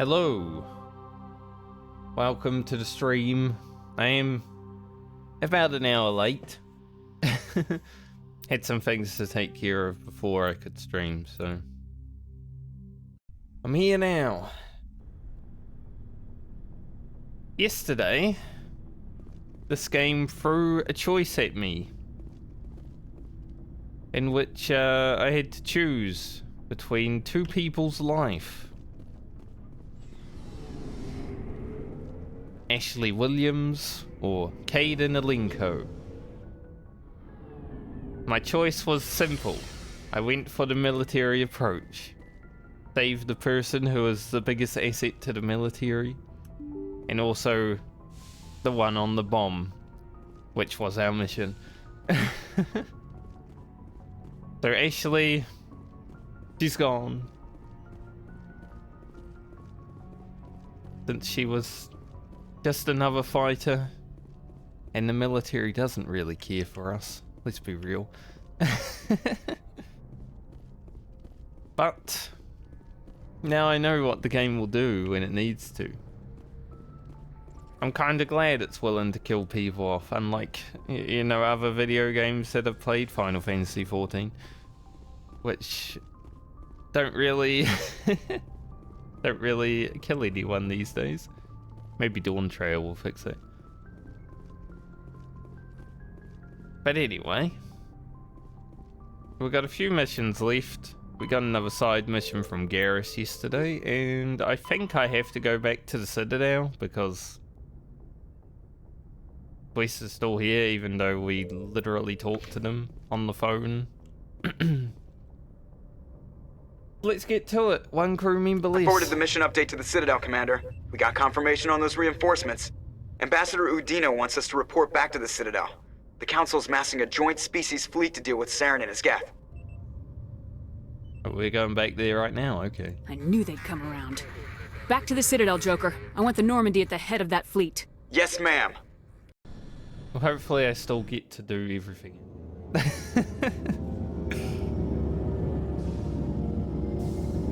Hello, welcome to the stream. I am about an hour late. Had some things to take care of before I could stream, so I'm here now. Yesterday, this game threw a choice at me in which I had to choose between two people's life. Ashley Williams or Caden Alenko. My choice was simple. I went for the military approach. Save the person who was the biggest asset to the military, and also the one on the bomb, which was our mission. So Ashley, she's gone. Since she was just another fighter, and the military doesn't really care for us. Let's be real. But now I know what the game will do when it needs to. I'm kind of glad it's willing to kill people off, unlike, you know, other video games that have played Final Fantasy XIV, which don't really kill anyone these days. Maybe Dawn Trail will fix it. But anyway, we've got a few missions left. We got another side mission from Garrus yesterday, and I think I have to go back to the Citadel because Wes is still here, even though we literally talked to them on the phone. Let's get to it. One crew member less. I forwarded the mission update to the Citadel, Commander. We got confirmation on those reinforcements. Ambassador Udina wants us to report back to the Citadel. The Council's massing a joint species fleet to deal with Saren and his geth. We're going back there right now, okay. I knew they'd come around. Back to the Citadel, Joker. I want the Normandy at the head of that fleet. Yes, ma'am. Well, hopefully I still get to do everything.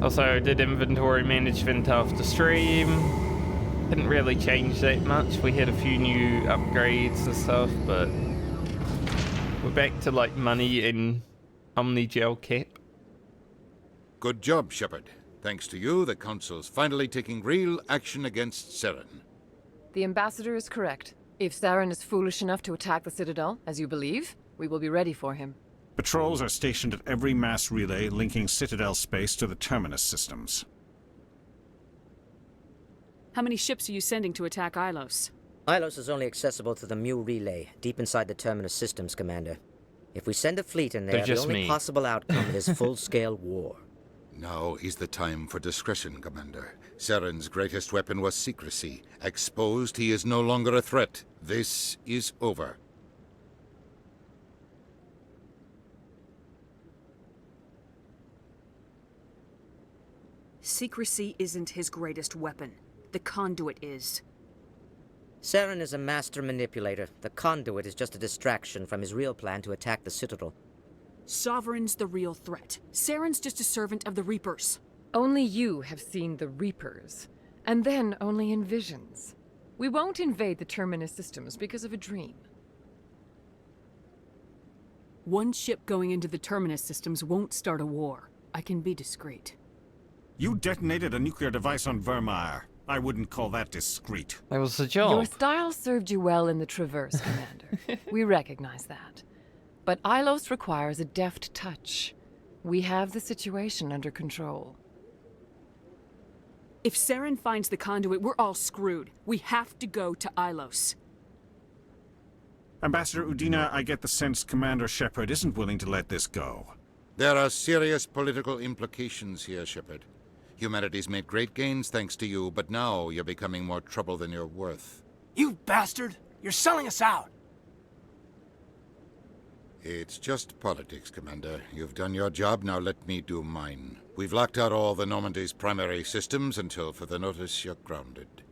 Also, I did inventory management after stream. Didn't really change that much. We had a few new upgrades and stuff, but we're back to like money in Omnigel cap. Good job, Shepard. Thanks to you, the Council's finally taking real action against Saren. The Ambassador is correct. If Saren is foolish enough to attack the Citadel, as you believe, we will be ready for him. Patrols are stationed at every mass relay linking Citadel space to the Terminus systems. How many ships are you sending to attack Ilos? Ilos is only accessible to the Mu relay, deep inside the Terminus systems, Commander. If we send a fleet in there, the only possible outcome is full-scale war. Now is the time for discretion, Commander. Saren's greatest weapon was secrecy. Exposed, he is no longer a threat. This is over. Secrecy isn't his greatest weapon. The conduit is. Saren is a master manipulator. The conduit is just a distraction from his real plan to attack the Citadel. Sovereign's the real threat. Saren's just a servant of the Reapers. Only you have seen the Reapers, and then only in visions. We won't invade the Terminus systems because of a dream. One ship going into the Terminus systems won't start a war. I can be discreet. You detonated a nuclear device on Vermeer. I wouldn't call that discreet. That was the job. Your style served you well in the Traverse, Commander. We recognize that. But Ilos requires a deft touch. We have the situation under control. If Saren finds the conduit, we're all screwed. We have to go to Ilos. Ambassador Udina, I get the sense Commander Shepard isn't willing to let this go. There are serious political implications here, Shepard. Humanity's made great gains thanks to you, but now you're becoming more trouble than you're worth. You bastard! You're selling us out! It's just politics, Commander. You've done your job, now let me do mine. We've locked out all the Normandy's primary systems until further notice you're grounded.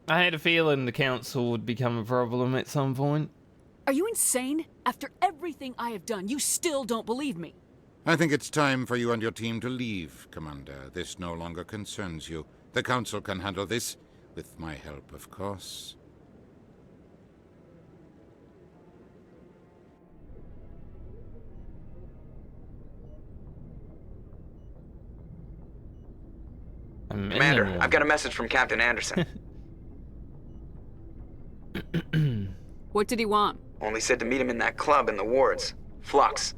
I had a feeling the council would become a problem at some point. Are you insane? After everything I have done, you still don't believe me. I think it's time for you and your team to leave, Commander. This no longer concerns you. The Council can handle this, with my help, of course. Commander, I've got a message from Captain Anderson. What did he want? Only said to meet him in that club in the wards. Flux.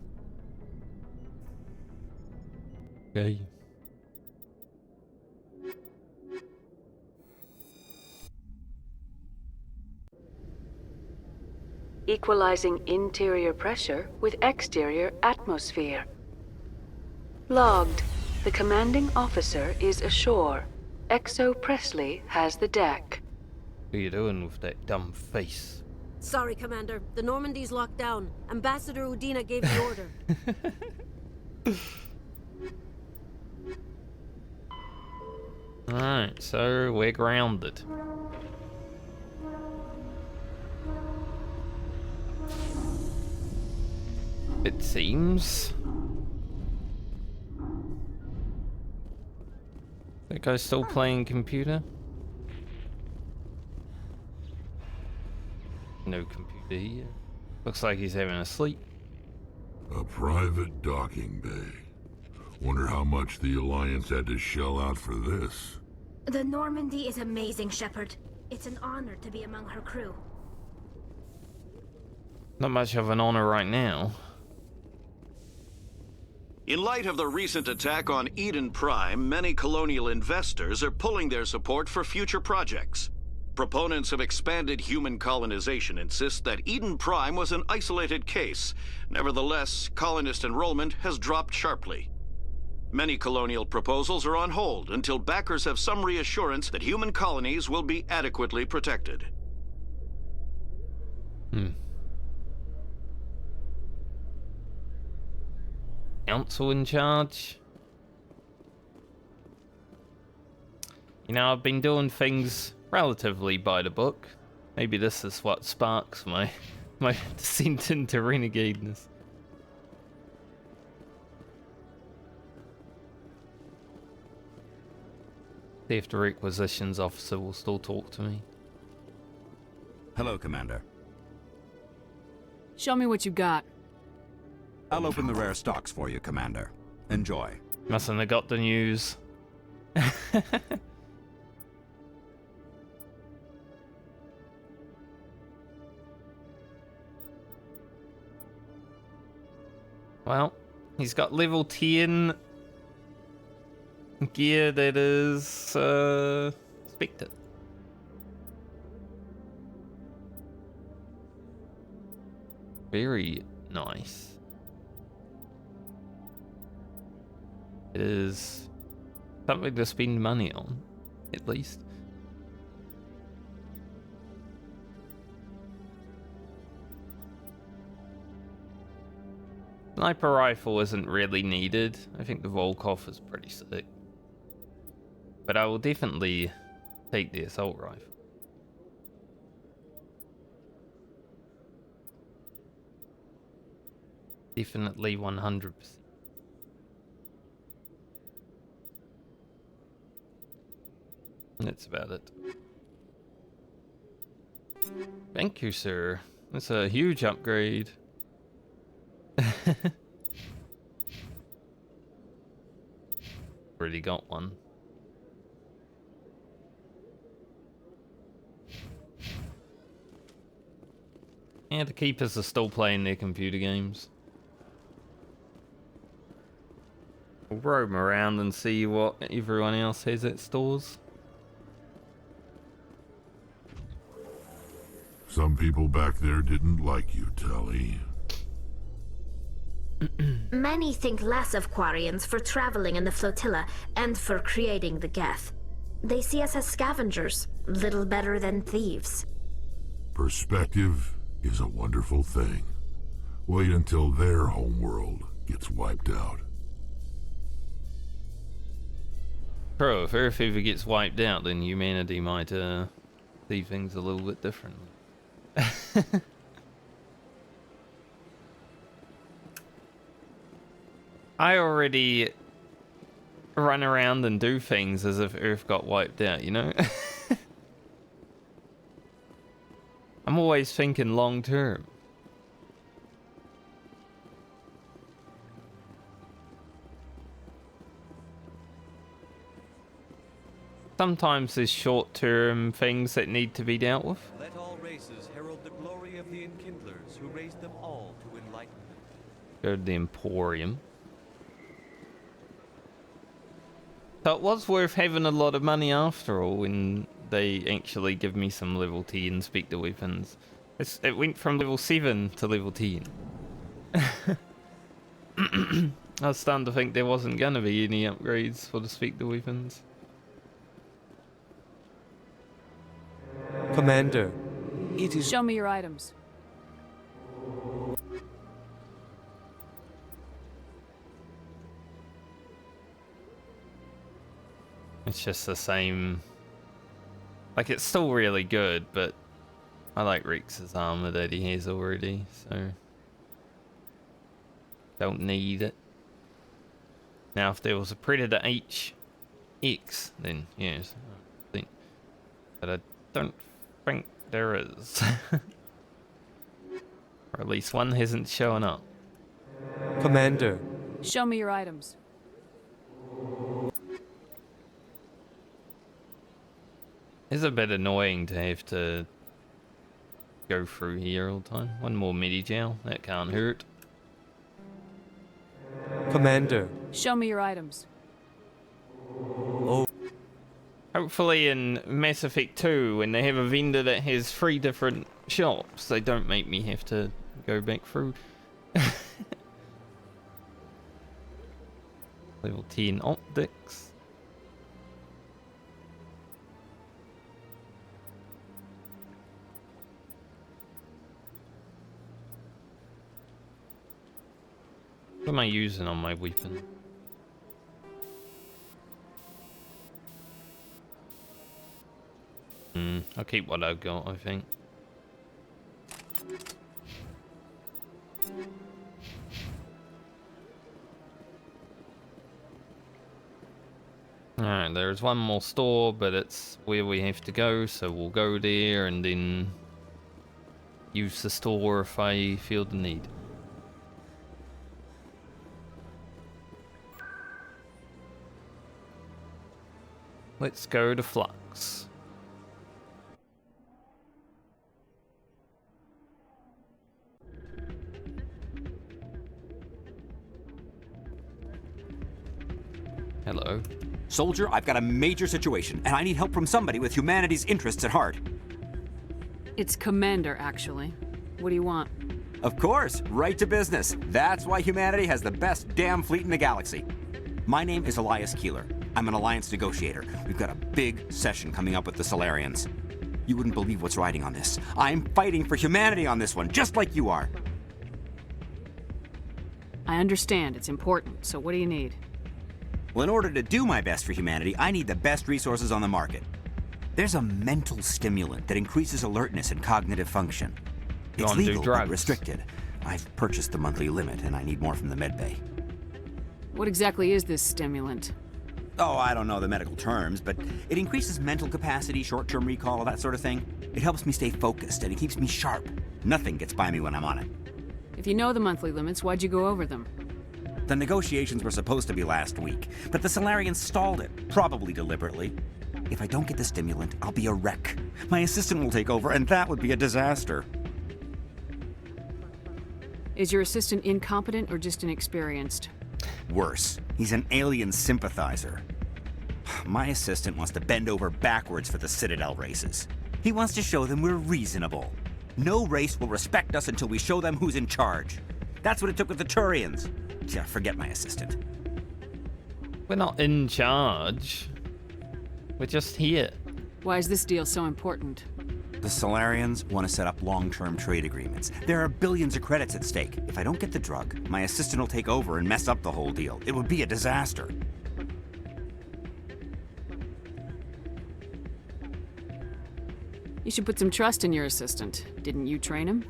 Okay. Equalizing interior pressure with exterior atmosphere. Logged. The commanding officer is ashore. Exo Presley has the deck. What are you doing with that dumb face? Sorry, Commander. The Normandy's locked down. Ambassador Udina gave the order. Alright, so we're grounded. It seems. That guy's still playing computer? No computer here. Looks like he's having a sleep. A private docking bay. Wonder how much the Alliance had to shell out for this. The Normandy is amazing, Shepard. It's an honor to be among her crew. Not much of an honor right now. In light of the recent attack on Eden Prime, many colonial investors are pulling their support for future projects. Proponents of expanded human colonization insist that Eden Prime was an isolated case. Nevertheless, colonist enrollment has dropped sharply. Many colonial proposals are on hold until backers have some reassurance that human colonies will be adequately protected. Council in charge. You know, I've been doing things relatively by the book. Maybe this is what sparks my descent into renegadeness. See if the requisitions officer will still talk to me. Hello, Commander. Show me what you got. I'll open the rare stocks for you, Commander. Enjoy. Mustn't have got the news. Well, he's got level 10 gear that is expected. Very nice. It is something to spend money on, at least. Sniper rifle isn't really needed. I think the Volkov is pretty sick. But I will definitely take the assault rifle. Definitely 100%. That's about it. Thank you, sir. That's a huge upgrade. Already got one. Yeah, the keepers are still playing their computer games. We'll roam around and see what everyone else has at stores. Some people back there didn't like you, Tully. Many think less of Quarians for traveling in the flotilla and for creating the Geth. They see us as scavengers, little better than thieves. Perspective is a wonderful thing. Wait until their homeworld gets wiped out. Bro, if Earth ever gets wiped out, then humanity might see things a little bit differently. I already run around and do things as if Earth got wiped out, you know? I'm always thinking long term. Sometimes there's short-term things that need to be dealt with. Let all races herald the glory of the Enkindlers who raised them all to enlightenment. Go to the Emporium. So it was worth having a lot of money after all when they actually give me some level 10 Inspector weapons. It went from level 7 to level 10. I was starting to think there wasn't going to be any upgrades for the Spectre weapons. Commander, it is... Show me your items. It's just the same. Like, it's still really good, but I like Rex's armor that he has already, so don't need it. Now, if there was a Predator HX, then yes, I think. But I don't think there is. Or at least one hasn't shown up. Commander. Show me your items. It's a bit annoying to have to go through here all the time. One more medi-gel, that can't hurt. Commander. Show me your items. Oh. Hopefully in Mass Effect 2, when they have a vendor that has 3 different shops, they don't make me have to go back through. Level 10 optics. What am I using on my weapon? I'll keep what I've got, I think. Alright, there's one more store, but it's where we have to go, so we'll go there and then use the store if I feel the need. Let's go to Flux. Hello. Soldier, I've got a major situation, and I need help from somebody with humanity's interests at heart. It's Commander, actually. What do you want? Of course, right to business. That's why humanity has the best damn fleet in the galaxy. My name is Elias Keeler. I'm an alliance negotiator. We've got a big session coming up with the Solarians. You wouldn't believe what's riding on this. I'm fighting for humanity on this one, just like you are. I understand. It's important. So what do you need? Well, in order to do my best for humanity, I need the best resources on the market. There's a mental stimulant that increases alertness and cognitive function. It's legal, but restricted. I've purchased the monthly limit, and I need more from the medbay. What exactly is this stimulant? Oh, I don't know the medical terms, but it increases mental capacity, short-term recall, that sort of thing. It helps me stay focused, and it keeps me sharp. Nothing gets by me when I'm on it. If you know the monthly limits, why'd you go over them? The negotiations were supposed to be last week, but the Solarians stalled it, probably deliberately. If I don't get the stimulant, I'll be a wreck. My assistant will take over, and that would be a disaster. Is your assistant incompetent or just inexperienced? Worse, he's an alien sympathizer. My assistant wants to bend over backwards for the Citadel races. He wants to show them we're reasonable. No race will respect us until we show them who's in charge. That's what it took with the Turians. Yeah, forget my assistant. We're not in charge. We're just here. Why is this deal so important? The Solarians want to set up long-term trade agreements. There are billions of credits at stake. If I don't get the drug, my assistant will take over and mess up the whole deal. It would be a disaster. You should put some trust in your assistant. Didn't you train him?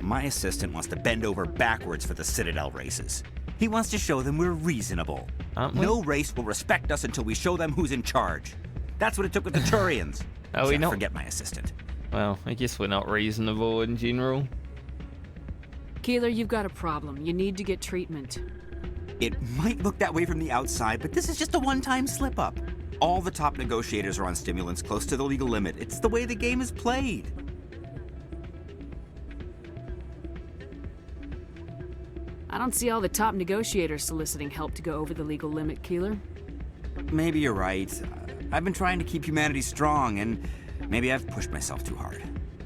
My assistant wants to bend over backwards for the Citadel races. He wants to show them we're reasonable. Aren't we? No race will respect us until we show them who's in charge. That's what it took with the Turians. Are we not? Forget my assistant. Well, I guess we're not reasonable in general. Keeler, you've got a problem. You need to get treatment. It might look that way from the outside, but this is just a one-time slip-up. All the top negotiators are on stimulants close to the legal limit. It's the way the game is played. I don't see all the top negotiators soliciting help to go over the legal limit, Keeler. Maybe you're right. I've been trying to keep humanity strong, and maybe I've pushed myself too hard.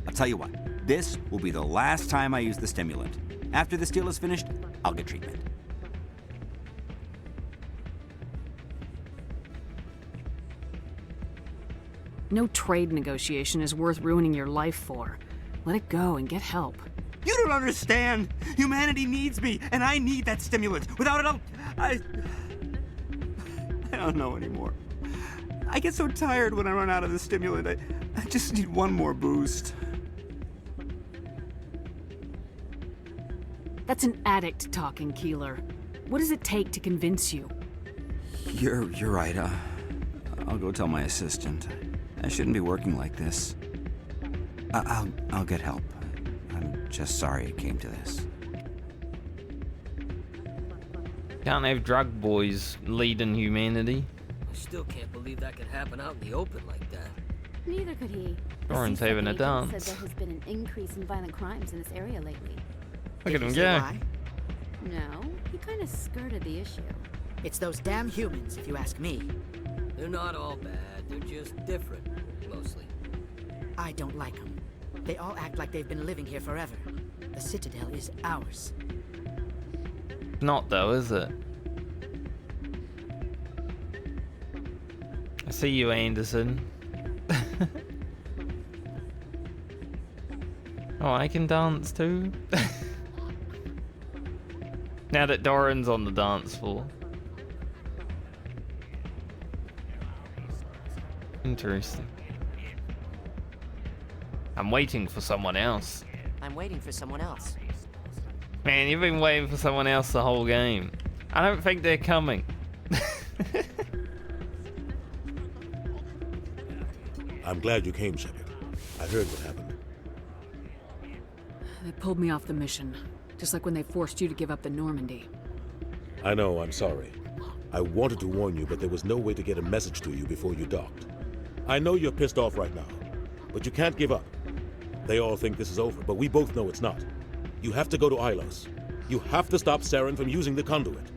I'll tell you what, this will be the last time I use the stimulant. After this deal is finished, I'll get treatment. No trade negotiation is worth ruining your life for. Let it go and get help. You don't understand! Humanity needs me, and I need that stimulant. Without it, I don't know anymore. I get so tired when I run out of the stimulant. I just need one more boost. That's an addict talking, Keeler. What does it take to convince you? You're right. I'll go tell my assistant. I shouldn't be working like this. I'll get help. I'm just sorry it came to this. Can't have drug boys leading humanity. I still can't believe that could happen out in the open like that. Neither could he. Doran's having a dance. Said there has been an increase in violent crimes in this area lately. Look at him go. No, he kind of skirted the issue. It's those damn humans, if you ask me. They're not all bad. They're just different, mostly. I don't like them. They all act like they've been living here forever. The Citadel is ours. Not though, is it? I see you, Anderson. Oh, I can dance too. Now that Doran's on the dance floor. Interesting. I'm waiting for someone else. I'm waiting for someone else. Man, you've been waiting for someone else the whole game. I don't think they're coming. I'm glad you came, Shepard. I heard what happened. They pulled me off the mission, just like when they forced you to give up the Normandy. I know, I'm sorry. I wanted to warn you, but there was no way to get a message to you before you docked. I know you're pissed off right now, but you can't give up. They all think this is over, but we both know it's not. You have to go to Ilos. You have to stop Saren from using the conduit.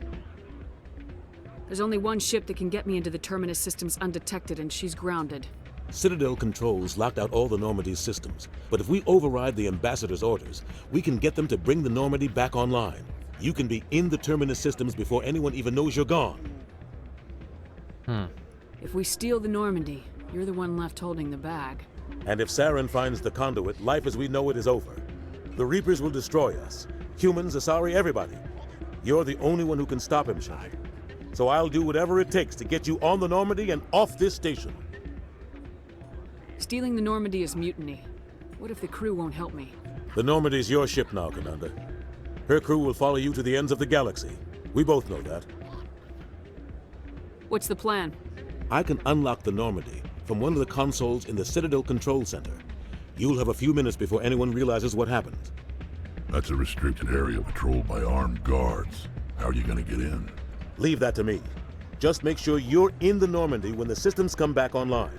There's only one ship that can get me into the Terminus systems undetected, and she's grounded. Citadel controls locked out all the Normandy's systems, but if we override the Ambassador's orders, we can get them to bring the Normandy back online. You can be in the Terminus systems before anyone even knows you're gone. If we steal the Normandy, you're the one left holding the bag. And if Saren finds the conduit, life as we know it is over. The Reapers will destroy us. Humans, Asari, everybody. You're the only one who can stop him, Shepard. So I'll do whatever it takes to get you on the Normandy and off this station. Stealing the Normandy is mutiny. What if the crew won't help me? The Normandy's your ship now, Commander. Her crew will follow you to the ends of the galaxy. We both know that. What's the plan? I can unlock the Normandy from one of the consoles in the Citadel Control Center. You'll have a few minutes before anyone realizes what happened. That's a restricted area patrolled by armed guards. How are you gonna get in? Leave that to me. Just make sure you're in the Normandy when the systems come back online.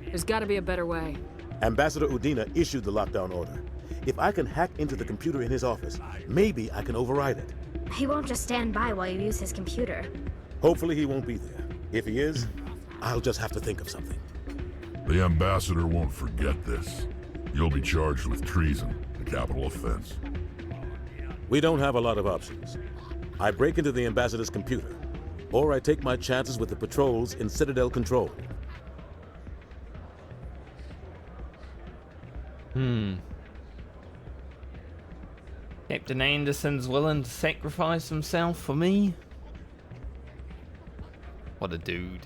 There's gotta be a better way. Ambassador Udina issued the lockdown order. If I can hack into the computer in his office, maybe I can override it. He won't just stand by while you use his computer. Hopefully he won't be there. If he is, I'll just have to think of something. The Ambassador won't forget this. You'll be charged with treason, a capital offense. We don't have a lot of options. I break into the Ambassador's computer, or I take my chances with the patrols in Citadel Control. Captain Anderson's willing to sacrifice himself for me? What a dude.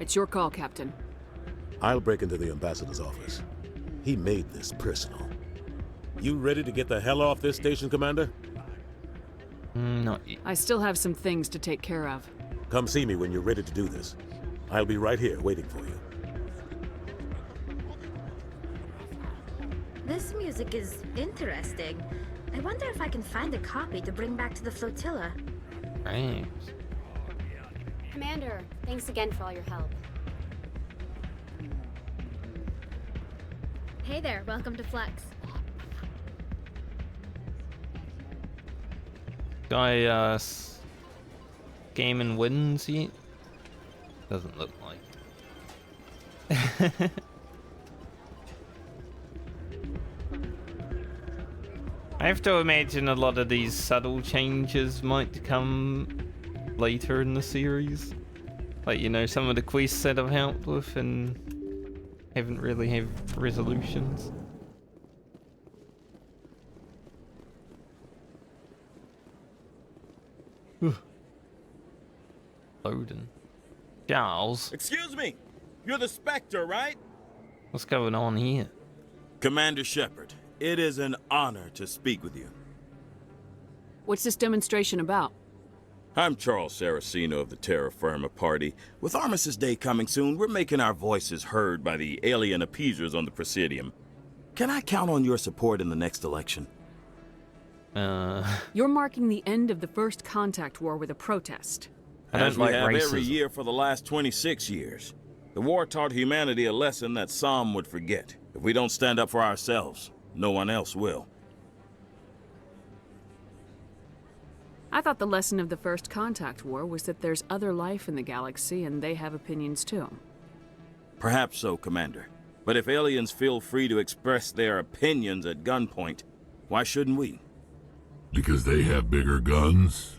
It's your call, Captain. I'll break into the ambassador's office. He made this personal. You ready to get the hell off this station, Commander? Not yet. I still have some things to take care of. Come see me when you're ready to do this. I'll be right here waiting for you. This music is interesting. I wonder if I can find a copy to bring back to the flotilla. Thanks. Commander, thanks again for all your help. Hey there, welcome to Flex. Guy, game and wins yet? Doesn't look like. I have to imagine a lot of these subtle changes might come later in the series. Like, you know, some of the quests that I've helped with and haven't really had resolutions. Loading. Charles. Excuse me, you're the Spectre, right? What's going on here? Commander Shepard, it is an honor to speak with you. What's this demonstration about? I'm Charles Saraceno of the Terra Firma Party. With Armistice Day coming soon, we're making our voices heard by the alien appeasers on the Presidium. Can I count on your support in the next election? You're marking the end of the First Contact War with a protest. As we have every year for the last 26 years. The war taught humanity a lesson that some would forget. If we don't stand up for ourselves, no one else will. I thought the lesson of the First Contact War was that there's other life in the galaxy and they have opinions too. Perhaps so, Commander. But if aliens feel free to express their opinions at gunpoint, why shouldn't we? Because they have bigger guns?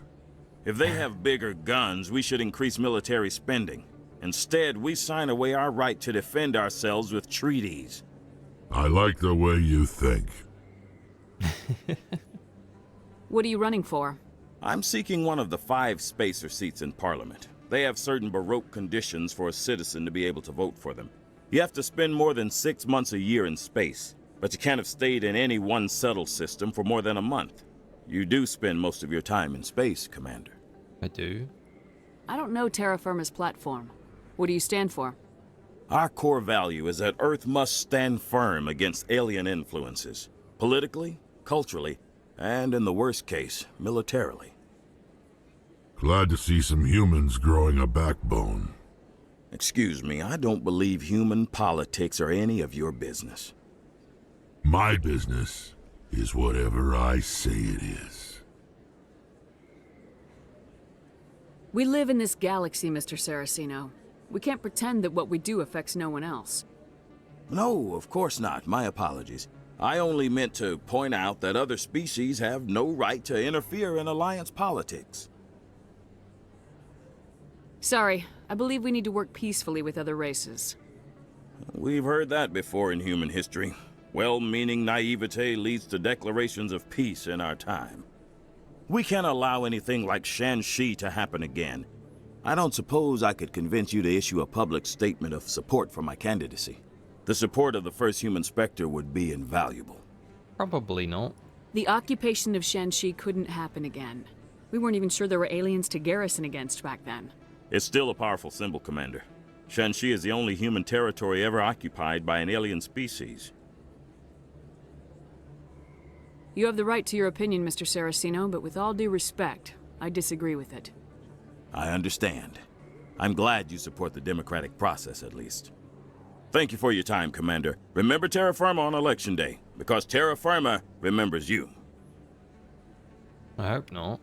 If they have bigger guns, we should increase military spending. Instead, we sign away our right to defend ourselves with treaties. I like the way you think. What are you running for? I'm seeking one of the 5 spacer seats in Parliament. They have certain Baroque conditions for a citizen to be able to vote for them. You have to spend more than 6 months a year in space, but you can't have stayed in any one settled system for more than a month. You do spend most of your time in space, Commander. I do? I don't know Terra Firma's platform. What do you stand for? Our core value is that Earth must stand firm against alien influences. Politically, culturally, and in the worst case, militarily. Glad to see some humans growing a backbone. Excuse me, I don't believe human politics are any of your business. My business is whatever I say it is. We live in this galaxy, Mr. Saraceno. We can't pretend that what we do affects no one else. No, of course not. My apologies. I only meant to point out that other species have no right to interfere in alliance politics. Sorry, I believe we need to work peacefully with other races. We've heard that before in human history. Well-meaning naivete leads to declarations of peace in our time. We can't allow anything like Shan-Shi to happen again. I don't suppose I could convince you to issue a public statement of support for my candidacy. The support of the first human Spectre would be invaluable. Probably not. The occupation of Shan-Shi couldn't happen again. We weren't even sure there were aliens to garrison against back then. It's still a powerful symbol, Commander. Shan-Shi is the only human territory ever occupied by an alien species. You have the right to your opinion, Mr. Saraceno, but with all due respect, I disagree with it. I understand. I'm glad you support the democratic process, at least. Thank you for your time, Commander. Remember Terra Firma on Election Day, because Terra Firma remembers you. I hope not.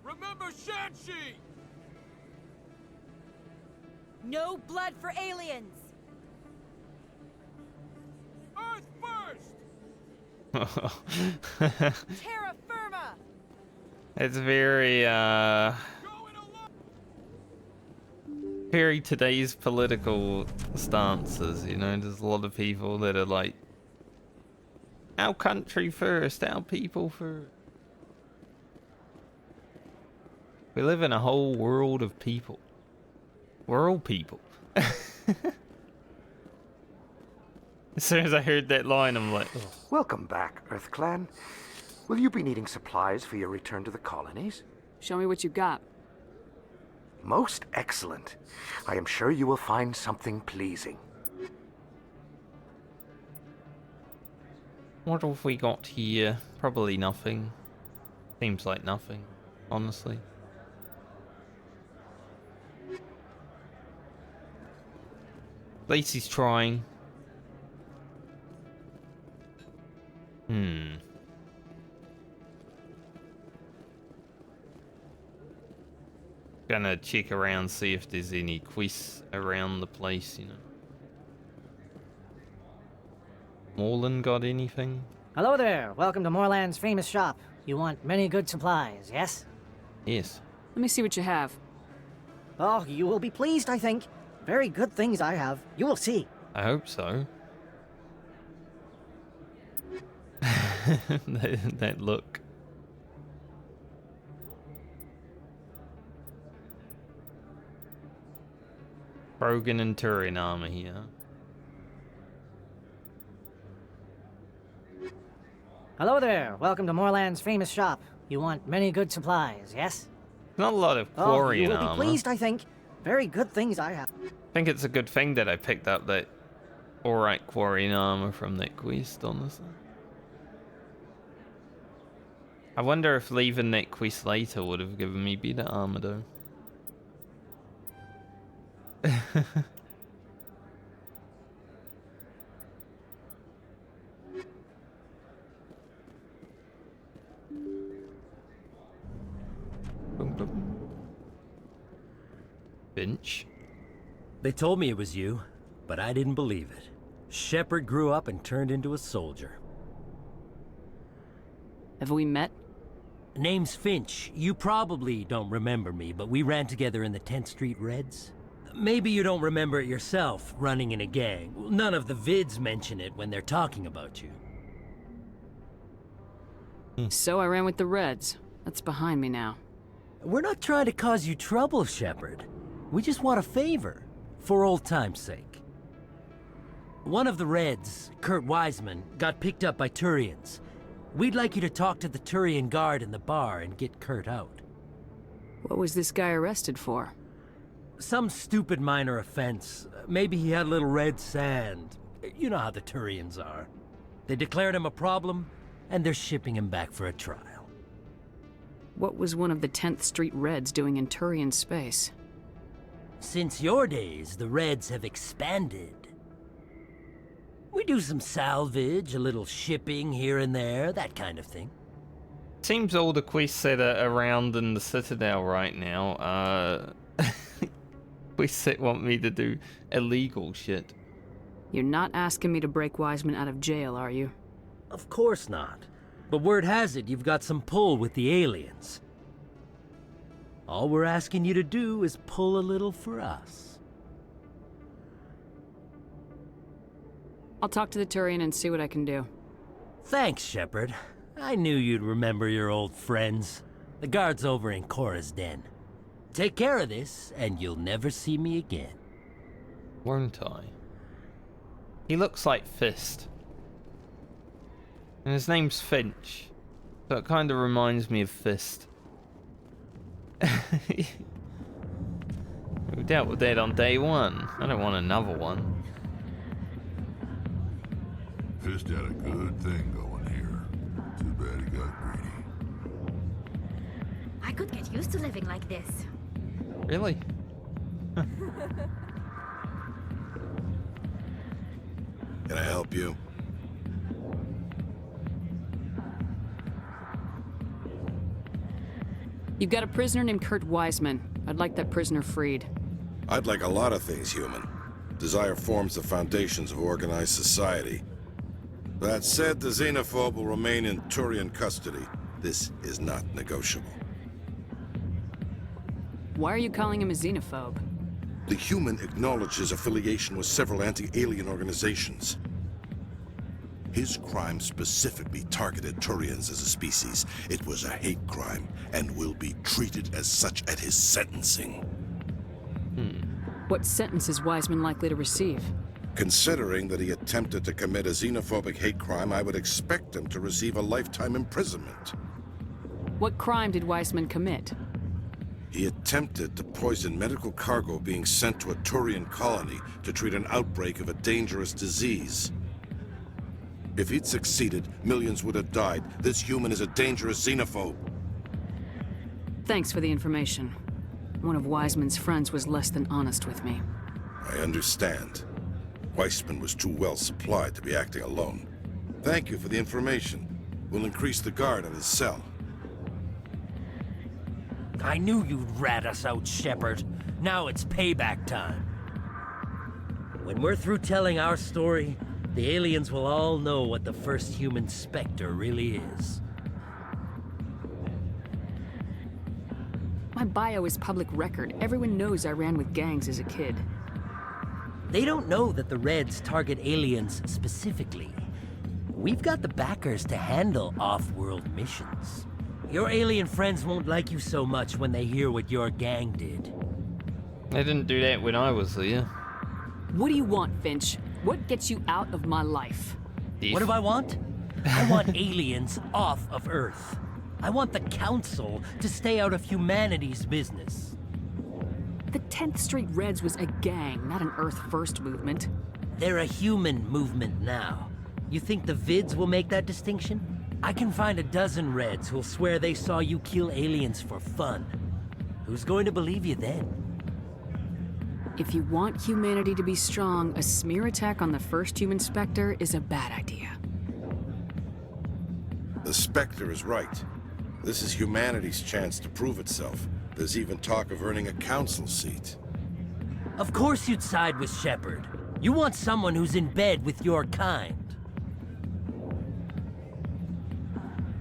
Remember Shan-Shi! No blood for aliens! Earth first! Terra Firma! It's very, very today's political stances, you know? There's a lot of people that are like, our country first, our people first. We live in a whole world of people. We're all people. As soon as I heard that line, I'm like, oh. Welcome back, Earth Clan. Will you be needing supplies for your return to the colonies? Show me what you got. Most excellent. I am sure you will find something pleasing. What have we got here? Probably nothing. Seems like nothing, honestly. At least he's trying. Gonna check around, see if there's any quests around the place, you know. Morlan got anything? Hello there. Welcome to Morland's famous shop. You want many good supplies, yes? Yes. Let me see what you have. Oh, you will be pleased, I think. Very good things I have. You will see. I hope so. that look. Brogan and Turian armor here. Hello there. Welcome to Morland's famous shop. You want many good supplies, yes? Not a lot of Quarian armor. You will armor. be pleased, I think. Very good things I have. I think it's a good thing that I picked up that alright Quarian armor from that quest, honestly. I wonder if leaving that quest later would have given me better armor though. Finch. They told me it was you, but I didn't believe it. Shepard grew up and turned into a soldier. Have we met? Name's Finch. You probably don't remember me, but we ran together in the 10th Street Reds. Maybe you don't remember it yourself, running in a gang. None of the vids mention it when they're talking about you. So I ran with the Reds. That's behind me now. We're not trying to cause you trouble, Shepard. We just want a favor, for old time's sake. One of the Reds, Kurt Wiseman, got picked up by Turians. We'd like you to talk to the Turian guard in the bar and get Kurt out. What was this guy arrested for? Some stupid minor offense. Maybe he had a little red sand. You know how the Turians are. They declared him a problem, and they're shipping him back for a trial. What was one of the 10th Street Reds doing in Turian space? Since your days, the Reds have expanded. We do some salvage, a little shipping here and there, that kind of thing. Seems all the quests that are around in the Citadel right now quests that want me to do illegal shit. You're not asking me to break Wiseman out of jail, are you? Of course not. But word has it you've got some pull with the aliens. All we're asking you to do is pull a little for us. I'll talk to the Turian and see what I can do. Thanks, Shepard. I knew you'd remember your old friends. The guard's over in Cora's den. Take care of this, and you'll never see me again. Won't I? He looks like Fist. And his name's Finch. So it kind of reminds me of Fist. We dealt with that on day one. I don't want another one. Fist had a good thing going here. Too bad he got greedy. I could get used to living like this. Really? Can I help you? You've got a prisoner named Kurt Wiseman. I'd like that prisoner freed. I'd like a lot of things, human. Desire forms the foundations of organized society. That said, the xenophobe will remain in Turian custody. This is not negotiable. Why are you calling him a xenophobe? The human acknowledged his affiliation with several anti-alien organizations. His crime specifically targeted Turians as a species. It was a hate crime and will be treated as such at his sentencing. What sentence is Wiseman likely to receive? Considering that he attempted to commit a xenophobic hate crime, I would expect him to receive a lifetime imprisonment. What crime did Weissman commit? He attempted to poison medical cargo being sent to a Turian colony to treat an outbreak of a dangerous disease. If he'd succeeded, millions would have died. This human is a dangerous xenophobe. Thanks for the information. One of Weissman's friends was less than honest with me. I understand. Weissman was too well supplied to be acting alone. Thank you for the information. We'll increase the guard on his cell. I knew you'd rat us out, Shepard. Now it's payback time. When we're through telling our story, the aliens will all know what the first human Spectre really is. My bio is public record. Everyone knows I ran with gangs as a kid. They don't know that the Reds target aliens specifically. We've got the backers to handle off-world missions. Your alien friends won't like you so much when they hear what your gang did. They didn't do that when I was there. What do you want, Finch? What gets you out of my life? What do I want? I want aliens off of Earth. I want the Council to stay out of humanity's business. The 10th Street Reds was a gang, not an Earth First movement. They're a human movement now. You think the Vids will make that distinction? I can find a dozen Reds who'll swear they saw you kill aliens for fun. Who's going to believe you then? If you want humanity to be strong, a smear attack on the first human Spectre is a bad idea. The Spectre is right. This is humanity's chance to prove itself. There's even talk of earning a council seat. Of course you'd side with Shepard. You want someone who's in bed with your kind.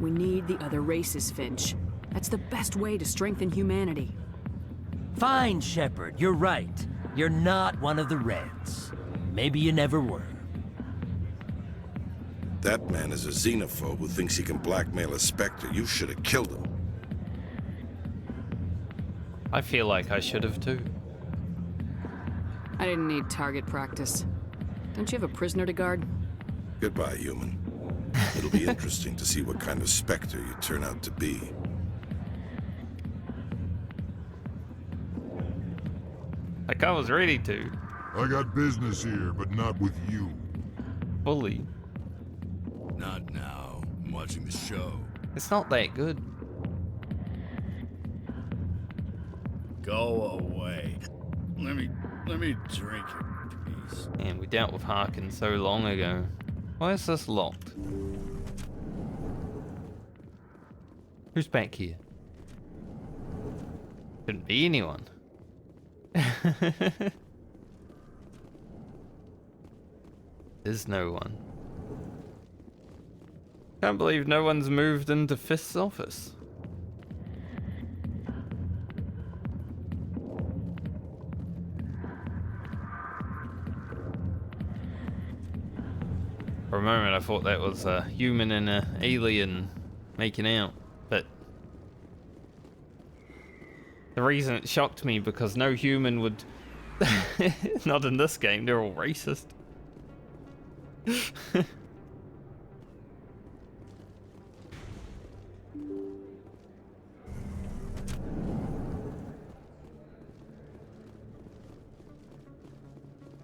We need the other races, Finch. That's the best way to strengthen humanity. Fine, Shepard, you're right. You're not one of the Reds. Maybe you never were. That man is a xenophobe who thinks he can blackmail a Spectre. You should have killed him. I feel like I should have too. I didn't need target practice. Don't you have a prisoner to guard? Goodbye, human. It'll be interesting to see what kind of Spectre you turn out to be. Like I was ready to. I got business here, but not with you. Fully. Not now. I'm watching the show. It's not that good. Go away. Let me drink in peace. Man, we dealt with Harkin so long ago. Why is this locked? Who's back here? Couldn't be anyone. There's no one. Can't believe no one's moved into Fist's office. For a moment I thought that was a human and an alien making out, but the reason it shocked me because no human would not in this game, they're all racist.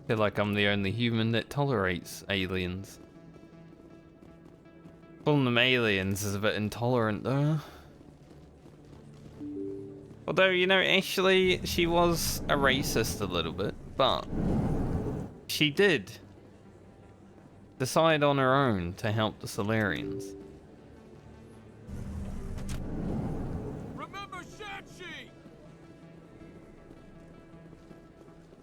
Feel like I'm the only human that tolerates aliens. Calling them aliens is a bit intolerant though. Although, you know, actually, she was a racist a little bit, but she did decide on her own to help the Solarians. Remember Shanshi!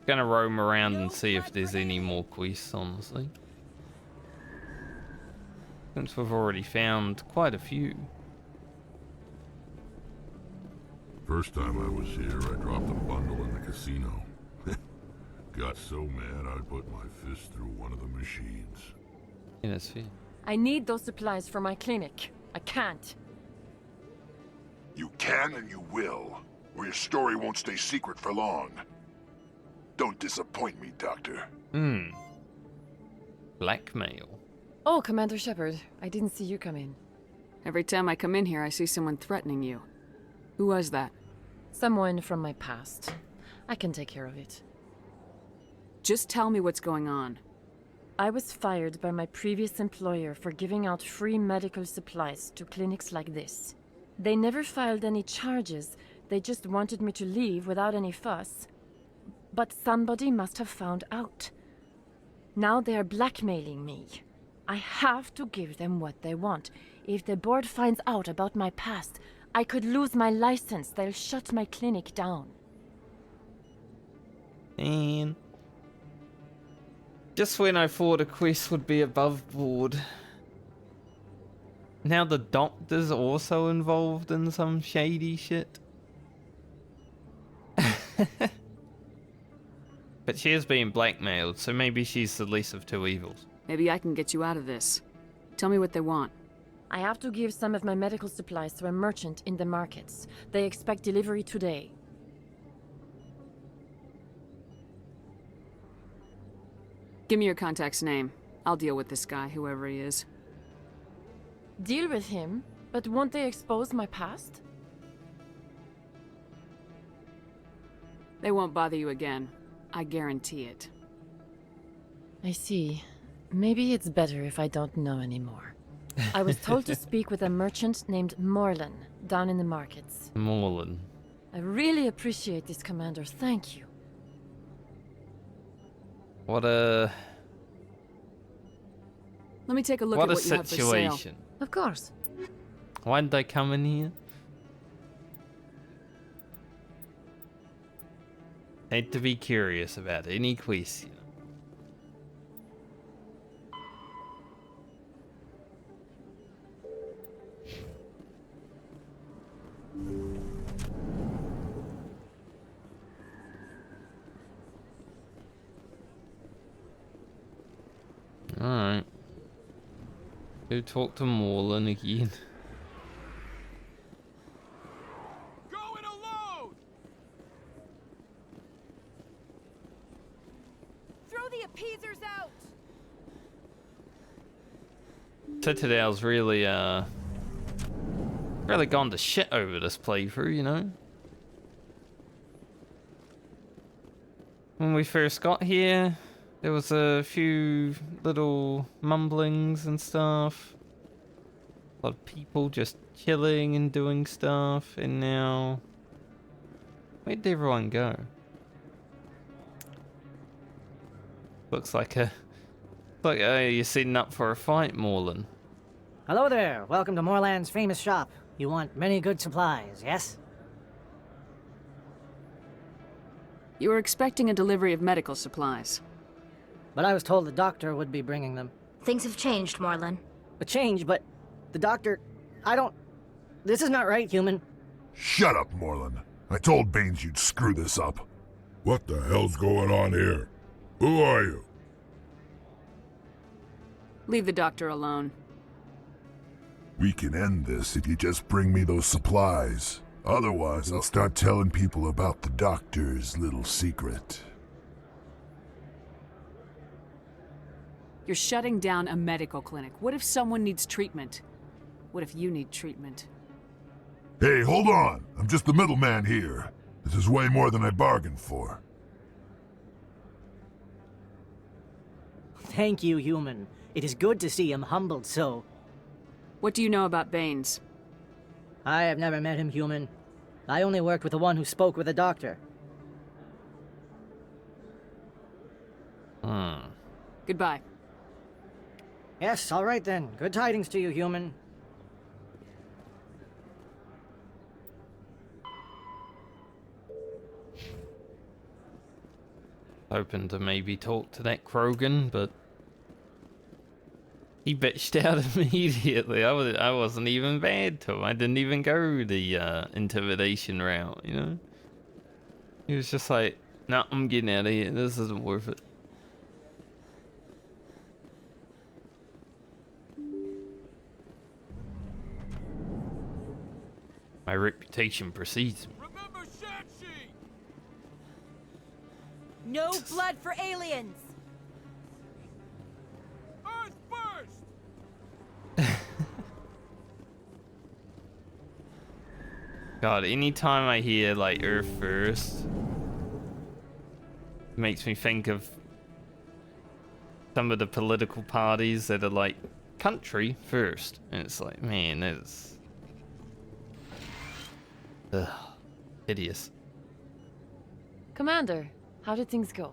Gonna roam around and see if there's any more quests, honestly. Since we've already found quite a few. First time I was here, I dropped a bundle in the casino. Got so mad I put my fist through one of the machines. MSV. I need those supplies for my clinic. I can't. You can and you will, or your story won't stay secret for long. Don't disappoint me, Doctor. Blackmail? Oh, Commander Shepard, I didn't see you come in. Every time I come in here, I see someone threatening you. Who was that? Someone from my past. I can take care of it. Just tell me what's going on. I was fired by my previous employer for giving out free medical supplies to clinics like this. They never filed any charges, they just wanted me to leave without any fuss. But somebody must have found out. Now they are blackmailing me. I have to give them what they want. If the board finds out about my past, I could lose my license. They'll shut my clinic down. And just when I thought a quest would be above board, now the doctor's also involved in some shady shit. But she is being blackmailed, so maybe she's the least of two evils. Maybe I can get you out of this. Tell me what they want. I have to give some of my medical supplies to a merchant in the markets. They expect delivery today. Give me your contact's name. I'll deal with this guy, whoever he is. Deal with him? But won't they expose my past? They won't bother you again. I guarantee it. I see. Maybe it's better if I don't know anymore. I was told to speak with a merchant named Morlan, down in the markets. Morlan. I really appreciate this, Commander. Thank you. What a... Let me take a look at what you have for sale. situation. Of course. Why did I come in here? Hate to be curious about any quest. Alright. Go talk to Morlan again. Throw the appeasers out! Citadel's really gone to shit over this playthrough, you know? When we first got here, there was a few little mumblings and stuff. A lot of people just chilling and doing stuff, and now... Where'd everyone go? Looks like you're setting up for a fight, Morlan. Hello there. Welcome to Moorland's famous shop. You want many good supplies, yes? You were expecting a delivery of medical supplies. But I was told the doctor would be bringing them. Things have changed, Morlan. A change, but the doctor... This is not right, human. Shut up, Morlan. I told Baines you'd screw this up. What the hell's going on here? Who are you? Leave the doctor alone. We can end this if you just bring me those supplies. Otherwise, I'll start telling people about the doctor's little secret. You're shutting down a medical clinic. What if someone needs treatment? What if you need treatment? Hey, hold on! I'm just the middleman here. This is way more than I bargained for. Thank you, human. It is good to see him humbled so. What do you know about Baines? I have never met him, human. I only worked with the one who spoke with the doctor. Goodbye. Yes, all right then. Good tidings to you, human. Hoping to maybe talk to that Krogan, but he bitched out immediately. I wasn't even bad to him. I didn't even go the intimidation route, you know? He was just like, nah, I'm getting out of here. This isn't worth it. My reputation precedes me. No blood for aliens! God, anytime I hear like Earth First, it makes me think of some of the political parties that are like country first. And it's like, man, it's hideous. Commander, how did things go?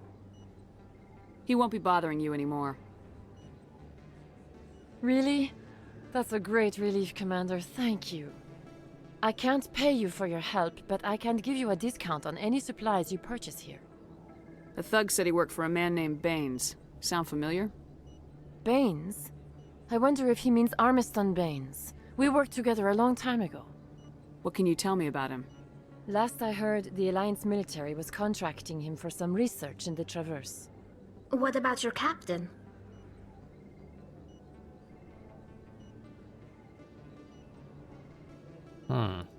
He won't be bothering you anymore. Really? That's a great relief, Commander. Thank you. I can't pay you for your help, but I can give you a discount on any supplies you purchase here. The thug said he worked for a man named Baines. Sound familiar? Baines? I wonder if he means Armiston Baines. We worked together a long time ago. What can you tell me about him? Last I heard, the Alliance military was contracting him for some research in the Traverse. What about your captain?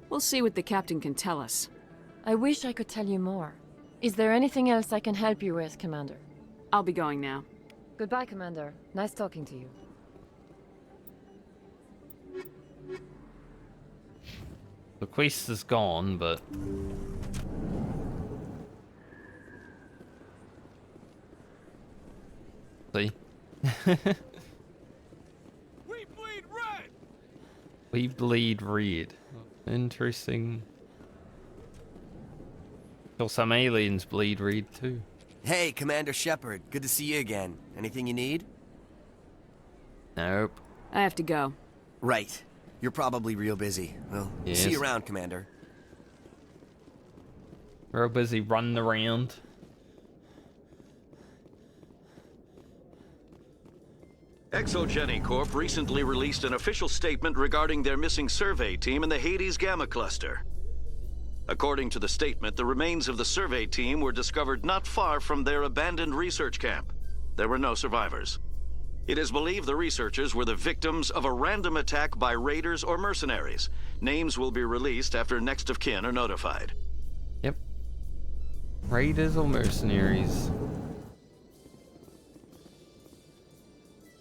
We'll see what the captain can tell us. I wish I could tell you more. Is there anything else I can help you with, Commander? I'll be going now. Goodbye, Commander. Nice talking to you. The quest is gone, but see. We bleed red. We bleed red. Interesting. Well, some aliens bleed red too. Hey, Commander Shepard. Good to see you again. Anything you need? Nope. I have to go. Right. You're probably real busy. Well, see you around, Commander. Real busy running around. Exogeny Corp recently released an official statement regarding their missing survey team in the Hades Gamma Cluster. According to the statement, the remains of the survey team were discovered not far from their abandoned research camp. There were no survivors. It is believed the researchers were the victims of a random attack by raiders or mercenaries. Names will be released after next of kin are notified. Yep. Raiders or mercenaries.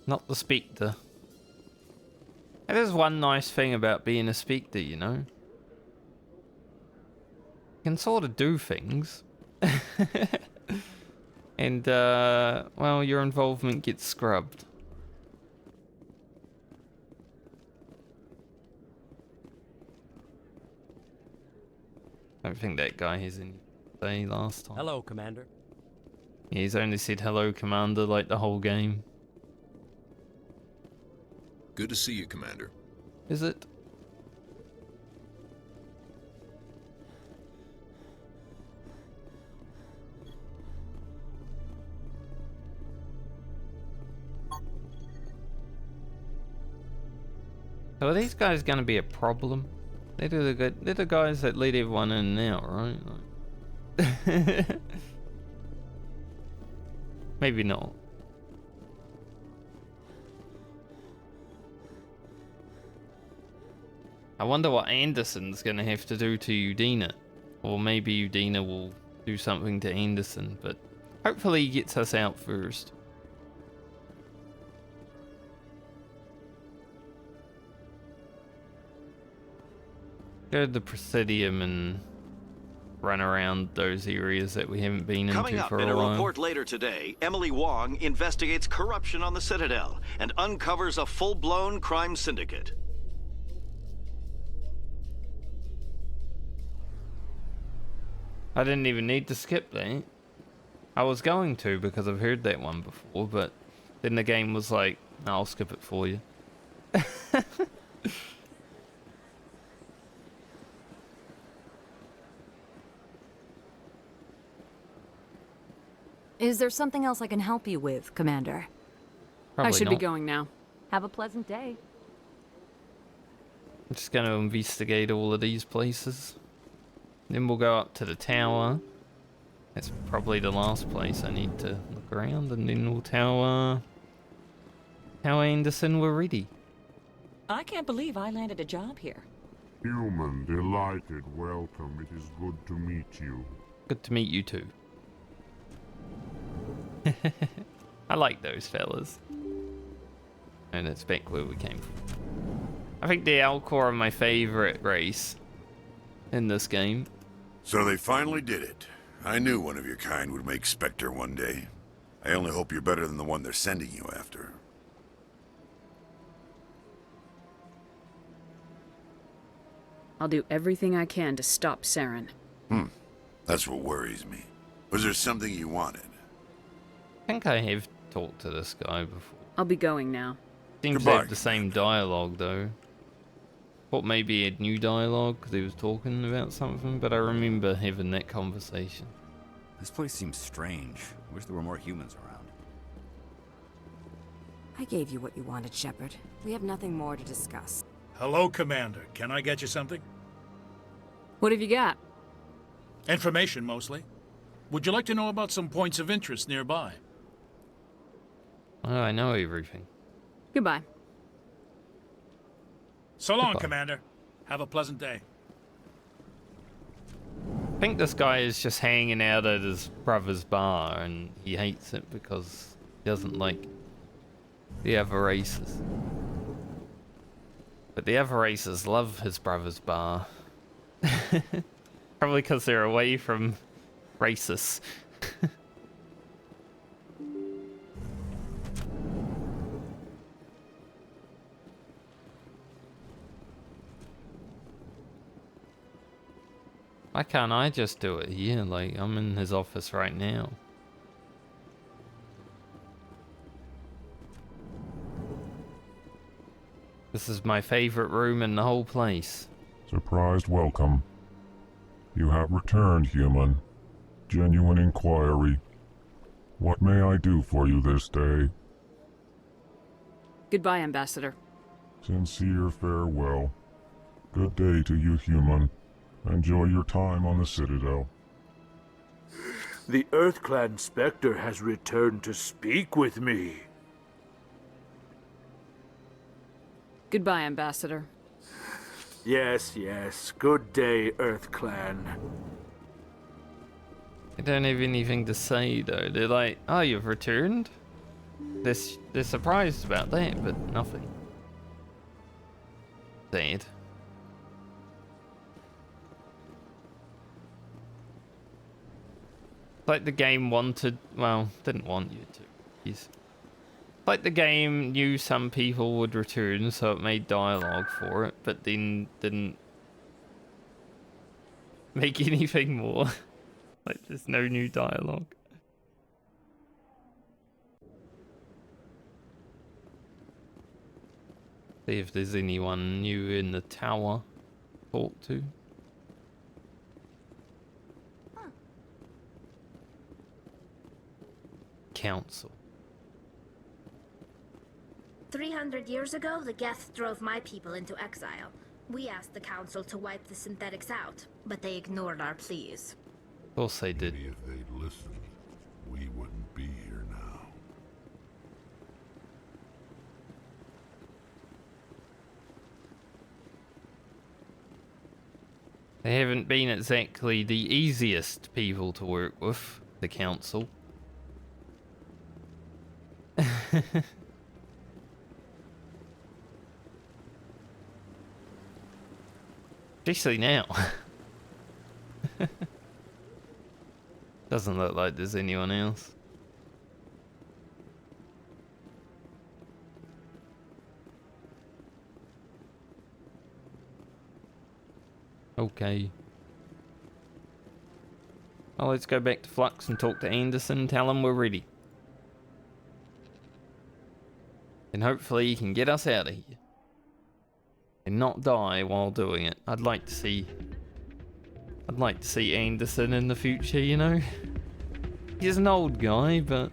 Not the Spectre. That is one nice thing about being a Spectre, you know? You can sort of do things. And, well, your involvement gets scrubbed. I don't think that guy has any say last time. Hello, Commander. Yeah, he's only said hello, Commander, like the whole game. Good to see you, Commander. Is it? So are these guys gonna be a problem? They're the guys that lead everyone in now, right? Like maybe not. I wonder what Anderson's gonna have to do to Udina. Or maybe Udina will do something to Anderson, but hopefully he gets us out first. Go to the Presidium and run around those areas that we haven't been Coming into up for in a a while. report later today, Emily Wong investigates corruption on the Citadel and uncovers a full-blown crime syndicate. I didn't even need to skip that. I was going to because I've heard that one before, but then the game was like, "No, I'll skip it for you." Is there something else I can help you with, Commander? Probably I should not. be going now. Have a pleasant day. I'm just going to investigate all of these places. Then we'll go up to the tower. That's probably the last place I need to look around, and then we'll tell Anderson we're ready. I can't believe I landed a job here. Human, delighted, welcome. It is good to meet you. Good to meet you too. I like those fellas. And it's back where we came from. I think the Alcor are my favorite race. in this game. So they finally did it. I knew one of your kind would make Spectre one day. I only hope you're better than the one they're sending you after. I'll do everything I can to stop Saren. That's what worries me. Was there something you wanted? I think I have talked to this guy before. I'll be going now. Seems to have the same dialogue though. Thought maybe he had new dialogue because he was talking about something, but I remember having that conversation. This place seems strange. I wish there were more humans around. I gave you what you wanted, Shepard. We have nothing more to discuss. Hello, Commander. Can I get you something? What have you got? Information, mostly. Would you like to know about some points of interest nearby? Oh, I know everything. Goodbye. So long, Goodbye. Commander. Have a pleasant day. I think this guy is just hanging out at his brother's bar and he hates it because he doesn't like the other races. But the other races love his brother's bar. Probably because they're away from racists. Why can't I just do it here? Like, I'm in his office right now. This is my favorite room in the whole place. Surprised welcome. You have returned, human. Genuine inquiry. What may I do for you this day? Goodbye, Ambassador. Sincere farewell. Good day to you, human. Enjoy your time on the Citadel. The EarthClan Spectre has returned to speak with me. Goodbye, Ambassador. Yes, yes. Good day, EarthClan. They don't have anything to say though. They're like, oh, you've returned? They're surprised about that, but nothing. Sad. Like the game wanted, well, didn't want you to. Jeez. Like the game knew some people would return, so it made dialogue for it, but then didn't make anything more. Like there's no new dialogue. See if there's anyone new in the tower to talk to. Council. 300 years ago, the Geth drove my people into exile. We asked the Council to wipe the synthetics out, but they ignored our pleas. Of course they did. Maybe if they'd listened, we wouldn't be here now. They haven't been exactly the easiest people to work with, the Council. Especially now. Doesn't look like there's anyone else. Okay. Well, let's go back to Flux and talk to Anderson, tell him we're ready. And hopefully he can get us out of here. And not die while doing it. I'd like to see Anderson in the future, you know? He's an old guy, but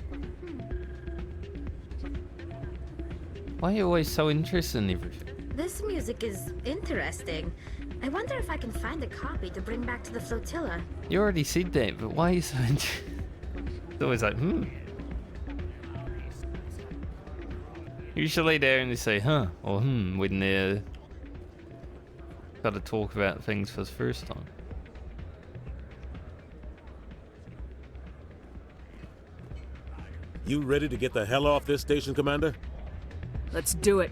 why are you always so interested in everything? This music is interesting. I wonder if I can find a copy to bring back to the flotilla. You already said that, but why are you so interested? It's always like, Usually they only say, huh, or when they're got to talk about things for the first time. You ready to get the hell off this station, Commander? Let's do it.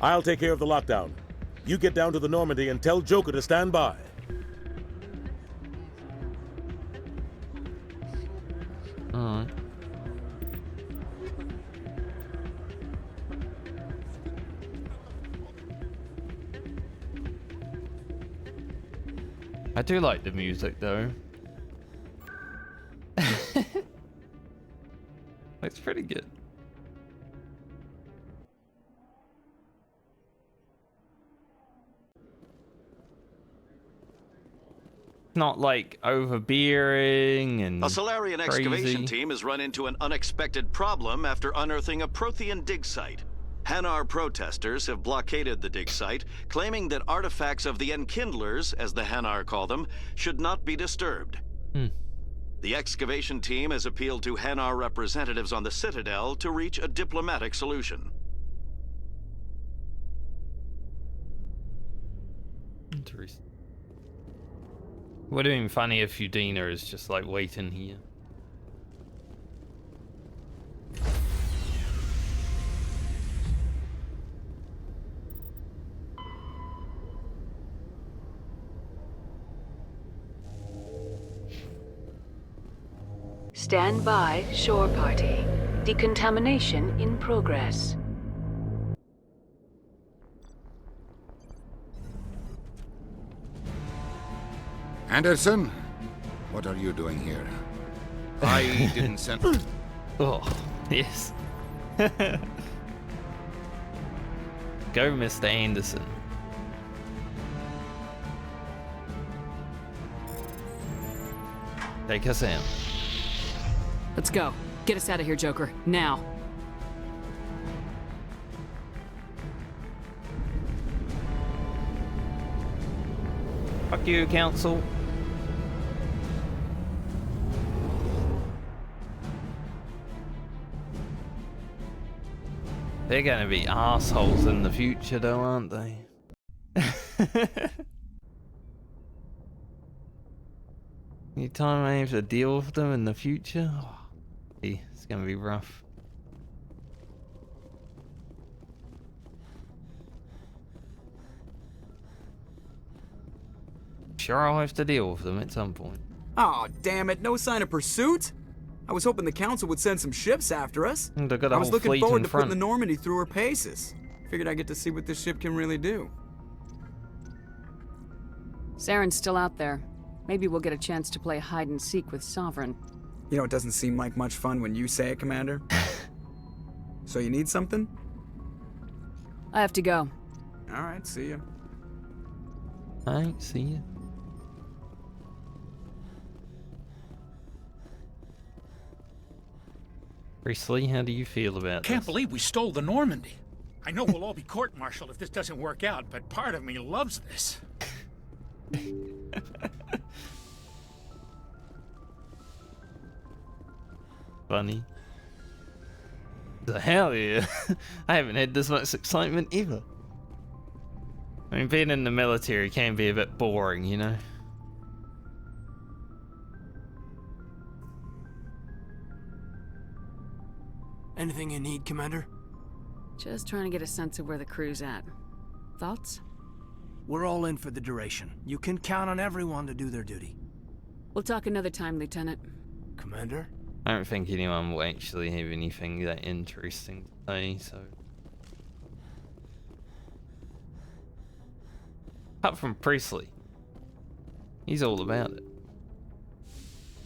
I'll take care of the lockdown. You get down to the Normandy and tell Joker to stand by. Alright. I do like the music though. It's pretty good. Not like overbearing and A Solarian excavation crazy. team has run into an unexpected problem after unearthing a Prothean dig site. Hanar protesters have blockaded the dig site, claiming that artifacts of the Enkindlers, as the Hanar call them, should not be disturbed. The excavation team has appealed to Hanar representatives on the Citadel to reach a diplomatic solution. Interesting. Would have been funny if Udina is just like waiting here. Stand by, shore party. Decontamination in progress. Anderson, what are you doing here? I didn't send... Oh, yes. Go, Mr. Anderson. Take us in. Let's go. Get us out of here, Joker. Now. Fuck you, Council. They're gonna be assholes in the future though, aren't they? Anytime I have to deal with them in the future, oh, it's gonna be rough. Sure, I'll have to deal with them at some point. Oh, damn it, no sign of pursuit? I was hoping the Council would send some ships after us. They got a I was whole looking fleet forward in to front. putting the Normandy through her paces. Figured I'd get to see what this ship can really do. Saren's still out there. Maybe we'll get a chance to play hide and seek with Sovereign. You know, it doesn't seem like much fun when you say it, Commander. So you need something? I have to go. All right, see ya. Alright, see ya. Priestley, how do you feel about Can't this? believe we stole the Normandy. I know we'll all be court-martialed if this doesn't work out, but part of me loves this. Funny. The hell yeah. I haven't had this much excitement ever. I mean, being in the military can be a bit boring, you know? Anything you need, Commander? Just trying to get a sense of where the crew's at. Thoughts? We're all in for the duration. You can count on everyone to do their duty. We'll talk another time, Lieutenant. Commander? I don't think anyone will actually have anything that interesting to say, so... Apart from Priestley. He's all about it.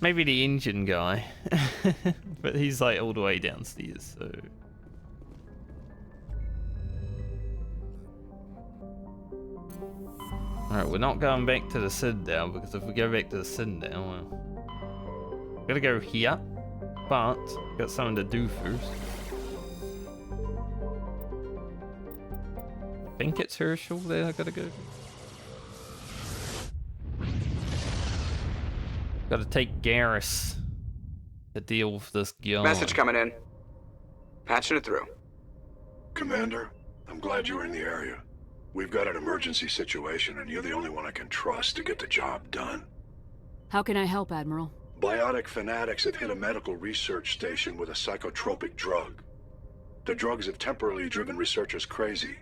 Maybe the engine guy. But he's like all the way downstairs, so... Alright, we're not going back to the Citadel, because if we go back to the Citadel, well... Gotta go here, but got something to do first. I think it's Herschel that I gotta go. Gotta take Garrus to deal with this guy. Message coming in. Patching it through. Commander, I'm glad you were in the area. We've got an emergency situation, and you're the only one I can trust to get the job done. How can I help, Admiral? Biotic fanatics have hit a medical research station with a psychotropic drug. The drugs have temporarily driven researchers crazy,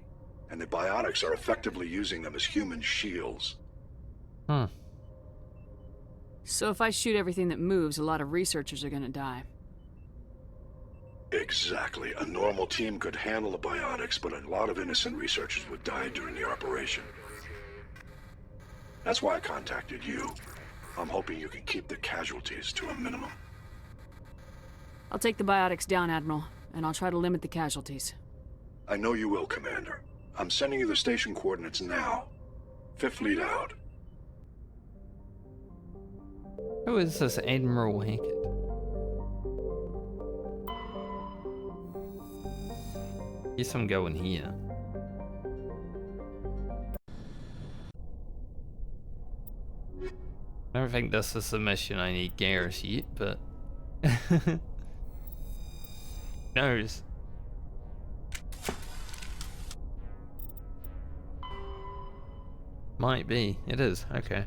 and the biotics are effectively using them as human shields. So if I shoot everything that moves, a lot of researchers are gonna die. Exactly. A normal team could handle the biotics, but a lot of innocent researchers would die during the operation. That's why I contacted you. I'm hoping you can keep the casualties to a minimum. I'll take the biotics down, Admiral, and I'll try to limit the casualties. I know you will, Commander. I'm sending you the station coordinates now. Fifth Fleet out. Who is this Admiral Hackett? Guess I'm going here. I don't think this is the mission I need Garrus yet, but knows. Might be. It is. Okay.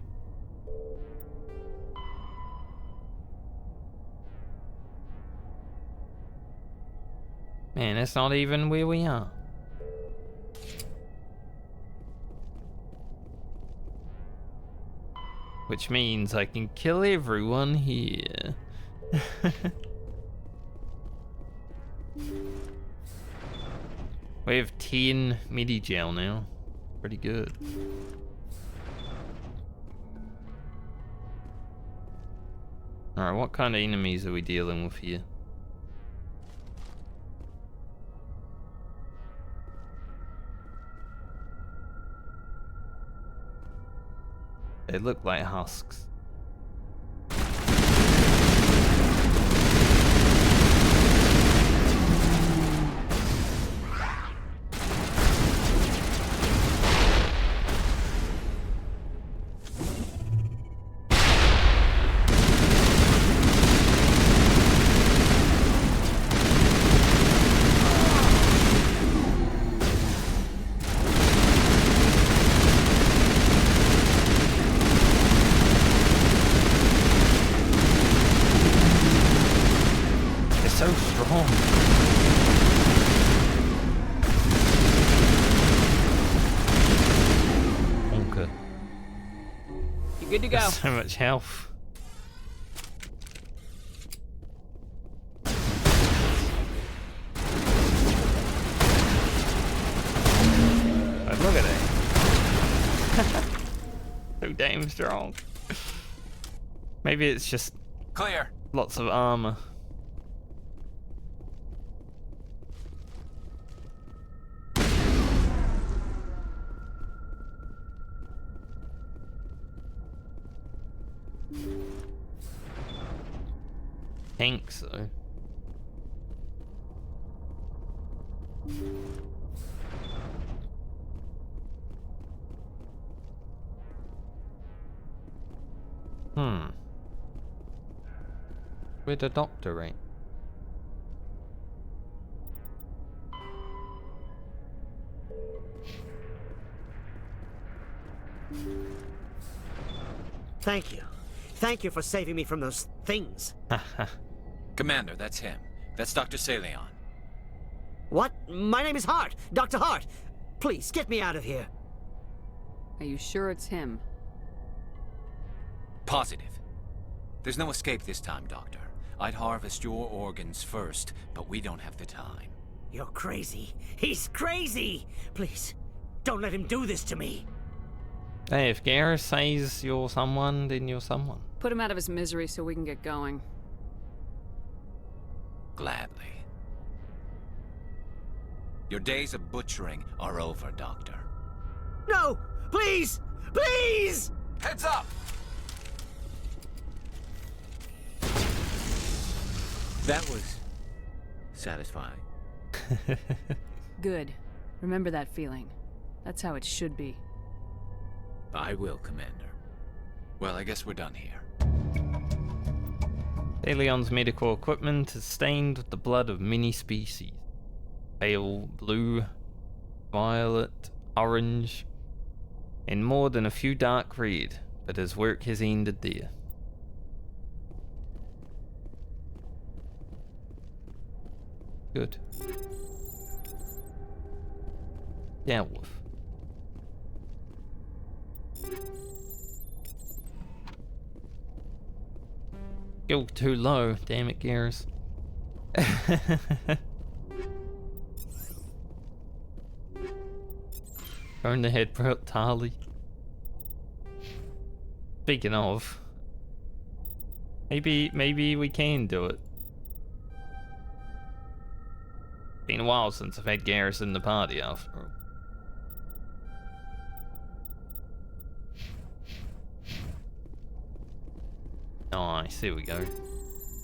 Man, that's not even where we are. Which means I can kill everyone here. We have 10 medi-gel now. Pretty good. Alright, what kind of enemies are we dealing with here? They look like husks. Good to go. So much health. But look at it. So damn strong. Maybe it's just clear. Lots of armor. Think so. Where'd the doctor rate? Thank you. Thank you for saving me from those things. Commander, that's him. That's Dr. Saleon. What? My name is Hart. Dr. Hart. Please, get me out of here. Are you sure it's him? Positive. There's no escape this time, Doctor. I'd harvest your organs first, but we don't have the time. You're crazy. He's crazy! Please, don't let him do this to me. Hey, if Garrus says you're someone, then you're someone. Put him out of his misery so we can get going. Gladly. Your days of butchering are over, Doctor. No! Please! Please! Heads up! That was satisfying. Good. Remember that feeling. That's how it should be. I will, Commander. Well, I guess we're done here. Saleon's medical equipment is stained with the blood of many species. Pale blue, violet, orange, and more than a few dark red, but his work has ended there. Good. Dealt with. Skill too low, damn it, Garrus. Turn the head Tali. Speaking of, maybe we can do it. Been a while since I've had Garrus in the party after all. Nice, here we go.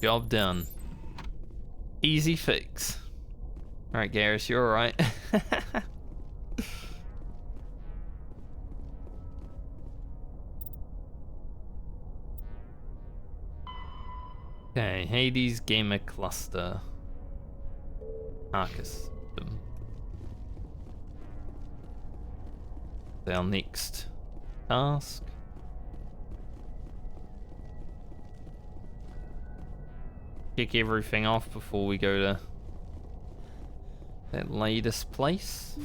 Job done. Easy fix. Alright, Garrus, you're alright. Okay, Hades Gamer Cluster. Arcus. Our next task. Kick everything off before we go to that latest place.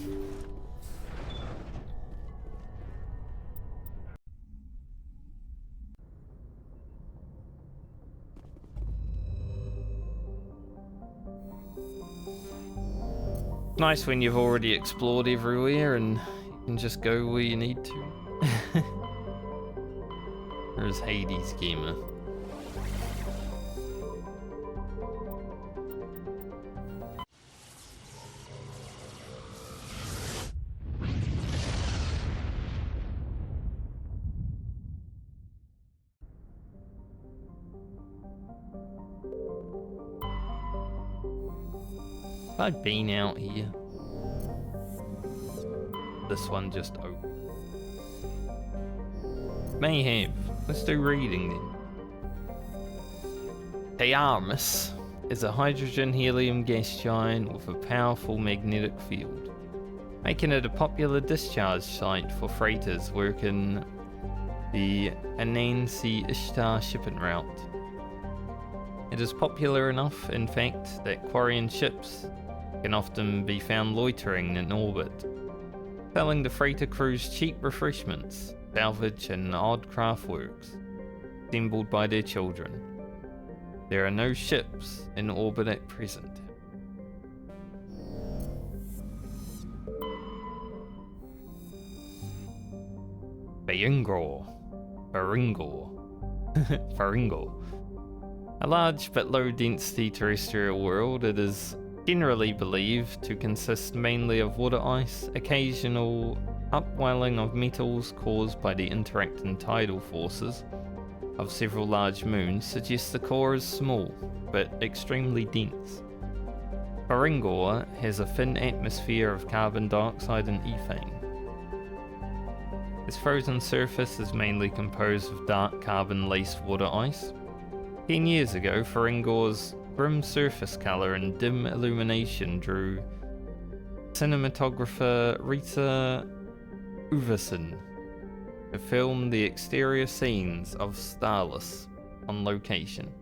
Nice when you've already explored everywhere and you can just go where you need to. There's Hades Gamer. I've been out here. This one just opened. May have. Let's do reading then. Thearmus is a hydrogen-helium gas giant with a powerful magnetic field, making it a popular discharge site for freighters working the Anansi Ishtar shipping route. It is popular enough, in fact, that Quarian ships can often be found loitering in orbit, selling the freighter crews cheap refreshments, salvage and odd craft works, assembled by their children. There are no ships in orbit at present. Faringor. A large but low-density terrestrial world, it is generally believed to consist mainly of water ice, occasional upwelling of metals caused by the interacting tidal forces of several large moons suggests the core is small, but extremely dense. Faringor has a thin atmosphere of carbon dioxide and ethane. Its frozen surface is mainly composed of dark carbon-laced water ice. 10 years ago, Faringor's grim surface color and dim illumination drew cinematographer Rita Uverson to film the exterior scenes of Starless on location.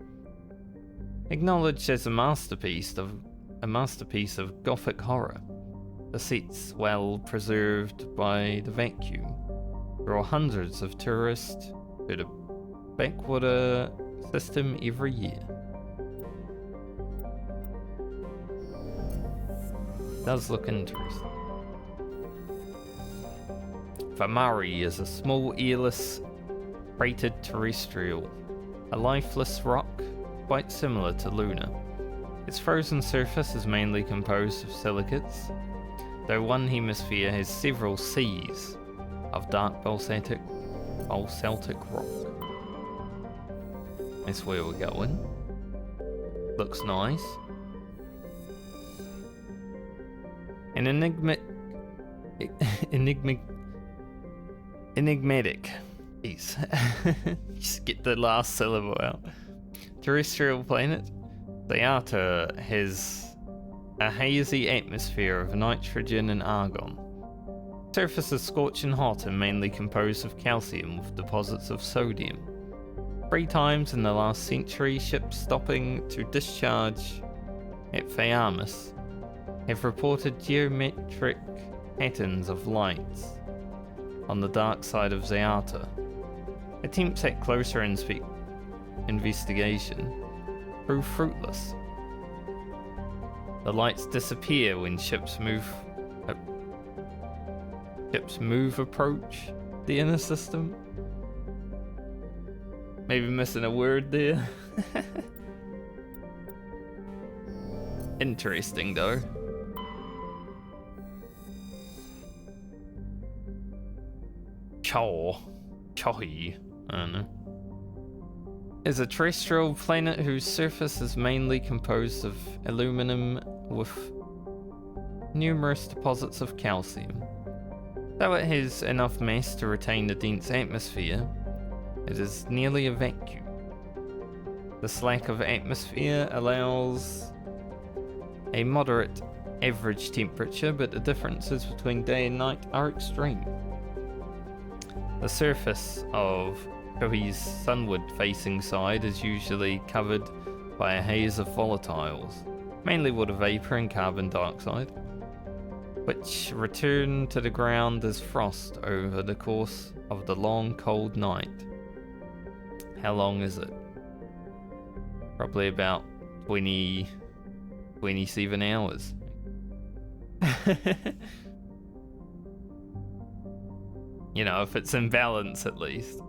Acknowledged as a masterpiece of Gothic horror, the sets, well preserved by the vacuum, draw hundreds of tourists to the backwater system every year. Does look interesting. Famari is a small earless freighted terrestrial, a lifeless rock quite similar to Luna. Its frozen surface is mainly composed of silicates, though one hemisphere has several seas of dark basaltic rock. That's where we're going. Looks nice. An enigmatic piece. Just get the last syllable out. Terrestrial planet. Zayata has a hazy atmosphere of nitrogen and argon. Surface is scorching hot and mainly composed of calcium with deposits of sodium. 3 times in the last century, ships stopping to discharge at Thearmus have reported geometric patterns of lights on the dark side of Zayata. Attempts at closer investigation prove fruitless. The lights disappear when ships move approach the inner system. Maybe missing a word there. Interesting though. Chohe, I don't know, is a terrestrial planet whose surface is mainly composed of aluminum with numerous deposits of calcium. Though it has enough mass to retain a dense atmosphere, it is nearly a vacuum. This lack of atmosphere allows a moderate average temperature, but the differences between day and night are extreme. The surface of Chohe's sunward-facing side is usually covered by a haze of volatiles, mainly water vapor and carbon dioxide, which return to the ground as frost over the course of the long, cold night. How long is it? Probably about 27 hours. You know, if it's in balance at least.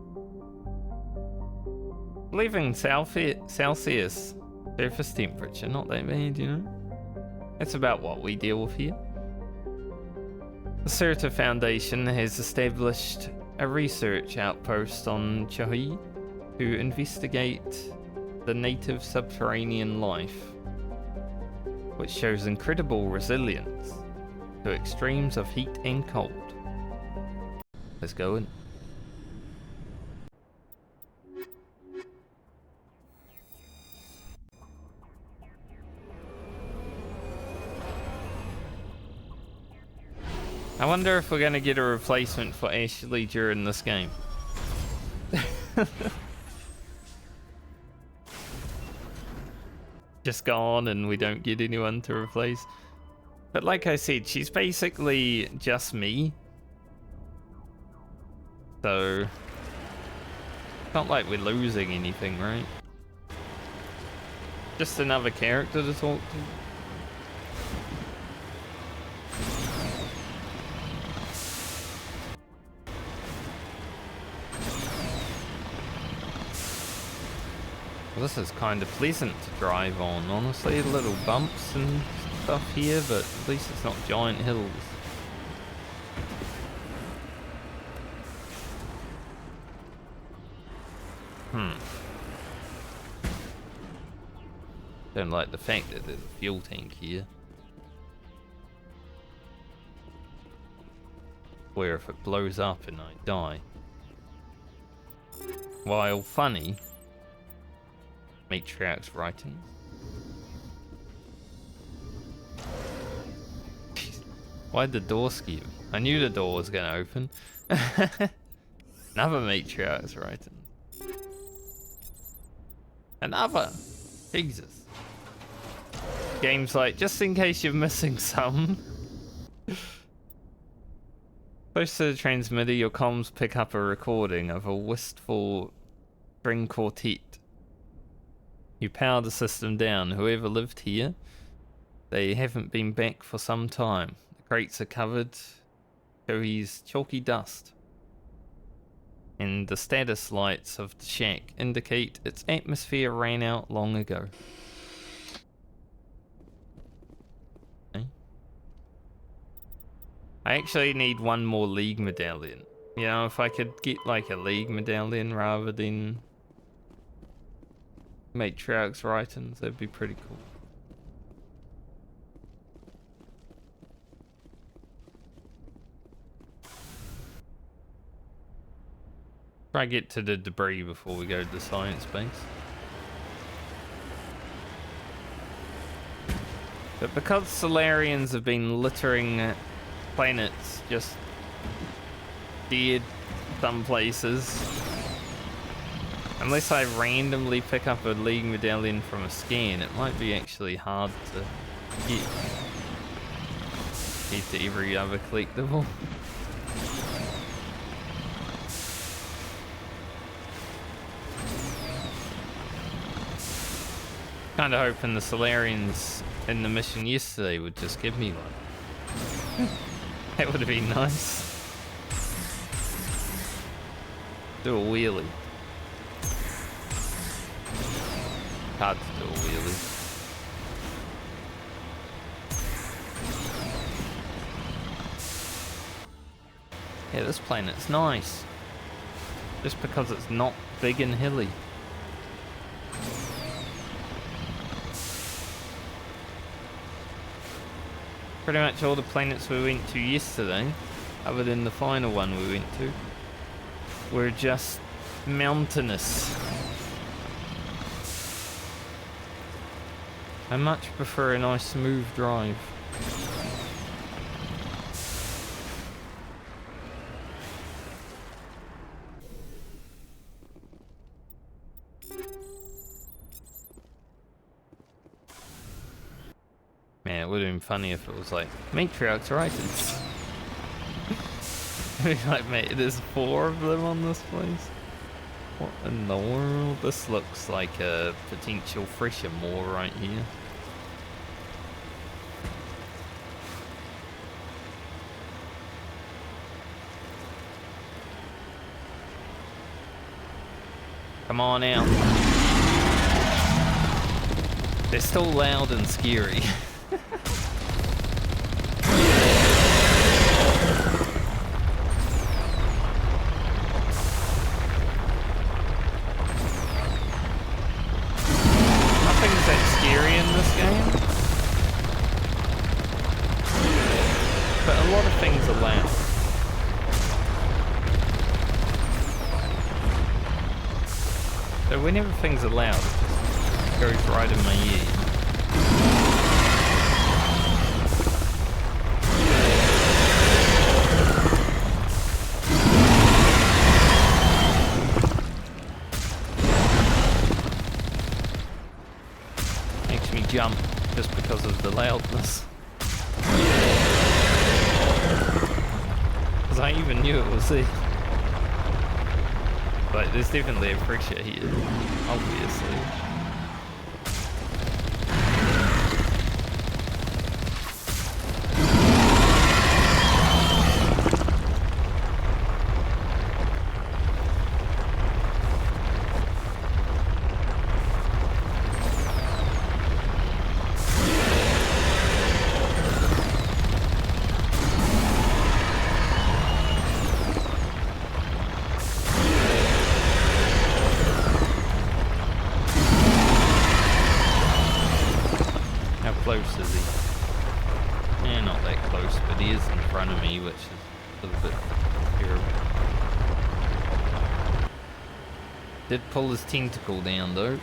Leaving Celsius surface temperature, not that bad, you know? That's about what we deal with here. The Certa Foundation has established a research outpost on Chohe to investigate the native subterranean life, which shows incredible resilience to extremes of heat and cold. Let's go in. I wonder if we're gonna get a replacement for Ashley during this game. Just gone and we don't get anyone to replace. But like I said, she's basically just me. So, it's not like we're losing anything, right? Just another character to talk to. Well, this is kind of pleasant to drive on, honestly. Little bumps and stuff here, but at least it's not giant hills. Don't like the fact that there's a fuel tank here. Where if it blows up and I die. While funny, Matriarch's writings. Why'd the door skew? I knew the door was gonna open. Another Matriarch's writings. Another! Jesus. Game's like, just in case you're missing some. Close to the transmitter, your comms pick up a recording of a wistful string quartet. You power the system down. Whoever lived here, they haven't been back for some time. The crates are covered, Chohe's chalky dust. And the status lights of the shack indicate its atmosphere ran out long ago. Okay. I actually need one more League medallion. You know, if I could get like a League medallion rather than Matriarch's writings, that'd be pretty cool. Try to get to the debris before we go to the science base. But because Solarians have been littering planets just dead some places, unless I randomly pick up a League medallion from a scan, it might be actually hard to get to every other collectible. Kinda hoping the Solarians in the mission yesterday would just give me one. That would have been nice. Do a wheelie. Hard to do a wheelie. Yeah, this planet's nice. Just because it's not big and hilly. Pretty much all the planets we went to yesterday, other than the final one we went to, were just mountainous. I much prefer a nice smooth drive. Man, it would have been funny if it was like, Matriarch's Writers. Like, mate, there's 4 of them on this place. What in the world? This looks like a potential fresher moor right here. Come on out. They're still loud and scary. Nothing's that scary in this game. But a lot of things are loud. So whenever things are loud, it just goes right in my ear. Makes me jump just because of the loudness. Because I even knew it was there. But there's definitely a friction here, obviously. Close is he? Yeah, not that close, but he is in front of me, which is a little bit terrible. Did pull his tentacle down though.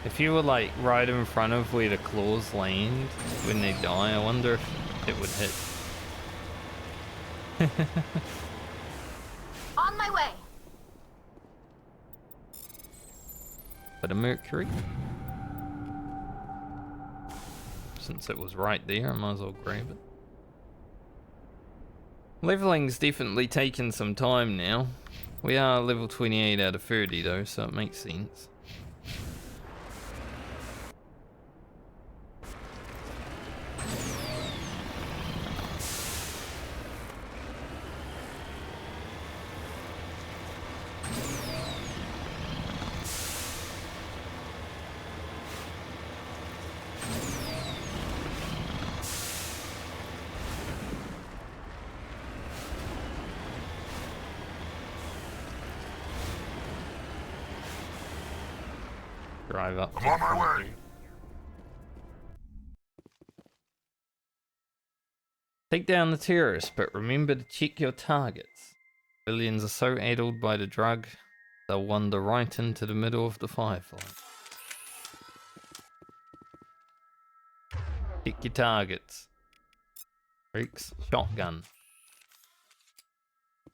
If you were like right in front of where the claws land when they die, I wonder if it would hit. On my way. Bit of mercury. Since it was right there, I might as well grab it. Leveling's definitely taken some time now. We are level 28 out of 30 though, so it makes sense. Drive up. I'm on my way. Take down the terrorists, but remember to check your targets. Civilians are so addled by the drug, they'll wander right into the middle of the firefight. Pick your targets. Freaks. Shotgun.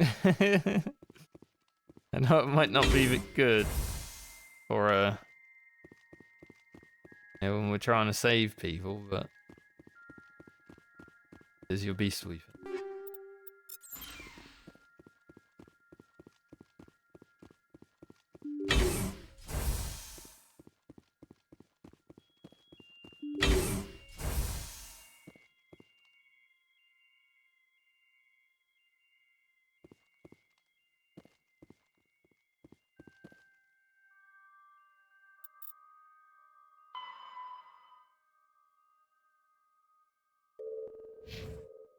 I know it might not be good for when we're trying to save people, but there's your beast weaver.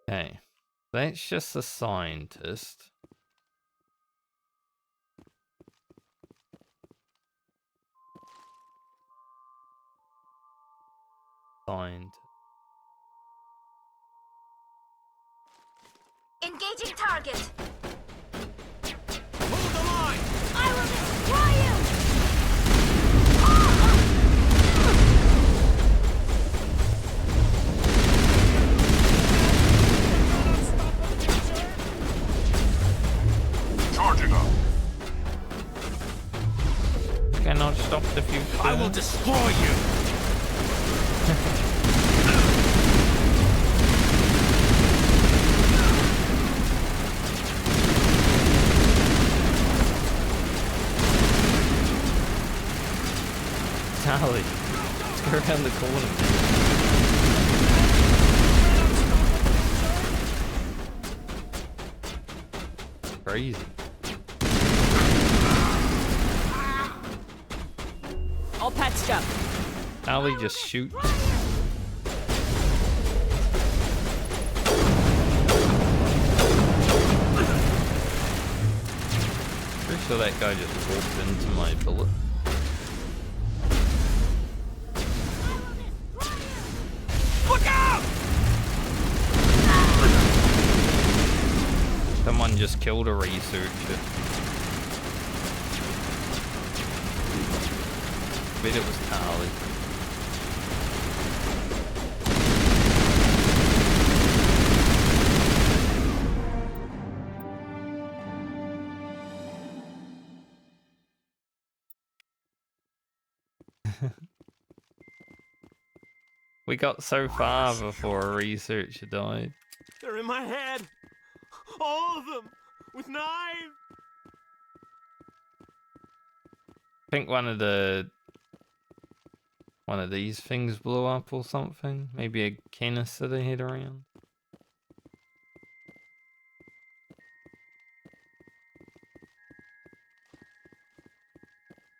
Okay, that's just a scientist. Engaging target. Hold the line! I will destroy you! Charging up. Cannot stop the future. I will destroy you! Tally, let's go around the corner. Crazy. All patched up. Tally just shoots. Pretty sure that guy just walked into my bullet. Look out! Someone just killed a researcher. Bet it was Tali. We got so far before a researcher died. They're in my head! All of them! With knives! I think one of these things blew up or something. Maybe a canister they hit around.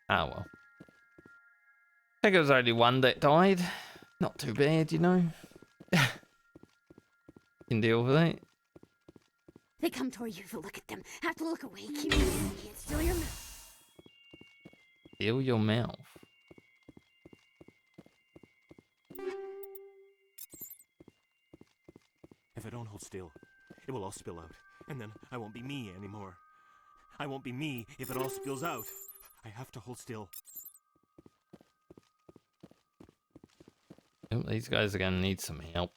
Ah well. I think it was only one that died. Not too bad, you know. Can deal with it. They come toward you, so look at them. Have to look away. Keep your hands still your mouth. Seal your mouth. If I don't hold still, it will all spill out, and then I won't be me anymore. I won't be me if it all spills out. I have to hold still. Oh, these guys are gonna need some help.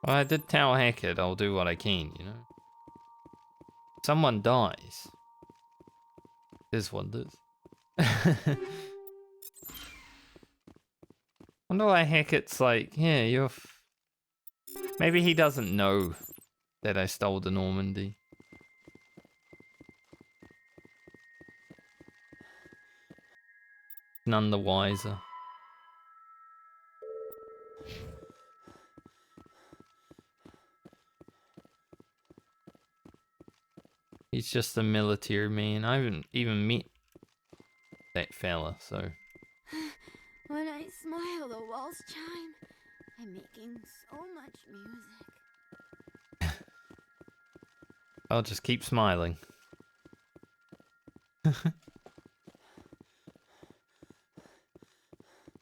Well, I did tell Hackett I'll do what I can, you know. Someone dies. Is what it is. Wonder why Hackett's like, yeah, you're. Maybe he doesn't know that I stole the Normandy. None the wiser. He's just a military man. I haven't even met that fella, so. When I smile, the walls chime. I'm making so much music. I'll just keep smiling.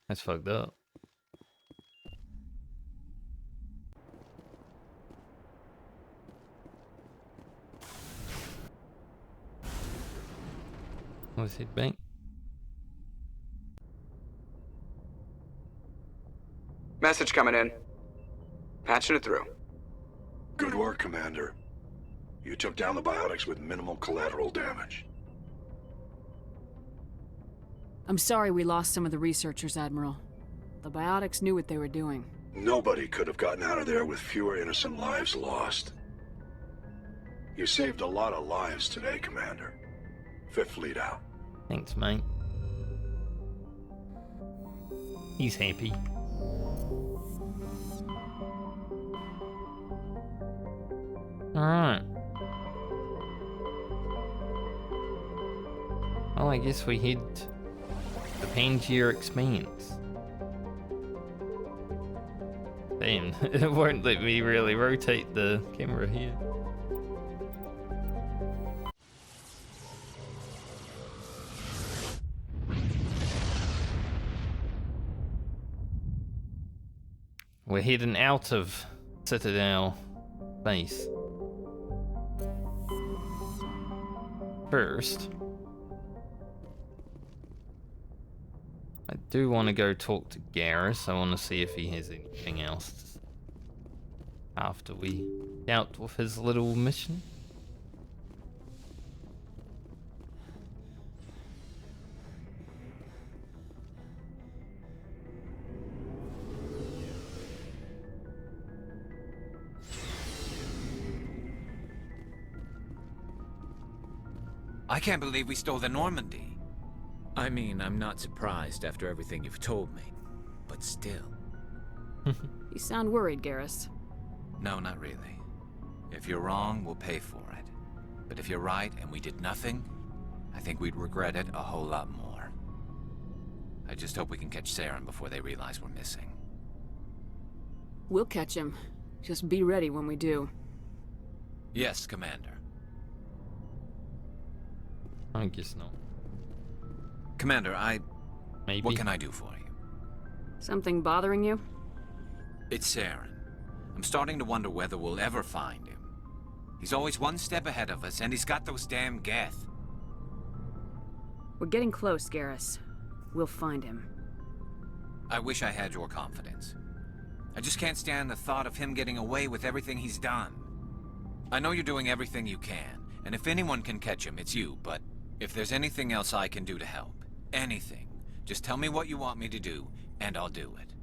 That's fucked up. Let's hit bank. Message coming in. Patching it through. Good work, Commander. You took down the biotics with minimal collateral damage. I'm sorry we lost some of the researchers, Admiral. The biotics knew what they were doing. Nobody could have gotten out of there with fewer innocent lives lost. You saved a lot of lives today, Commander. Fifth Fleet out. Thanks, mate. He's happy. Alright. Well, I guess we head to the Pangaea Expanse. Damn, it won't let me really rotate the camera here. We're heading out of Citadel base. First, I do want to go talk to Garrus. I want to see if he has anything else after we dealt with his little mission. I can't believe we stole the Normandy. I mean, I'm not surprised after everything you've told me, but still. You sound worried, Garrus. No, not really. If you're wrong, we'll pay for it. But if you're right and we did nothing, I think we'd regret it a whole lot more. I just hope we can catch Saren before they realize we're missing. We'll catch him. Just be ready when we do. Yes, Commander. I guess not. Commander, Maybe. What can I do for you? Something bothering you? It's Saren. I'm starting to wonder whether we'll ever find him. He's always one step ahead of us, and he's got those damn Geth. We're getting close, Garrus. We'll find him. I wish I had your confidence. I just can't stand the thought of him getting away with everything he's done. I know you're doing everything you can, and if anyone can catch him, it's you, but if there's anything else I can do to help, anything, just tell me what you want me to do, and I'll do it.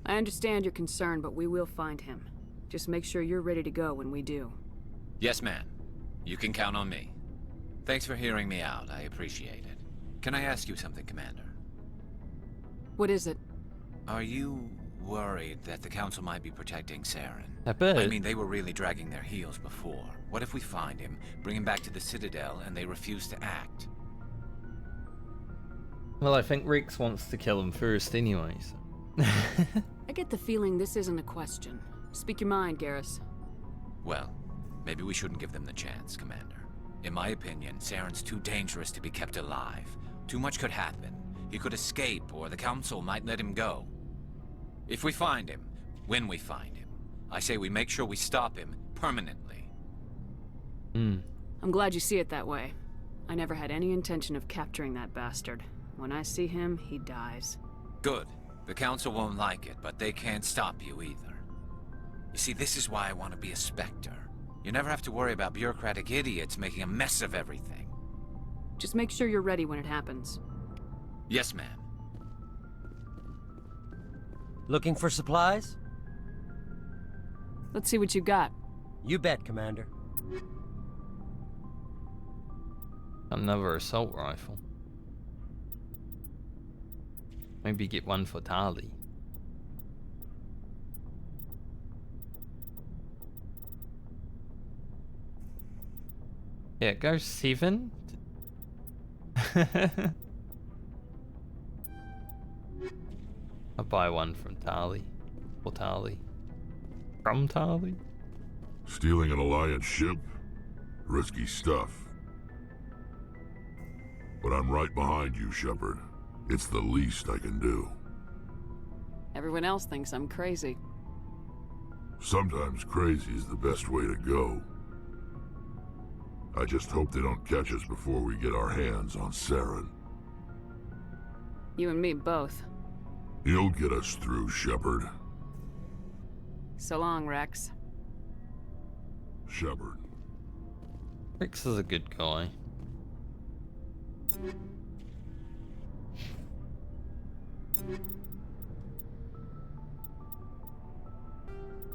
I understand your concern, but we will find him. Just make sure you're ready to go when we do. Yes, ma'am. You can count on me. Thanks for hearing me out. I appreciate it. Can I ask you something, Commander? What is it? Are you worried that the Council might be protecting Saren? I bet. I mean, they were really dragging their heels before. What if we find him, bring him back to the Citadel, and they refuse to act? Well, I think Rex wants to kill him first anyway, so. I get the feeling this isn't a question. Speak your mind, Garrus. Well, maybe we shouldn't give them the chance, Commander. In my opinion, Saren's too dangerous to be kept alive. Too much could happen. He could escape, or the Council might let him go. If we find him, when we find him, I say we make sure we stop him permanently. I'm glad you see it that way. I never had any intention of capturing that bastard. When I see him, he dies. Good. The Council won't like it, but they can't stop you either. You see, this is why I want to be a Spectre. You never have to worry about bureaucratic idiots making a mess of everything. Just make sure you're ready when it happens. Yes, ma'am. Looking for supplies? Let's see what you got. You bet, Commander. Another assault rifle. Maybe get one for Tali. Yeah, go 7. I'll buy one from Tali. For Tali. From Tali? Stealing an Alliance ship? Risky stuff. But I'm right behind you, Shepard. It's the least I can do. Everyone else thinks I'm crazy. Sometimes crazy is the best way to go. I just hope they don't catch us before we get our hands on Saren. You and me both. You'll get us through, Shepard. So long, Rex. Shepard. Rex is a good guy.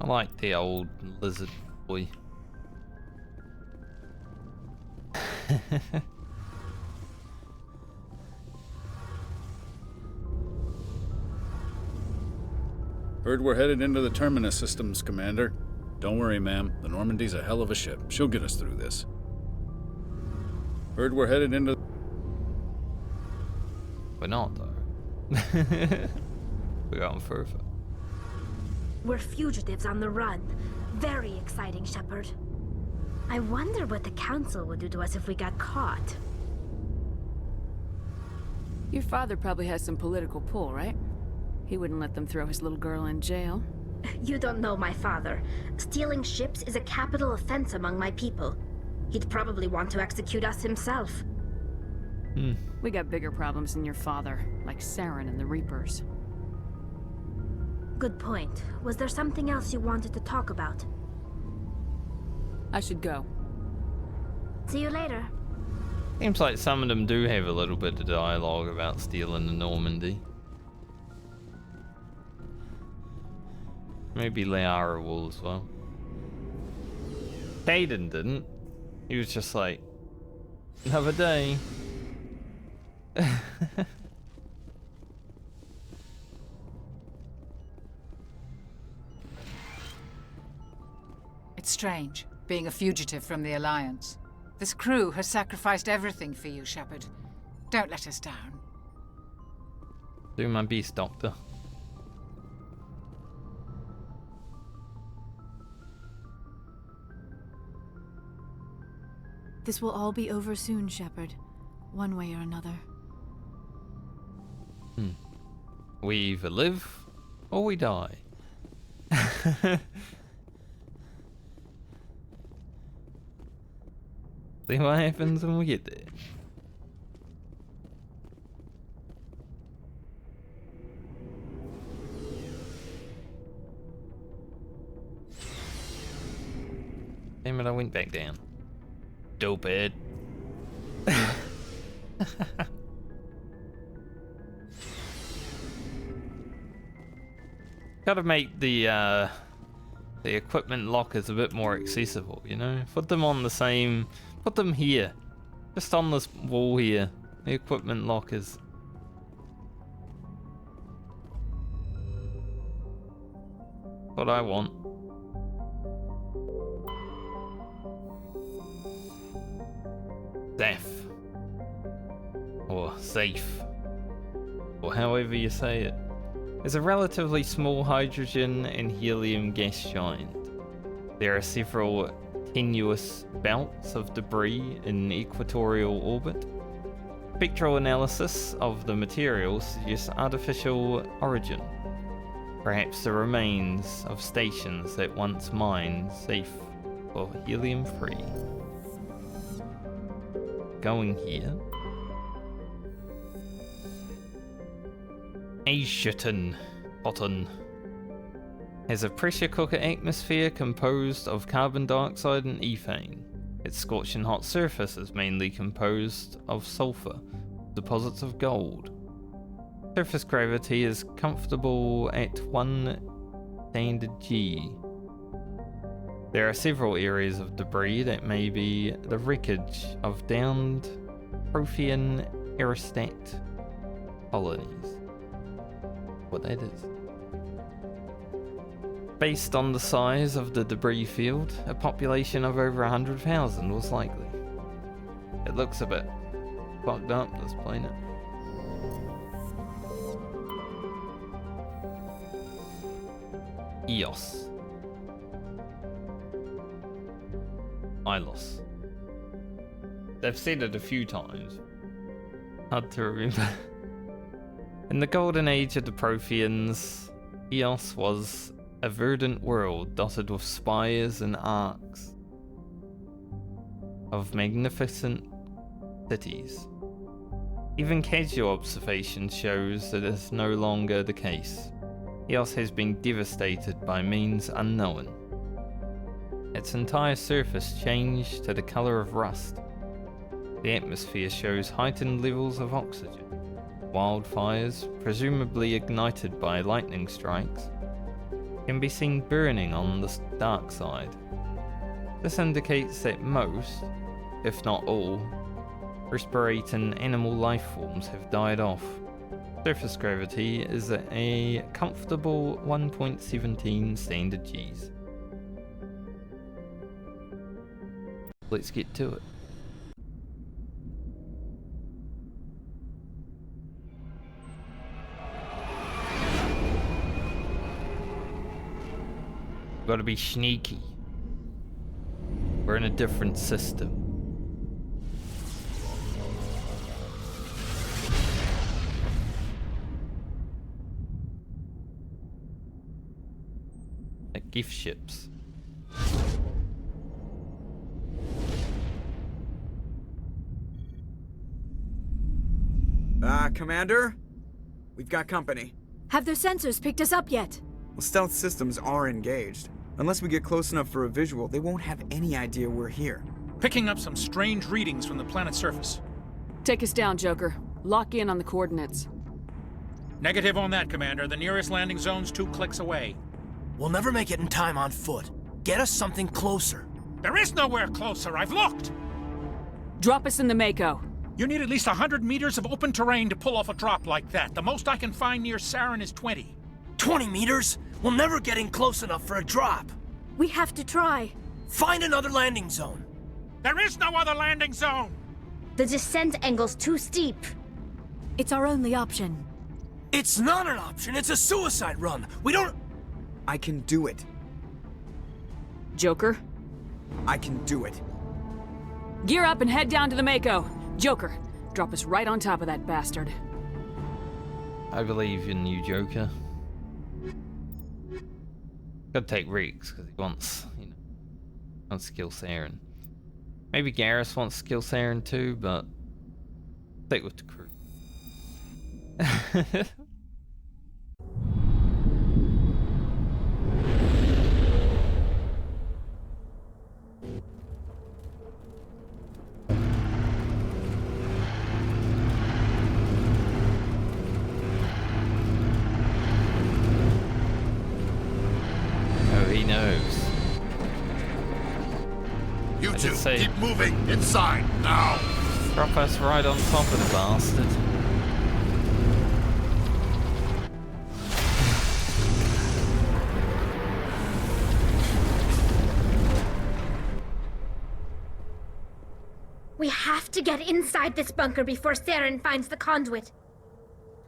I like the old lizard boy. Heard we're headed into the Terminus systems, Commander. Don't worry, ma'am. The Normandy's a hell of a ship. She'll get us through this. Heard we're headed into... We're not, though. We're going further. We're fugitives on the run. Very exciting, Shepard. I wonder what the Council would do to us if we got caught. Your father probably has some political pull, right? He wouldn't let them throw his little girl in jail. You don't know my father. Stealing ships is a capital offense among my people. He'd probably want to execute us himself. We got bigger problems than your father, like Saren and the Reapers. Good point. Was there something else you wanted to talk about? I should go. See you later. Seems like some of them do have a little bit of dialogue about stealing the Normandy. Maybe Liara will as well. Caden didn't. He was just like, another day. It's strange, being a fugitive from the Alliance. This crew has sacrificed everything for you, Shepard. Don't let us down. Do my best, Doctor. This will all be over soon, Shepard. One way or another. We either live or we die. See what happens when we get there. Damn it, I went back down. Dope it. Gotta make the equipment lockers a bit more accessible, you know? Put them on the same... Put them here. Just on this wall here. The equipment lockers. What I want. Safe. Or safe. Or however you say it. Is a relatively small hydrogen and helium gas giant. There are several tenuous belts of debris in equatorial orbit. Spectral analysis of the material suggests artificial origin. Perhaps the remains of stations that once mined safe for helium-free. Going here. Asheton Cotton has a pressure cooker atmosphere composed of carbon dioxide and ethane. Its scorching hot surface is mainly composed of sulfur, deposits of gold. Surface gravity is comfortable at 1 standard G. There are several areas of debris that may be the wreckage of downed Prothean aerostat colonies. What that is. Based on the size of the debris field, a population of over 100,000 was likely. It looks a bit fucked up, this planet. Ilos. Ilos. They've said it a few times. Hard to remember. In the golden age of the Protheans, Ilos was a verdant world dotted with spires and arcs of magnificent cities. Even casual observation shows that is no longer the case. Ilos has been devastated by means unknown. Its entire surface changed to the colour of rust. The atmosphere shows heightened levels of oxygen. Wildfires, presumably ignited by lightning strikes, can be seen burning on the dark side. This indicates that most, if not all, respirating animal life forms have died off. Surface gravity is at a comfortable 1.17 standard Gs. Let's get to it. Gotta be sneaky. We're in a different system. Like gift ships. Commander? We've got company. Have their sensors picked us up yet? Well, stealth systems are engaged. Unless we get close enough for a visual, they won't have any idea we're here. Picking up some strange readings from the planet's surface. Take us down, Joker. Lock in on the coordinates. Negative on that, Commander. The nearest landing zone's 2 clicks away. We'll never make it in time on foot. Get us something closer. There is nowhere closer. I've looked. Drop us in the Mako. You need at least 100 meters of open terrain to pull off a drop like that. The most I can find near Saren is 20. 20 meters? We'll never get in close enough for a drop. We have to try. Find another landing zone. There is no other landing zone! The descent angle's too steep. It's our only option. It's not an option. It's a suicide run. We don't... I can do it. Joker? I can do it. Gear up and head down to the Mako. Joker, drop us right on top of that bastard. I believe in you, Joker. Gotta take Riggs, because he wants, wants to kill Saren. Maybe Garrus wants to kill Saren too, but stick with the crew. He knows. You two, keep moving inside now. Drop us right on top of the bastard. We have to get inside this bunker before Saren finds the conduit.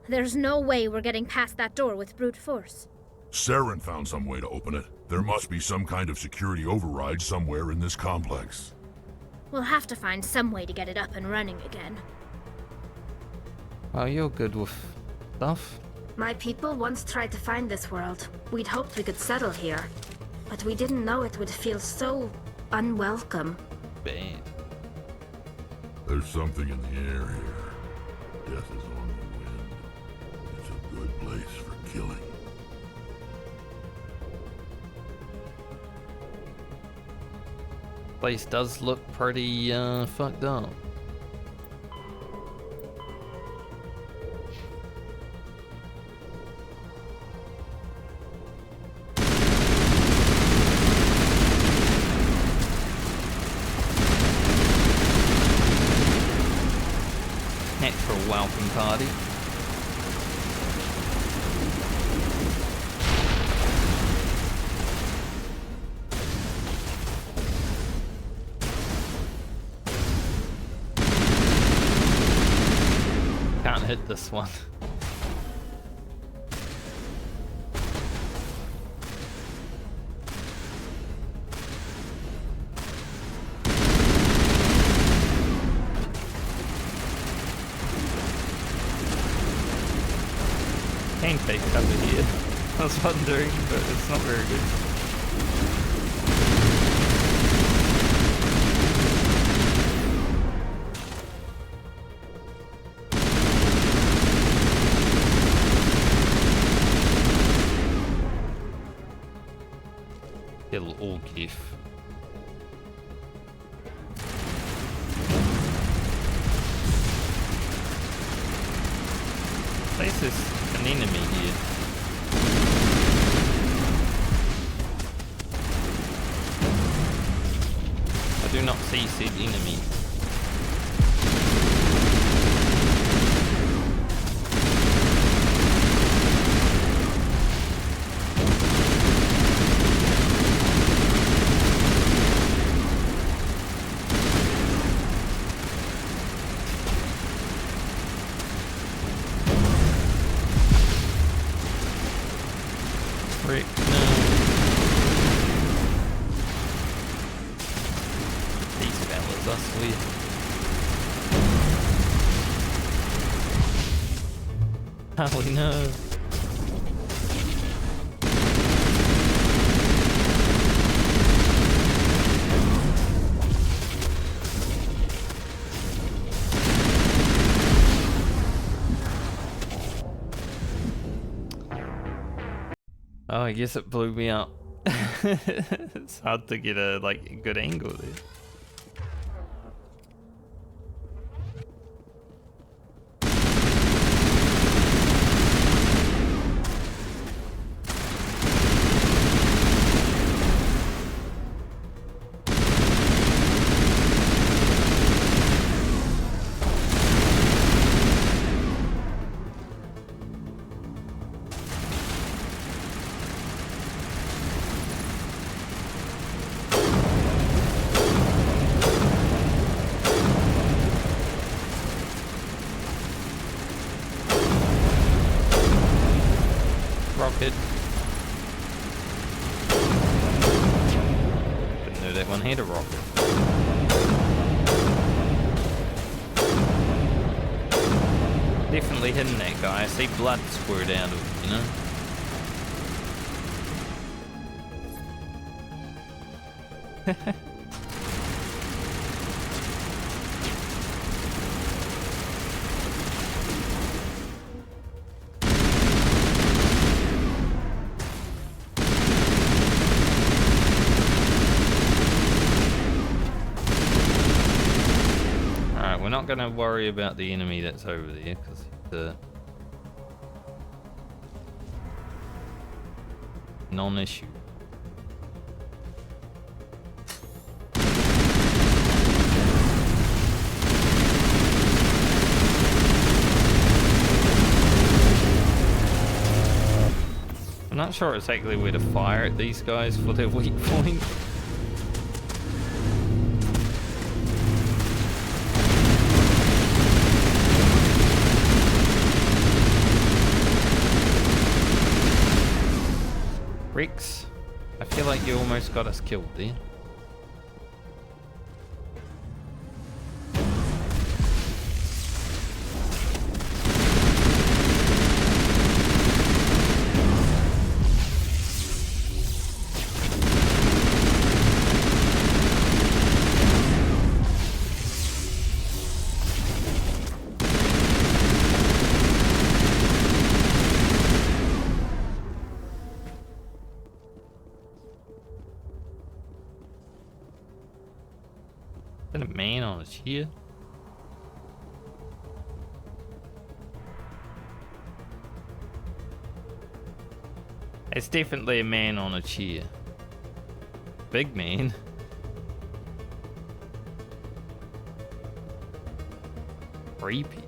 There's no way we're getting past that door with brute force. Saren found some way to open it. There must be some kind of security override somewhere in this complex. We'll have to find some way to get it up and running again. Well, you're good with stuff. My people once tried to find this world. We'd hoped we could settle here. But we didn't know it would feel so unwelcome. Bad. There's something in the air here. Death is on the wind. It's a good place for killing. Place does look pretty fucked up. Natural welcome party. Can't hit this one. Can't take cover here. I was wondering, but it's not very good. Kill all Gif. This is an enemy here. I do not see said enemy. Frick, no. These fellas, I swear. Holy no. Oh, I guess it blew me up. It's hard to get a good angle there. Rocket. Didn't know that one had a rocket. Definitely hitting that guy. I see blood squirt out of him, you know? We're not going to worry about the enemy that's over there because the non-issue. I'm not sure exactly where to fire at these guys for their weak point. Rex, I feel like you almost got us killed there. Is that a man on a chair? It's definitely a man on a chair. Big man. Creepy.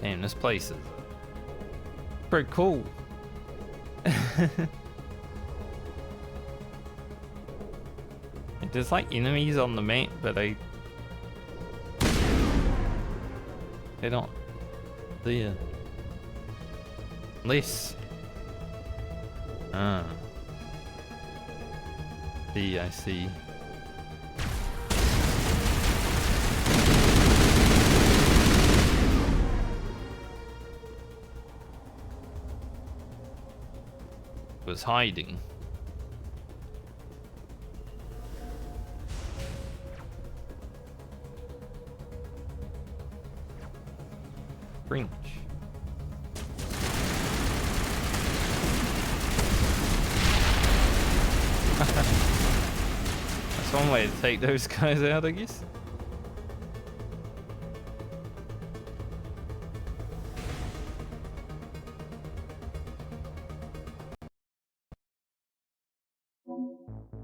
Damn, this place is pretty cool. There's like enemies on the map, but they don't there. Unless see, I see. Was hiding. French. That's one way to take those guys out, I guess.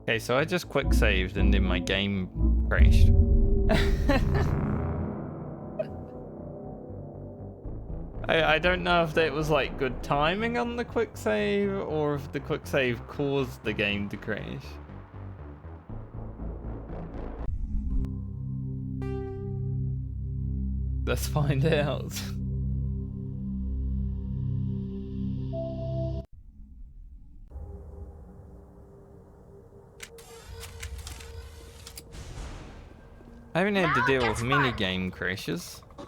Okay, so I just quick saved and then my game crashed. I don't know if that was like good timing on the quick save or if the quick save caused the game to crash. Let's find out. I haven't had to deal with many game crashes in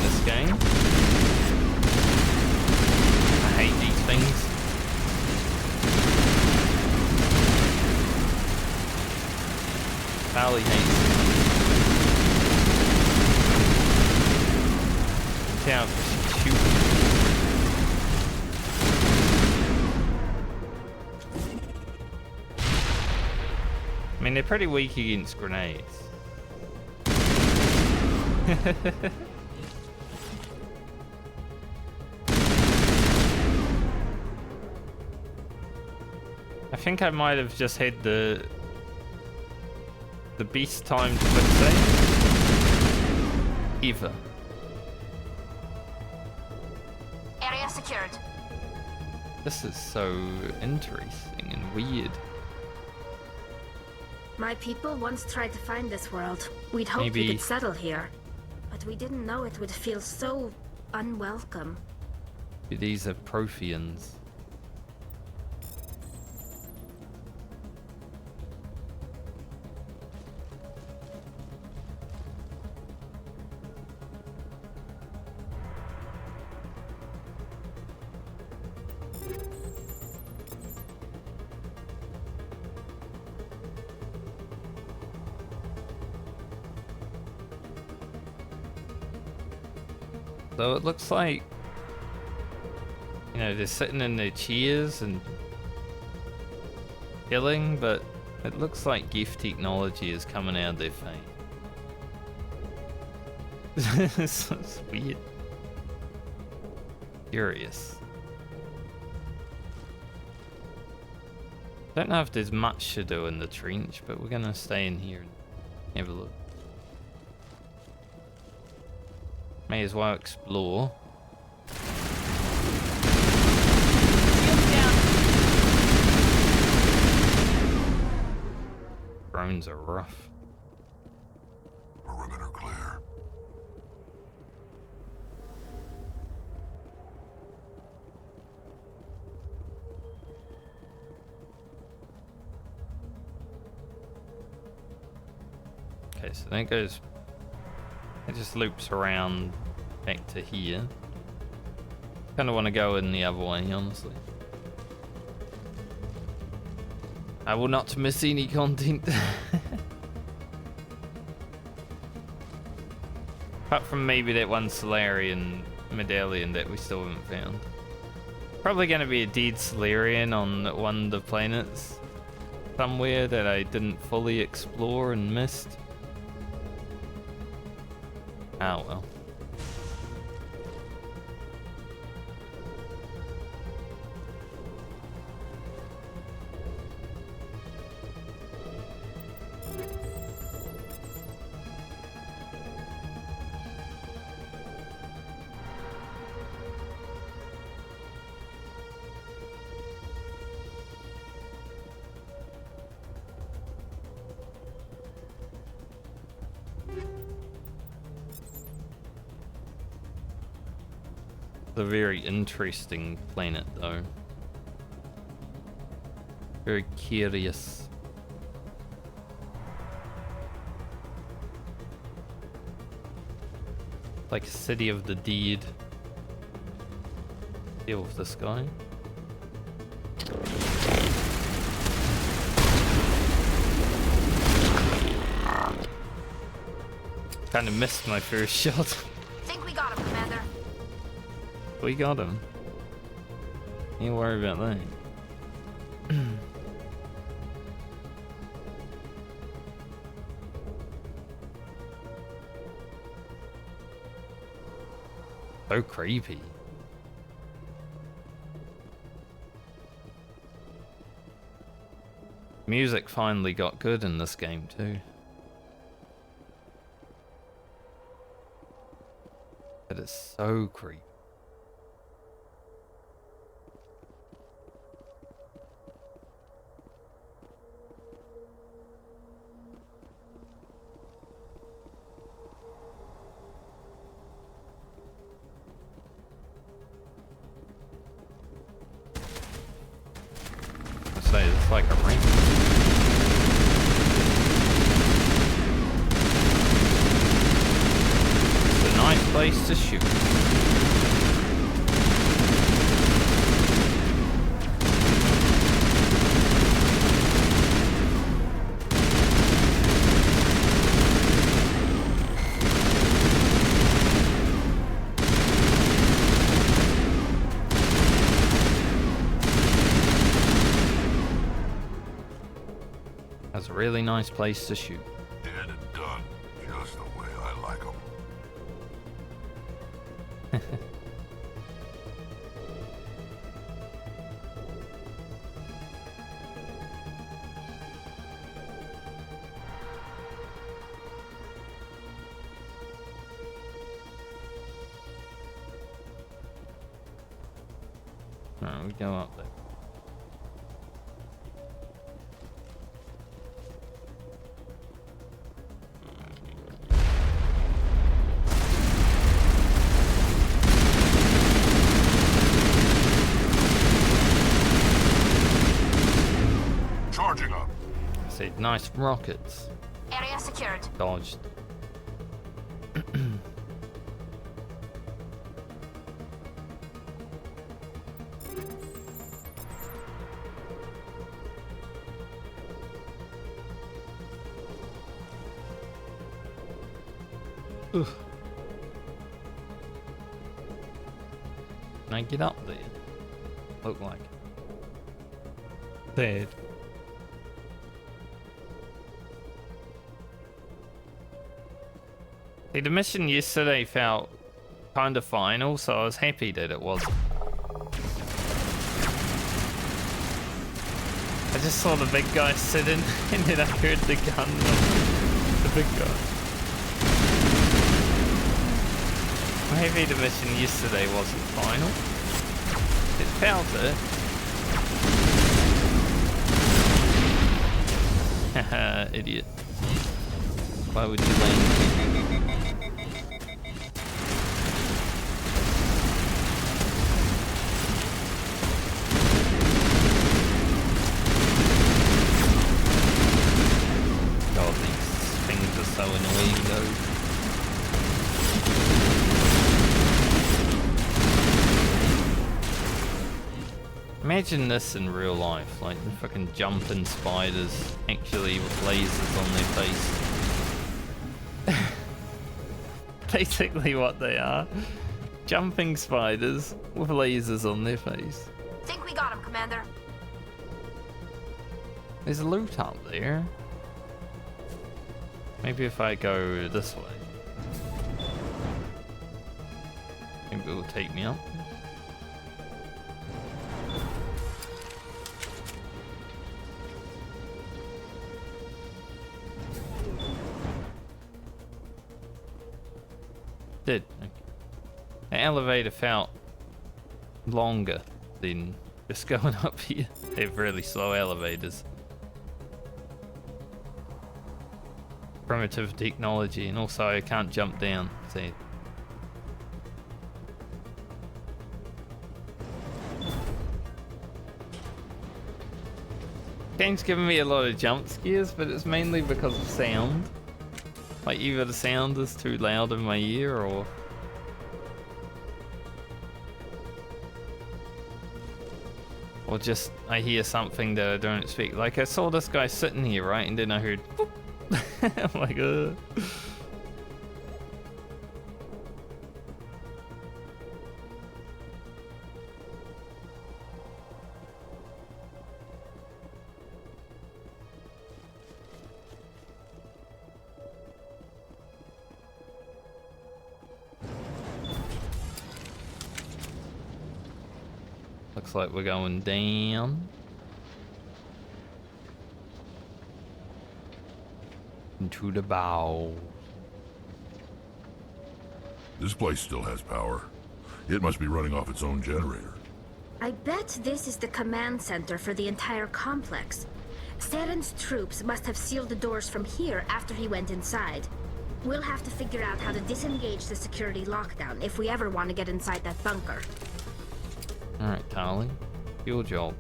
this game. I hate these things. Pally hates it. See how she's shooting. I mean, they're pretty weak against grenades. I think I might have just had the best time to quick save ever. Area secured. This is so interesting and weird. My people once tried to find this world. We'd hoped we could settle here. But we didn't know it would feel so unwelcome. These are Protheans. So it looks like, you know, they're sitting in their chairs and killing, but it looks like GIF technology is coming out of their face. It's weird. Curious. Don't know if there's much to do in the trench, but we're gonna stay in here and have a look. May as well explore. Drones are rough. Perimeter clear. Okay, so that goes. It just loops around back to here. Kind of want to go in the other way, honestly. I will not miss any content. Apart from maybe that one Solarian medallion that we still haven't found. Probably going to be a dead Solarian on one of the planets somewhere that I didn't fully explore and missed. Oh well. It's a very interesting planet, though. Very curious. Like a city of the dead. Deal with this guy. Kind of missed my first shot. Think we got him, Commander. We got him. Ain't worry about that. So creepy. Music finally got good in this game too. But it's so creepy. I say it's like a ring. It's a nice place to shoot. That's a really nice place to shoot. Dead and done, just the way I like them. Alright, we go up there. Charging up. See, nice rockets. Area secured. Dodged. Ugh. Can I get up there? Look like it. Dead. See, the mission yesterday felt kind of final, so I was happy that it wasn't. I just saw the big guy sitting, and then I heard the gun of the big guy. I'm happy the mission yesterday wasn't final. It felt it. Haha, idiot. Why would you land? God, these things are so annoying though. Imagine this in real life, like fucking jumping spiders actually with lasers on their face. Basically what they are. Jumping spiders with lasers on their face. Think we got him, Commander. There's loot up there. Maybe if I go this way. Maybe it will take me up. Did. Okay. The elevator felt longer than just going up here. They have really slow elevators. Primitive technology, and also I can't jump down. See. Game's giving me a lot of jump scares, but it's mainly because of sound. Like either the sound is too loud in my ear or just I hear something that I don't expect. Like I saw this guy sitting here, right? And then I heard boop. I'm like, looks like we're going down. Into the bow. This place still has power. It must be running off its own generator. I bet this is the command center for the entire complex. Saren's troops must have sealed the doors from here after he went inside. We'll have to figure out how to disengage the security lockdown if we ever want to get inside that bunker. Alright, Tali. Your job.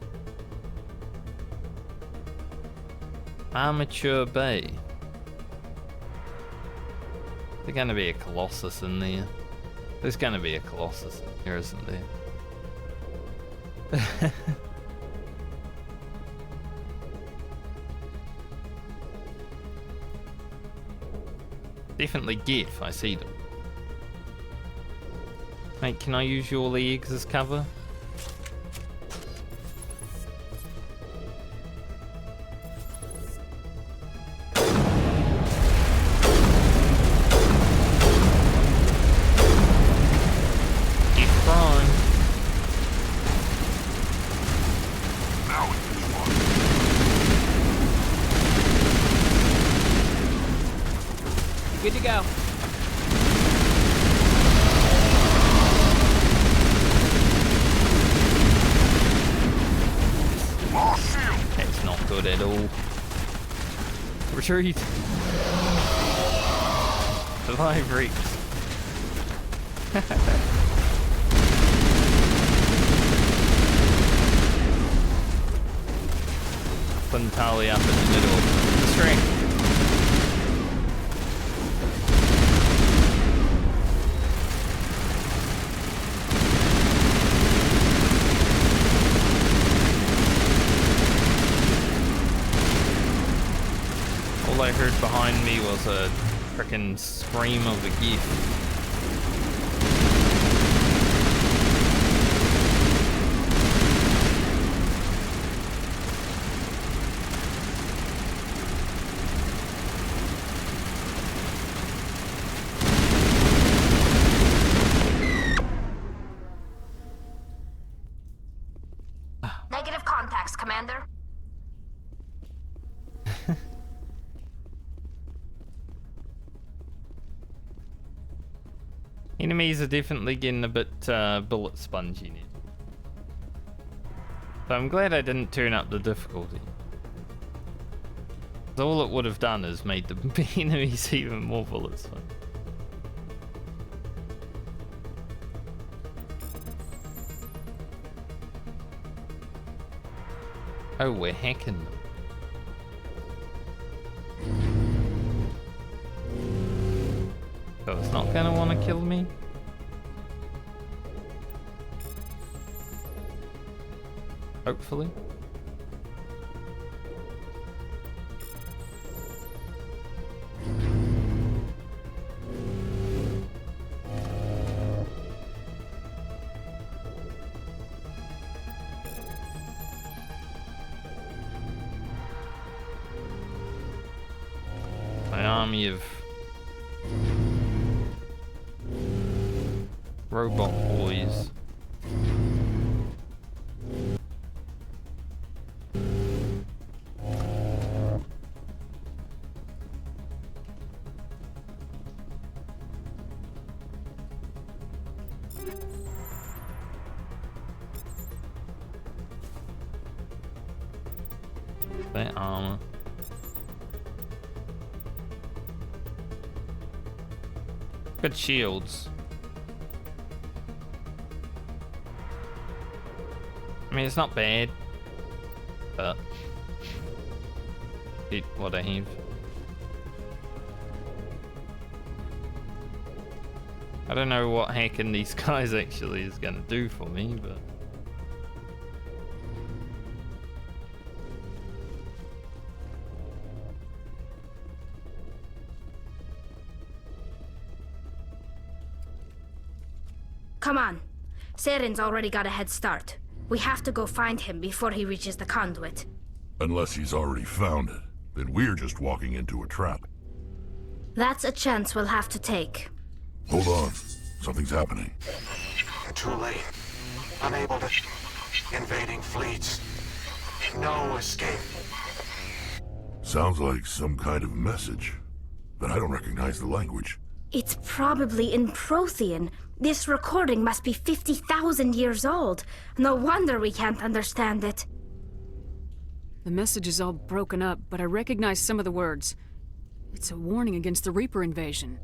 Amateur Bay. There's gonna be a Colossus in there. There's gonna be a Colossus in here, isn't there? Definitely GIF, I see them. Mate, can I use your legs as cover? Good to go. That's not good at all. Retreat. Survive reeks. Putting Tali up in the middle of the string. All I heard behind me was a frickin' scream of a GIF. Negative contacts, Commander. Enemies are definitely getting a bit bullet spongy now. So I'm glad I didn't turn up the difficulty. 'Cause all it would have done is made the enemies even more bullet spongy. Oh, we're hacking them. So it's not gonna want to kill me? Hopefully. My army of robot boys. That armor. Good shields. I mean, it's not bad, but what I have. I don't know what hacking these guys actually is gonna do for me, but Come on. Saren's already got a head start. We have to go find him before he reaches the conduit. Unless he's already found it, then we're just walking into a trap. That's a chance we'll have to take. Hold on. Something's happening. Too late. Unable to... Invading fleets. No escape. Sounds like some kind of message, but I don't recognize the language. It's probably in Prothean. This recording must be 50,000 years old. No wonder we can't understand it. The message is all broken up, but I recognize some of the words. It's a warning against the Reaper invasion.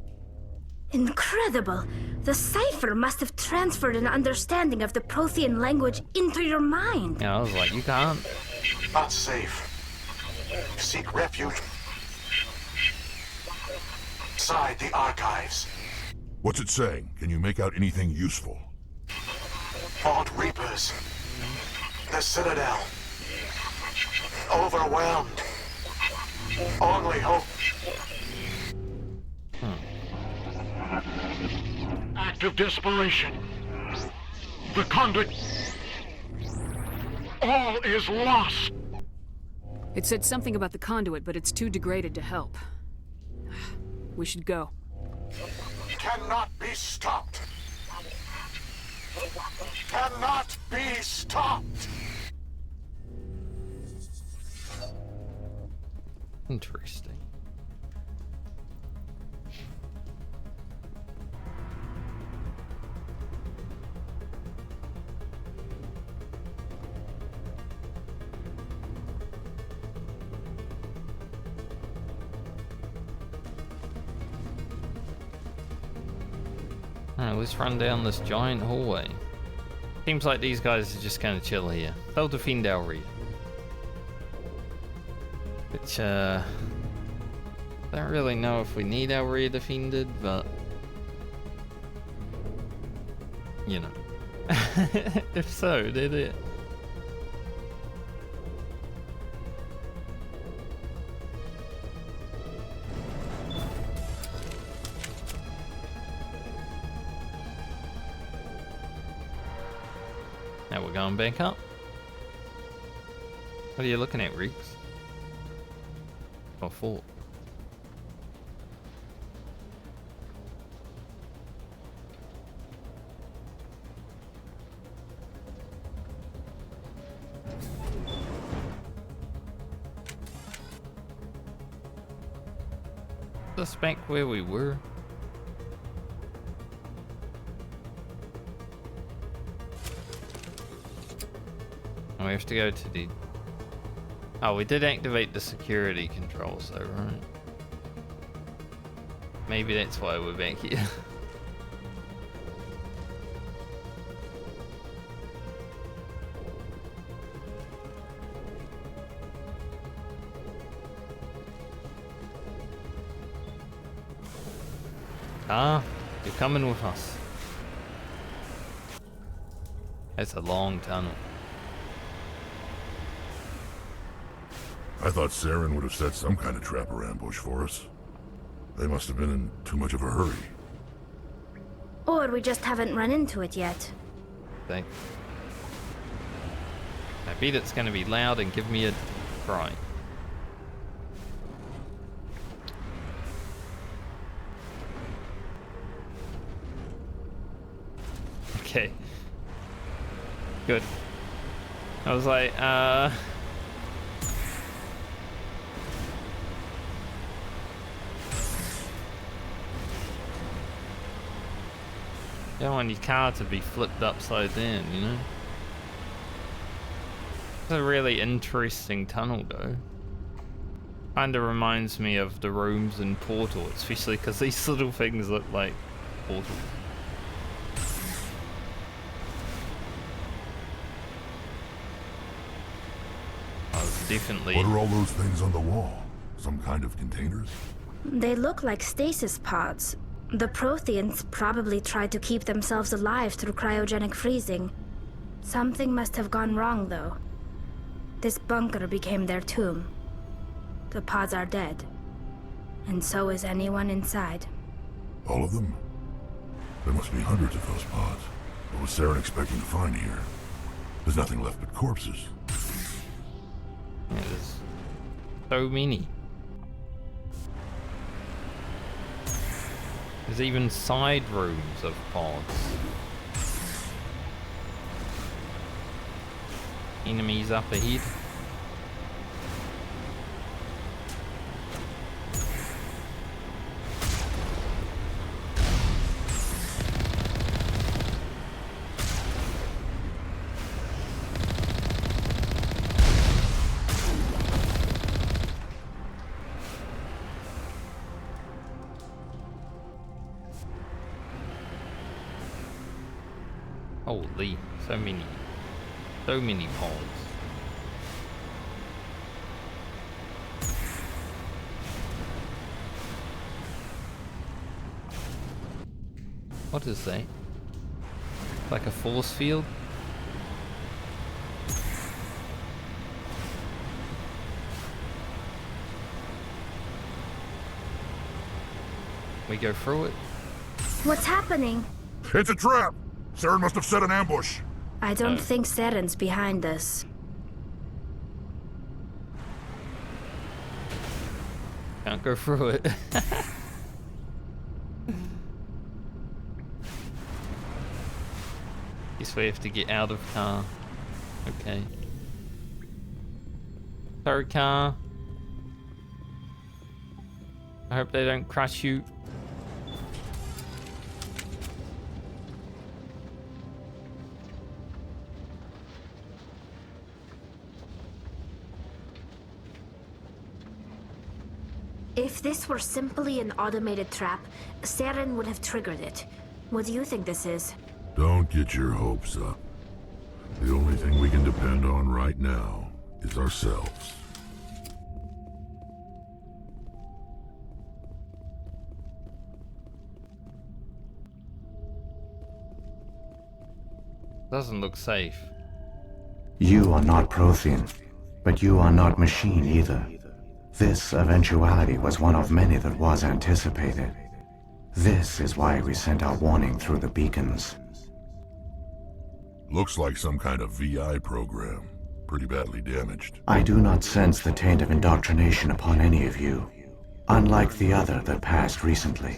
Incredible! The cipher must have transferred an understanding of the Prothean language into your mind. Yeah, I was like, you can't. Unsafe. Seek refuge. Inside the archives. What's it saying? Can you make out anything useful? Fought Reapers. The Citadel. Overwhelmed. Only hope. Act of desperation. The conduit. All is lost. It said something about the conduit, but it's too degraded to help. We should go. Cannot be stopped. Cannot be stopped. Interesting. Alright, let's run down this giant hallway. Seems like these guys are just kind of chill here. They'll defend our rear. Which, don't really know if we need our rear defended, but... you know. If so, did it? Now we're going back up. What are you looking at, Riggs? Or fort? Is this back where we were? Oh, we have to go to the... Oh, we did activate the security controls though, right? Maybe that's why we're back here. Ah, you're coming with us. That's a long tunnel. I thought Saren would have set some kind of trap or ambush for us. They must have been in too much of a hurry. Or we just haven't run into it yet. I bet it's gonna be loud and give me a fright. Okay. Good. I was like, You don't want your car to be flipped upside down, you know? It's a really interesting tunnel, though. Kinda reminds me of the rooms in Portal, especially because these little things look like Portal. Oh, definitely. What are all those things on the wall? Some kind of containers? They look like stasis pods. The Protheans probably tried to keep themselves alive through cryogenic freezing. Something must have gone wrong, though. This bunker became their tomb. The pods are dead. And so is anyone inside. All of them? There must be hundreds of those pods. What was Saren expecting to find here? There's nothing left but corpses. Yeah, there's so many. There's even side rooms of pods. Enemies up ahead. Holy, so many pods. What is that? Like a force field? We go through it? What's happening? It's a trap! Saren must have set an ambush. I don't think Saren's behind this. Can't go through it. Guess we have to get out of car. Okay. Sorry, car. I hope they don't crush you. If this were simply an automated trap, Saren would have triggered it. What do you think this is? Don't get your hopes up. The only thing we can depend on right now is ourselves. Doesn't look safe. You are not Prothean, but you are not machine either. This eventuality was one of many that was anticipated. This is why we sent our warning through the beacons. Looks like some kind of VI program. Pretty badly damaged. I do not sense the taint of indoctrination upon any of you. Unlike the other that passed recently.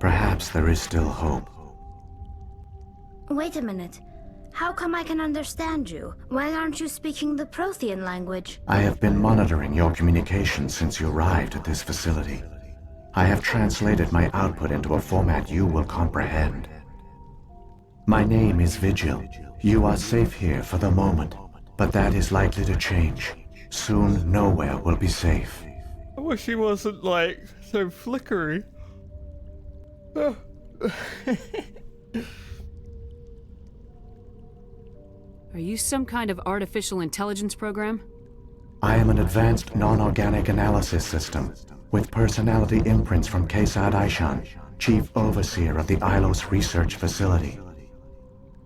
Perhaps there is still hope. Wait a minute. How come I can understand you? Why aren't you speaking the Prothean language? I have been monitoring your communications since you arrived at this facility. I have translated my output into a format you will comprehend. My name is Vigil. You are safe here for the moment, but that is likely to change. Soon, nowhere will be safe. I wish he wasn't, like, so flickery. Are you some kind of artificial intelligence program? I am an advanced non-organic analysis system, with personality imprints from Kesad Aishan, chief overseer of the Ilos research facility.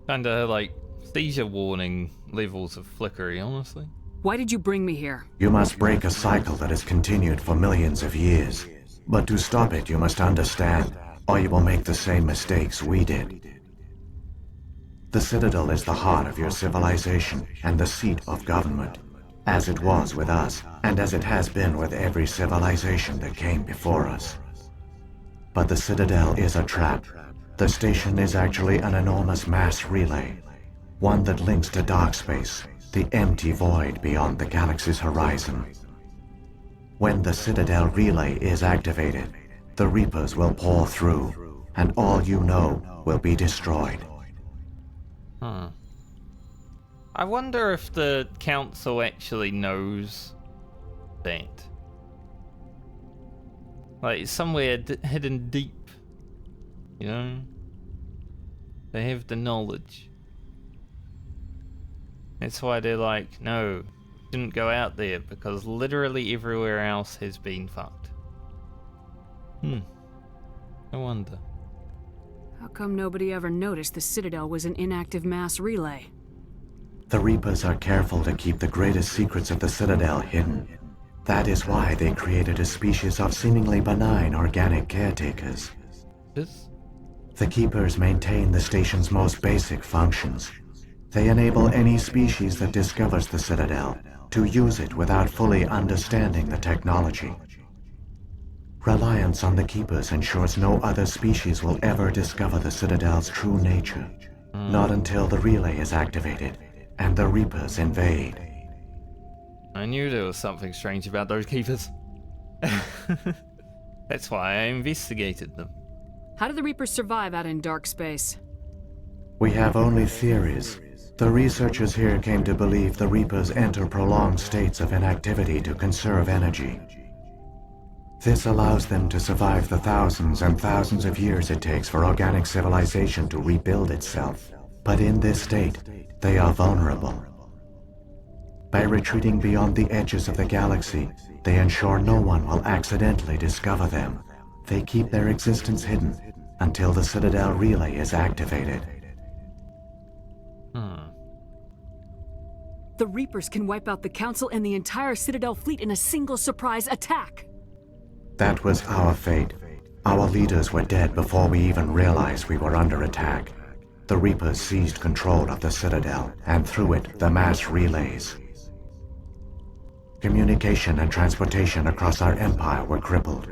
Kinda like seizure warning levels of flickery, honestly. Why did you bring me here? You must break a cycle that has continued for millions of years. But to stop it, you must understand, or you will make the same mistakes we did. The Citadel is the heart of your civilization and the seat of government, as it was with us, and as it has been with every civilization that came before us. But the Citadel is a trap. The station is actually an enormous mass relay, one that links to dark space, the empty void beyond the galaxy's horizon. When the Citadel relay is activated, the Reapers will pour through, and all you know will be destroyed. I wonder if the council actually knows that. Like, it's somewhere hidden deep, you know? They have the knowledge. That's why they're like, no, shouldn't go out there, because literally everywhere else has been fucked. I wonder. How come nobody ever noticed the Citadel was an inactive mass relay? The Reapers are careful to keep the greatest secrets of the Citadel hidden. That is why they created a species of seemingly benign organic caretakers. The Keepers maintain the station's most basic functions. They enable any species that discovers the Citadel to use it without fully understanding the technology. Reliance on the Keepers ensures no other species will ever discover the Citadel's true nature. Not until the relay is activated, and the Reapers invade. I knew there was something strange about those keepers. That's why I investigated them. How do the Reapers survive out in dark space? We have only theories. The researchers here came to believe the Reapers enter prolonged states of inactivity to conserve energy. This allows them to survive the thousands and thousands of years it takes for organic civilization to rebuild itself. But in this state, they are vulnerable. By retreating beyond the edges of the galaxy, they ensure no one will accidentally discover them. They keep their existence hidden until the Citadel relay is activated. The Reapers can wipe out the Council and the entire Citadel fleet in a single surprise attack. That was our fate. Our leaders were dead before we even realized we were under attack. The Reapers seized control of the Citadel, and through it, the mass relays. Communication and transportation across our empire were crippled.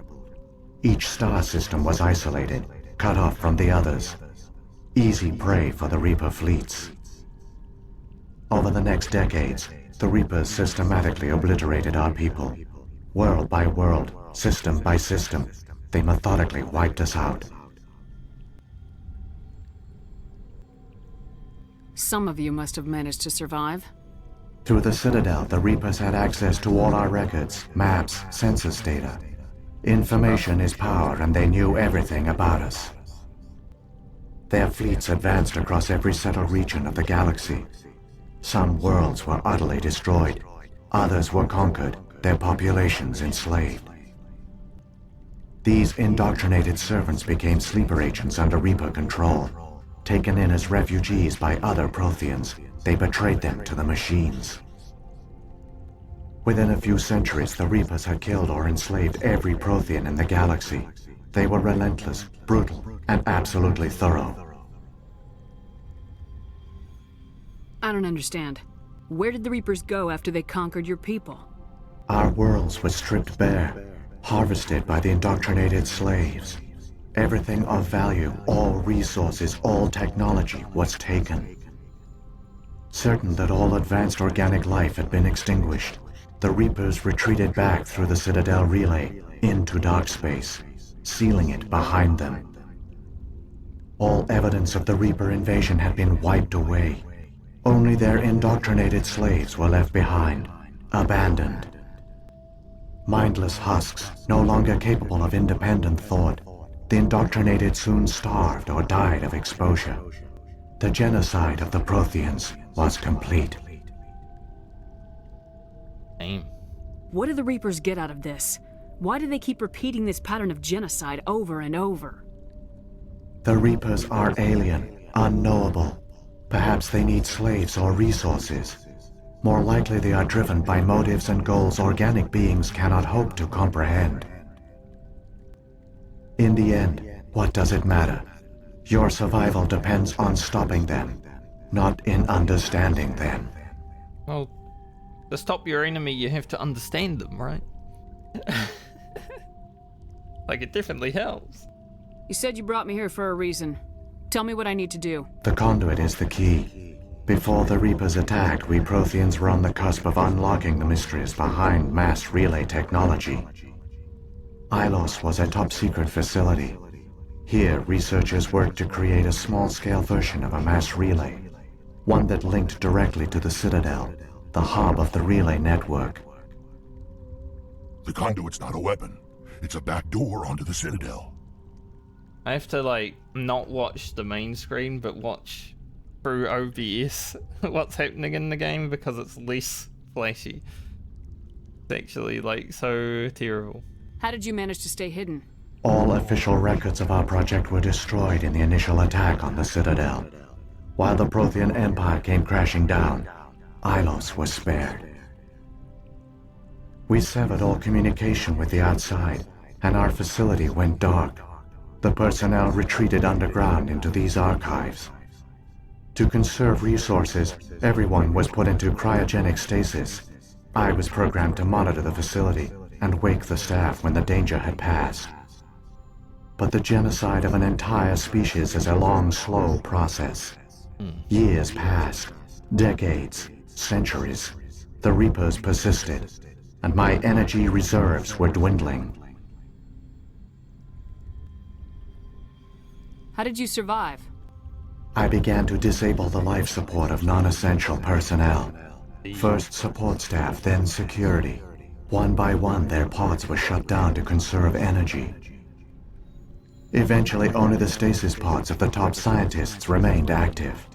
Each star system was isolated, cut off from the others. Easy prey for the Reaper fleets. Over the next decades, the Reapers systematically obliterated our people. World by world, system by system, they methodically wiped us out. Some of you must have managed to survive. Through the Citadel, the Reapers had access to all our records, maps, census data. Information is power, and they knew everything about us. Their fleets advanced across every settled region of the galaxy. Some worlds were utterly destroyed. Others were conquered, their populations enslaved. These indoctrinated servants became sleeper agents under Reaper control. Taken in as refugees by other Protheans, they betrayed them to the machines. Within a few centuries, the Reapers had killed or enslaved every Prothean in the galaxy. They were relentless, brutal, and absolutely thorough. I don't understand. Where did the Reapers go after they conquered your people? Our worlds were stripped bare, harvested by the indoctrinated slaves. Everything of value, all resources, all technology was taken. Certain that all advanced organic life had been extinguished, the Reapers retreated back through the Citadel relay into dark space, sealing it behind them. All evidence of the Reaper invasion had been wiped away. Only their indoctrinated slaves were left behind, abandoned. Mindless husks, no longer capable of independent thought, the indoctrinated soon starved or died of exposure. The genocide of the Protheans was complete. Damn. What do the Reapers get out of this? Why do they keep repeating this pattern of genocide over and over? The Reapers are alien, unknowable. Perhaps they need slaves or resources. More likely they are driven by motives and goals organic beings cannot hope to comprehend. In the end, what does it matter? Your survival depends on stopping them, not in understanding them. Well, to stop your enemy, you have to understand them, right? Like, it definitely helps. You said you brought me here for a reason. Tell me what I need to do. The conduit is the key. Before the Reapers attacked, we Protheans were on the cusp of unlocking the mysteries behind mass relay technology. Ilos was a top-secret facility. Here, researchers worked to create a small-scale version of a mass relay, one that linked directly to the Citadel, the hub of the relay network. The conduit's not a weapon. It's a back door onto the Citadel. I have to, like, not watch the main screen, but watch through OBS what's happening in the game because it's less flashy. It's actually, like, so terrible. How did you manage to stay hidden? All official records of our project were destroyed in the initial attack on the Citadel. While the Prothean Empire came crashing down, Ilos was spared. We severed all communication with the outside, and our facility went dark. The personnel retreated underground into these archives. To conserve resources, everyone was put into cryogenic stasis. I was programmed to monitor the facility and wake the staff when the danger had passed. But the genocide of an entire species is a long, slow process. Years passed. Decades, centuries, the Reapers persisted, and my energy reserves were dwindling. How did you survive? I began to disable the life support of non-essential personnel. First support staff, then security. One by one, their pods were shut down to conserve energy. Eventually, only the stasis pods of the top scientists remained active.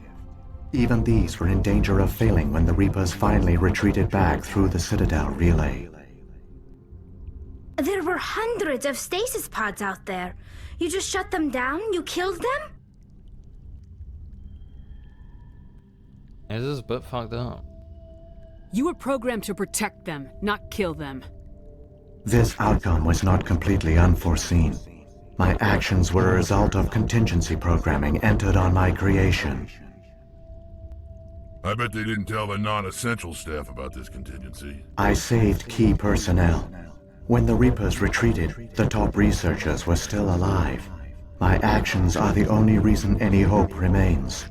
Even these were in danger of failing when the Reapers finally retreated back through the Citadel relay. There were hundreds of stasis pods out there. You just shut them down? You killed them? This is a bit fucked up. You were programmed to protect them, not kill them. This outcome was not completely unforeseen. My actions were a result of contingency programming entered on my creation. I bet they didn't tell the non-essential staff about this contingency. I saved key personnel. When the Reapers retreated, the top researchers were still alive. My actions are the only reason any hope remains.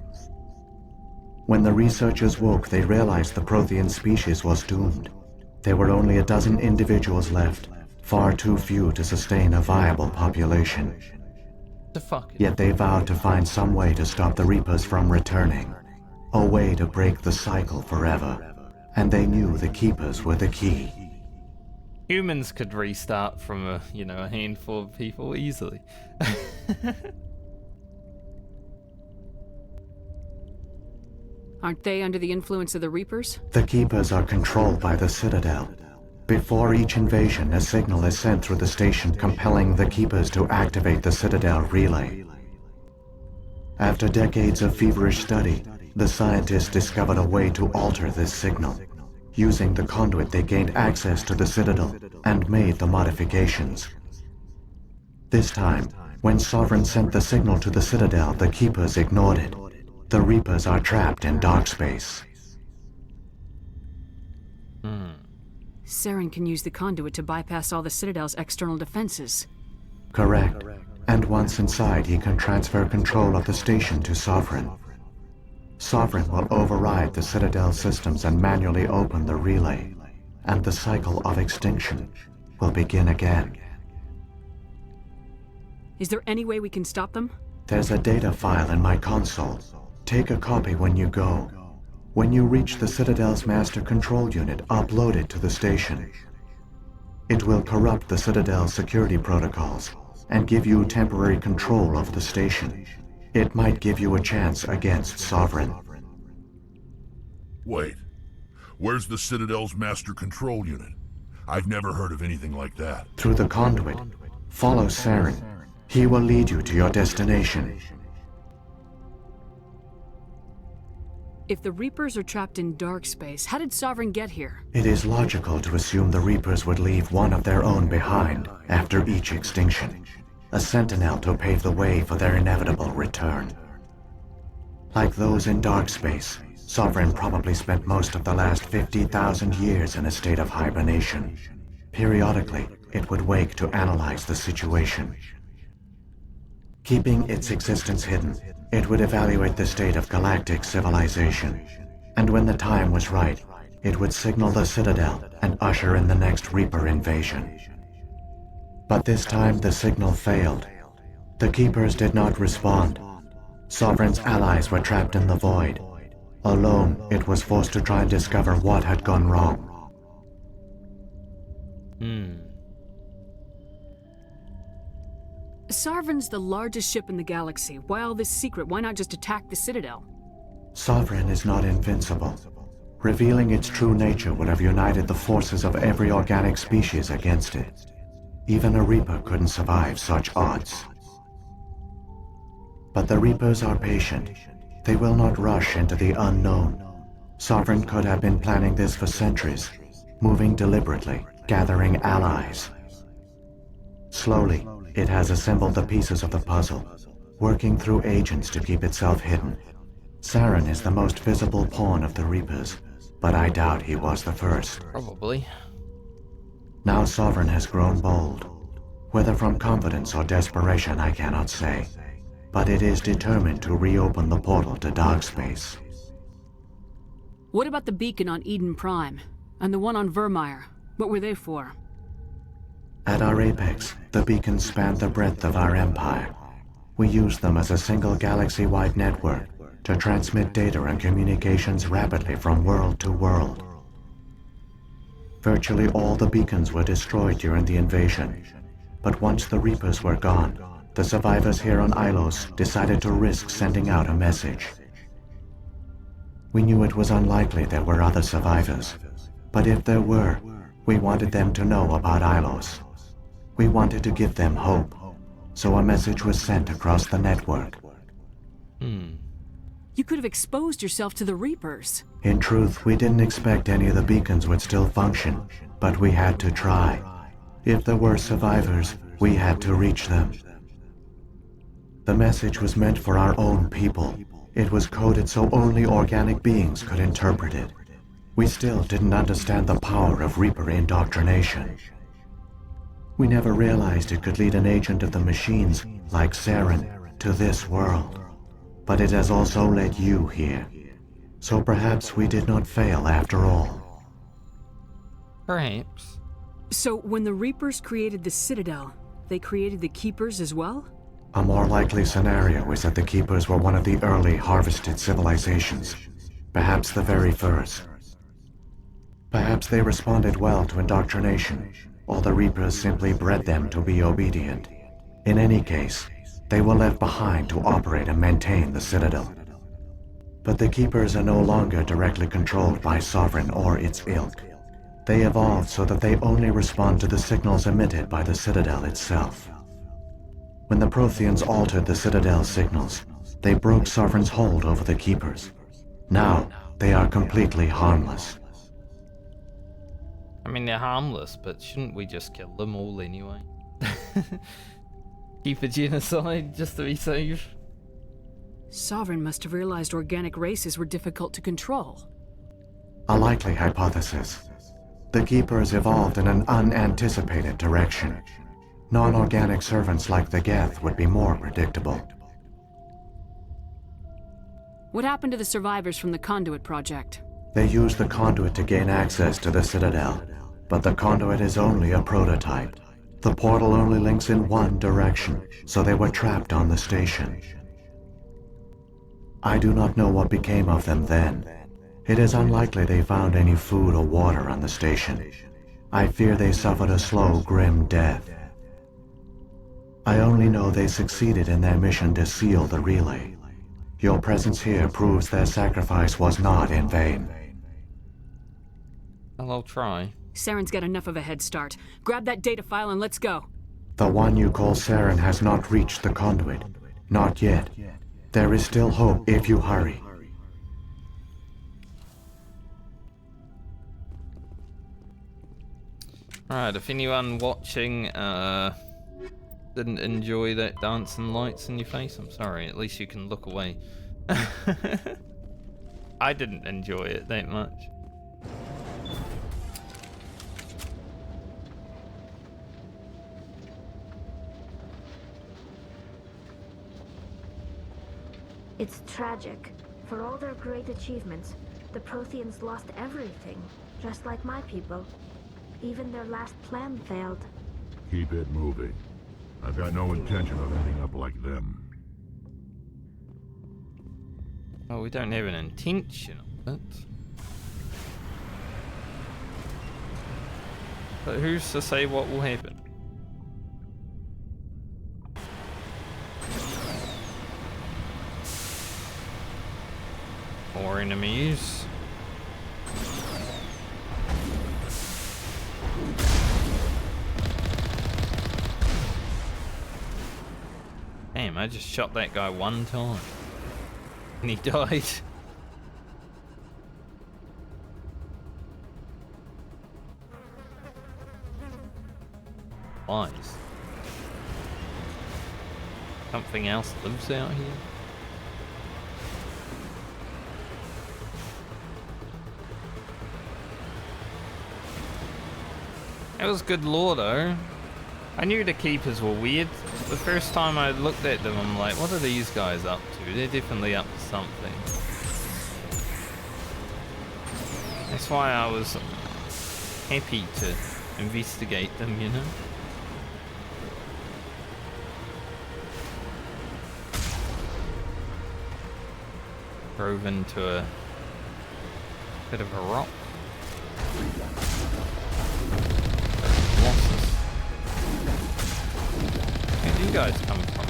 When the researchers woke, they realized the Prothean species was doomed. There were only a dozen individuals left, far too few to sustain a viable population. The fuck? Yet they vowed to find some way to stop the Reapers from returning. A way to break the cycle forever. And they knew the Keepers were the key. Humans could restart from a handful of people easily. Aren't they under the influence of the Reapers? The Keepers are controlled by the Citadel. Before each invasion, a signal is sent through the station compelling the Keepers to activate the Citadel relay. After decades of feverish study, the scientists discovered a way to alter this signal. Using the conduit, they gained access to the Citadel and made the modifications. This time, when Sovereign sent the signal to the Citadel, the Keepers ignored it. The Reapers are trapped in dark space. Saren can use the conduit to bypass all the Citadel's external defenses. Correct. And once inside, he can transfer control of the station to Sovereign. Sovereign will override the Citadel systems and manually open the relay, and the cycle of extinction will begin again. Is there any way we can stop them? There's a data file in my console. Take a copy when you go. When you reach the Citadel's master control unit, upload it to the station. It will corrupt the Citadel's security protocols and give you temporary control of the station. It might give you a chance against Sovereign. Wait, where's the Citadel's master control unit? I've never heard of anything like that. Through the conduit, follow Saren. He will lead you to your destination. If the Reapers are trapped in dark space, how did Sovereign get here? It is logical to assume the Reapers would leave one of their own behind after each extinction. A sentinel to pave the way for their inevitable return. Like those in dark space, Sovereign probably spent most of the last 50,000 years in a state of hibernation. Periodically, it would wake to analyze the situation. Keeping its existence hidden, it would evaluate the state of galactic civilization. And when the time was right, it would signal the Citadel and usher in the next Reaper invasion. But this time the signal failed. The Keepers did not respond. Sovereign's allies were trapped in the void. Alone, it was forced to try and discover what had gone wrong. Sovereign's the largest ship in the galaxy. Why all this secret? Why not just attack the Citadel? Sovereign is not invincible. Revealing its true nature would have united the forces of every organic species against it. Even a Reaper couldn't survive such odds. But the Reapers are patient. They will not rush into the unknown. Sovereign could have been planning this for centuries, moving deliberately, gathering allies. Slowly, it has assembled the pieces of the puzzle, working through agents to keep itself hidden. Saren is the most visible pawn of the Reapers, but I doubt he was the first. Probably. Now Sovereign has grown bold. Whether from confidence or desperation, I cannot say. But it is determined to reopen the portal to dark space. What about the beacon on Eden Prime? And the one on Vermeer? What were they for? At our apex, the beacons spanned the breadth of our empire. We used them as a single galaxy-wide network to transmit data and communications rapidly from world to world. Virtually all the beacons were destroyed during the invasion, but once the Reapers were gone, the survivors here on Ilos decided to risk sending out a message. We knew it was unlikely there were other survivors, but if there were, we wanted them to know about Ilos. We wanted to give them hope, so a message was sent across the network. You could have exposed yourself to the Reapers. In truth, we didn't expect any of the beacons would still function, but we had to try. If there were survivors, we had to reach them. The message was meant for our own people. It was coded so only organic beings could interpret it. We still didn't understand the power of Reaper indoctrination. We never realized it could lead an agent of the machines, like Saren, to this world. But it has also led you here. So perhaps we did not fail after all. Perhaps. So when the Reapers created the Citadel, they created the Keepers as well? A more likely scenario is that the Keepers were one of the early harvested civilizations. Perhaps the very first. Perhaps they responded well to indoctrination, or the Reapers simply bred them to be obedient. In any case, they were left behind to operate and maintain the Citadel. But the Keepers are no longer directly controlled by Sovereign or its ilk. They evolved so that they only respond to the signals emitted by the Citadel itself. When the Protheans altered the Citadel's signals, they broke Sovereign's hold over the Keepers. Now, they are completely harmless. I mean, they're harmless, but shouldn't we just kill them all anyway? Keep a genocide just to be safe. Sovereign must have realized organic races were difficult to control. A likely hypothesis. The Keepers evolved in an unanticipated direction. Non-organic servants like the Geth would be more predictable. What happened to the survivors from the Conduit project? They used the conduit to gain access to the Citadel, but the conduit is only a prototype. The portal only links in one direction, so they were trapped on the station. I do not know what became of them then. It is unlikely they found any food or water on the station. I fear they suffered a slow, grim death. I only know they succeeded in their mission to seal the relay. Your presence here proves their sacrifice was not in vain. Well, I'll try. Saren's got enough of a head start. Grab that data file and let's go. The one you call Saren has not reached the conduit. Not yet. There is still hope if you hurry. Alright, if anyone watching didn't enjoy that dancing lights in your face, I'm sorry. At least you can look away. I didn't enjoy it that much. It's tragic. For all their great achievements, the Protheans lost everything, just like my people. Even their last plan failed. Keep it moving. I've got no intention of ending up like them. Oh, we don't have an intention of it. But who's to say what will happen? More enemies. Damn, I just shot that guy one time. And he died. Lies. Something else lives out here. That was good lore though. I knew the Keepers were weird. The first time I looked at them, I'm like, what are these guys up to? They're definitely up to something. That's why I was happy to investigate them, you know? Drove into a bit of a rock. Losses. Where do you guys come from?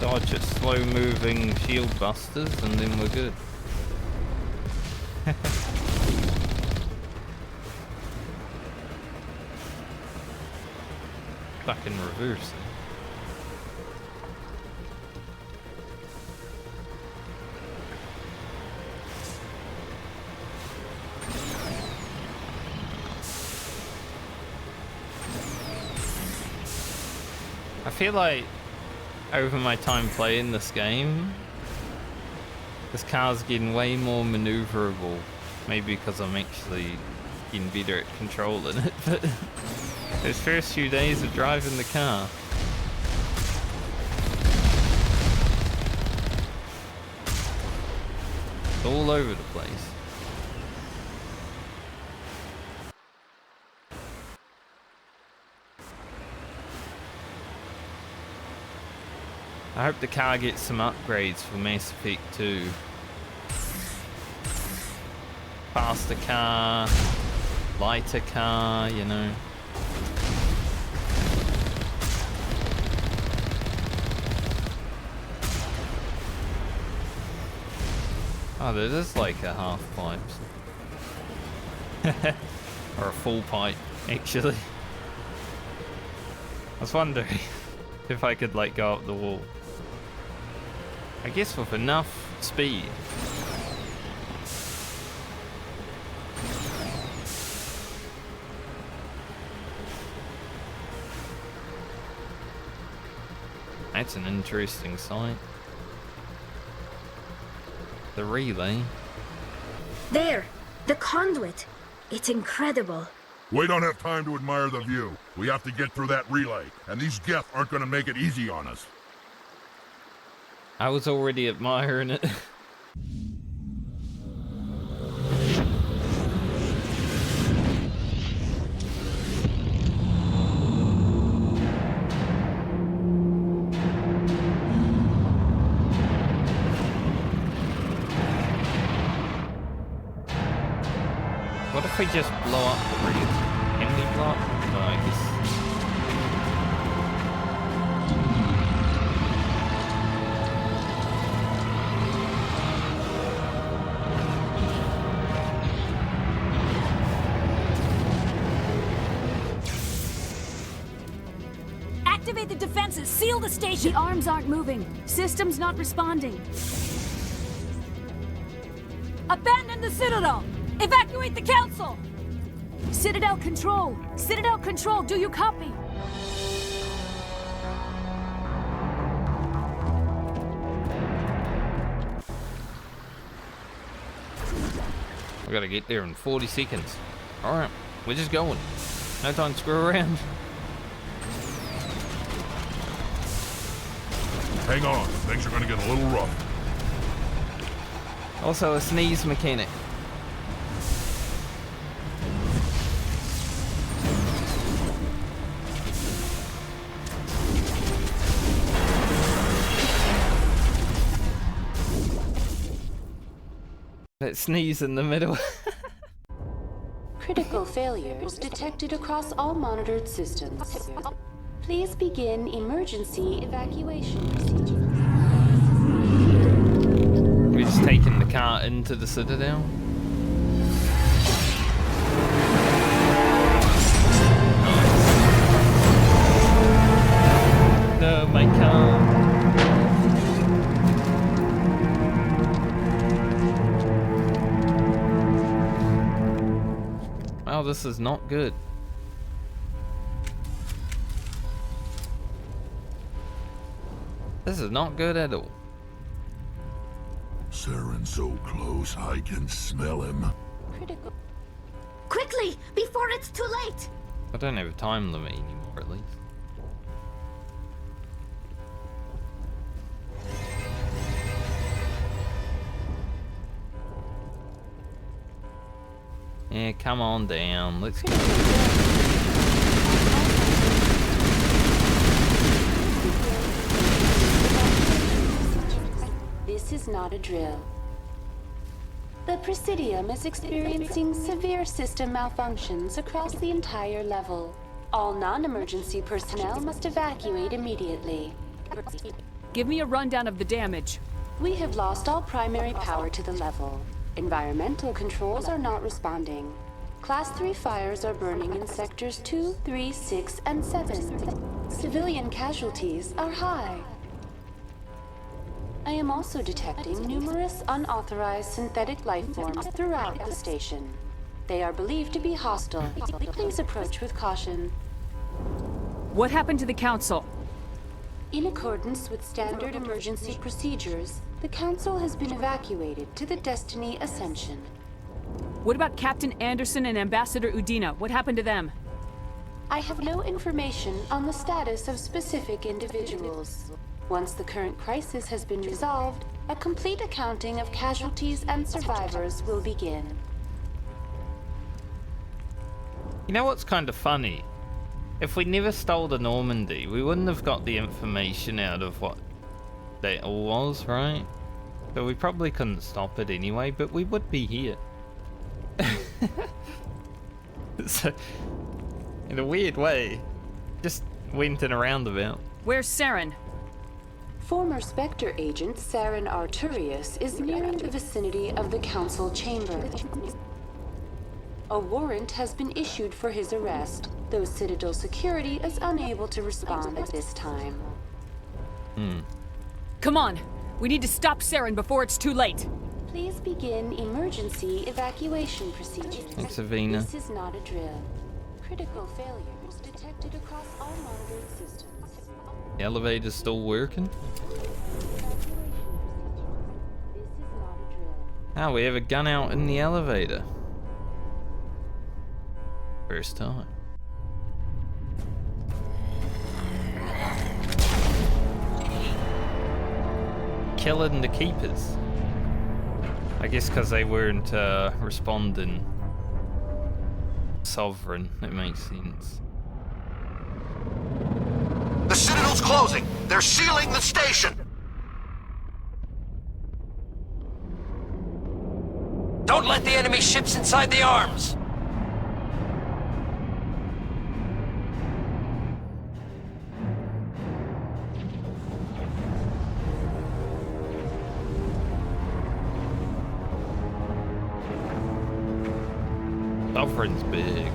Dodge at slow-moving shield busters, and then we're good. Back in reverse. I feel like over my time playing this game, this car's getting way more maneuverable. Maybe because I'm actually getting better at controlling it, but those first few days of driving the car, it's all over the place. I hope the car gets some upgrades for Mass Effect 2. Faster car, lighter car, you know. Oh, there is like a half pipe. Or a full pipe, actually. I was wondering if I could like go up the wall. I guess with enough speed. That's an interesting sight. The relay. There! The conduit! It's incredible. We don't have time to admire the view. We have to get through that relay, and these Geth aren't gonna make it easy on us. I was already admiring it. What if we just blow up the rear? Can we blow up? No, I guess. Activate the defenses! Seal the station! The arms aren't moving. System's not responding. Abandon the Citadel! Evacuate the Council! Citadel Control! Citadel Control, do you copy? We gotta get there in 40 seconds. Alright, we're just going. No time to screw around. Hang on, things are gonna get a little rough. Also a sneeze mechanic. Let's sneeze in the middle. Critical failures detected across all monitored systems. Please begin emergency evacuation procedure. We're just taking the car into the Citadel. No, my car. Wow, this is not good. This is not good at all. Saren's so close, I can smell him. Critical. Quickly, before it's too late! I don't have a time limit anymore, at least. Yeah, come on down. Let's go. This is not a drill. The Presidium is experiencing severe system malfunctions across the entire level. All non-emergency personnel must evacuate immediately. Give me a rundown of the damage. We have lost all primary power to the level. Environmental controls are not responding. Class 3 fires are burning in sectors 2, 3, 6, and 7. Civilian casualties are high. I am also detecting numerous unauthorized synthetic life forms throughout the station. They are believed to be hostile. Please approach with caution. What happened to the Council? In accordance with standard emergency procedures, the Council has been evacuated to the Destiny Ascension. What about Captain Anderson and Ambassador Udina? What happened to them? I have no information on the status of specific individuals. Once the current crisis has been resolved, a complete accounting of casualties and survivors will begin. You know what's kind of funny? If we never stole the Normandy, we wouldn't have got the information out of what they all was, right? So we probably couldn't stop it anyway, but we would be here. So, in a weird way, just went in a roundabout. Where's Saren? Former Spectre agent Saren Arturius is nearing the vicinity of the Council chamber. A warrant has been issued for his arrest, though Citadel security is unable to respond at this time. Come on! We need to stop Saren before it's too late! Please begin emergency evacuation procedures. Thanks, Avina. This is not a drill. Critical failures detected across all monitored systems. The elevator's still working? Ah, we have a gun out in the elevator. First time. Killing the keepers. I guess because they weren't responding sovereign, it makes sense. The Citadel's closing. They're sealing the station. Don't let the enemy ships inside the arms! Sovereign's big.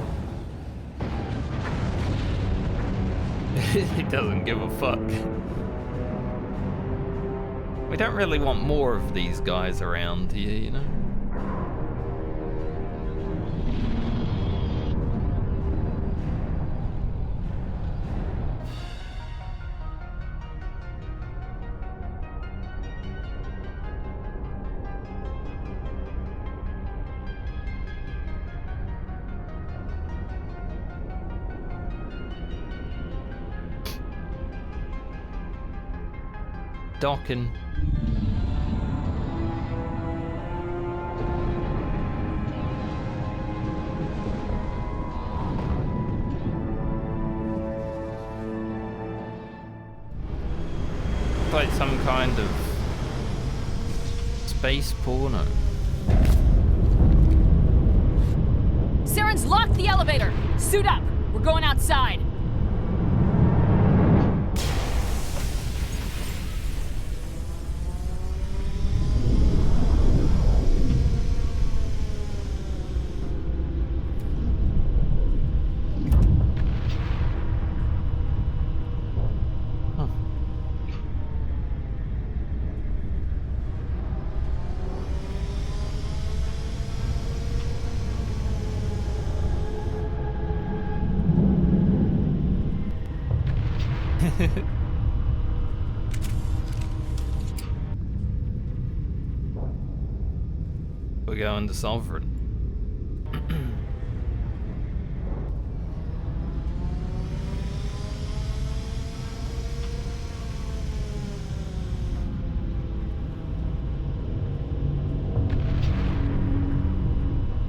He doesn't give a fuck. We don't really want more of these guys around here, you know? Docking. Like some kind of space porno. Saren's locked the elevator! Suit up! We're going outside! we're going to Sovereign.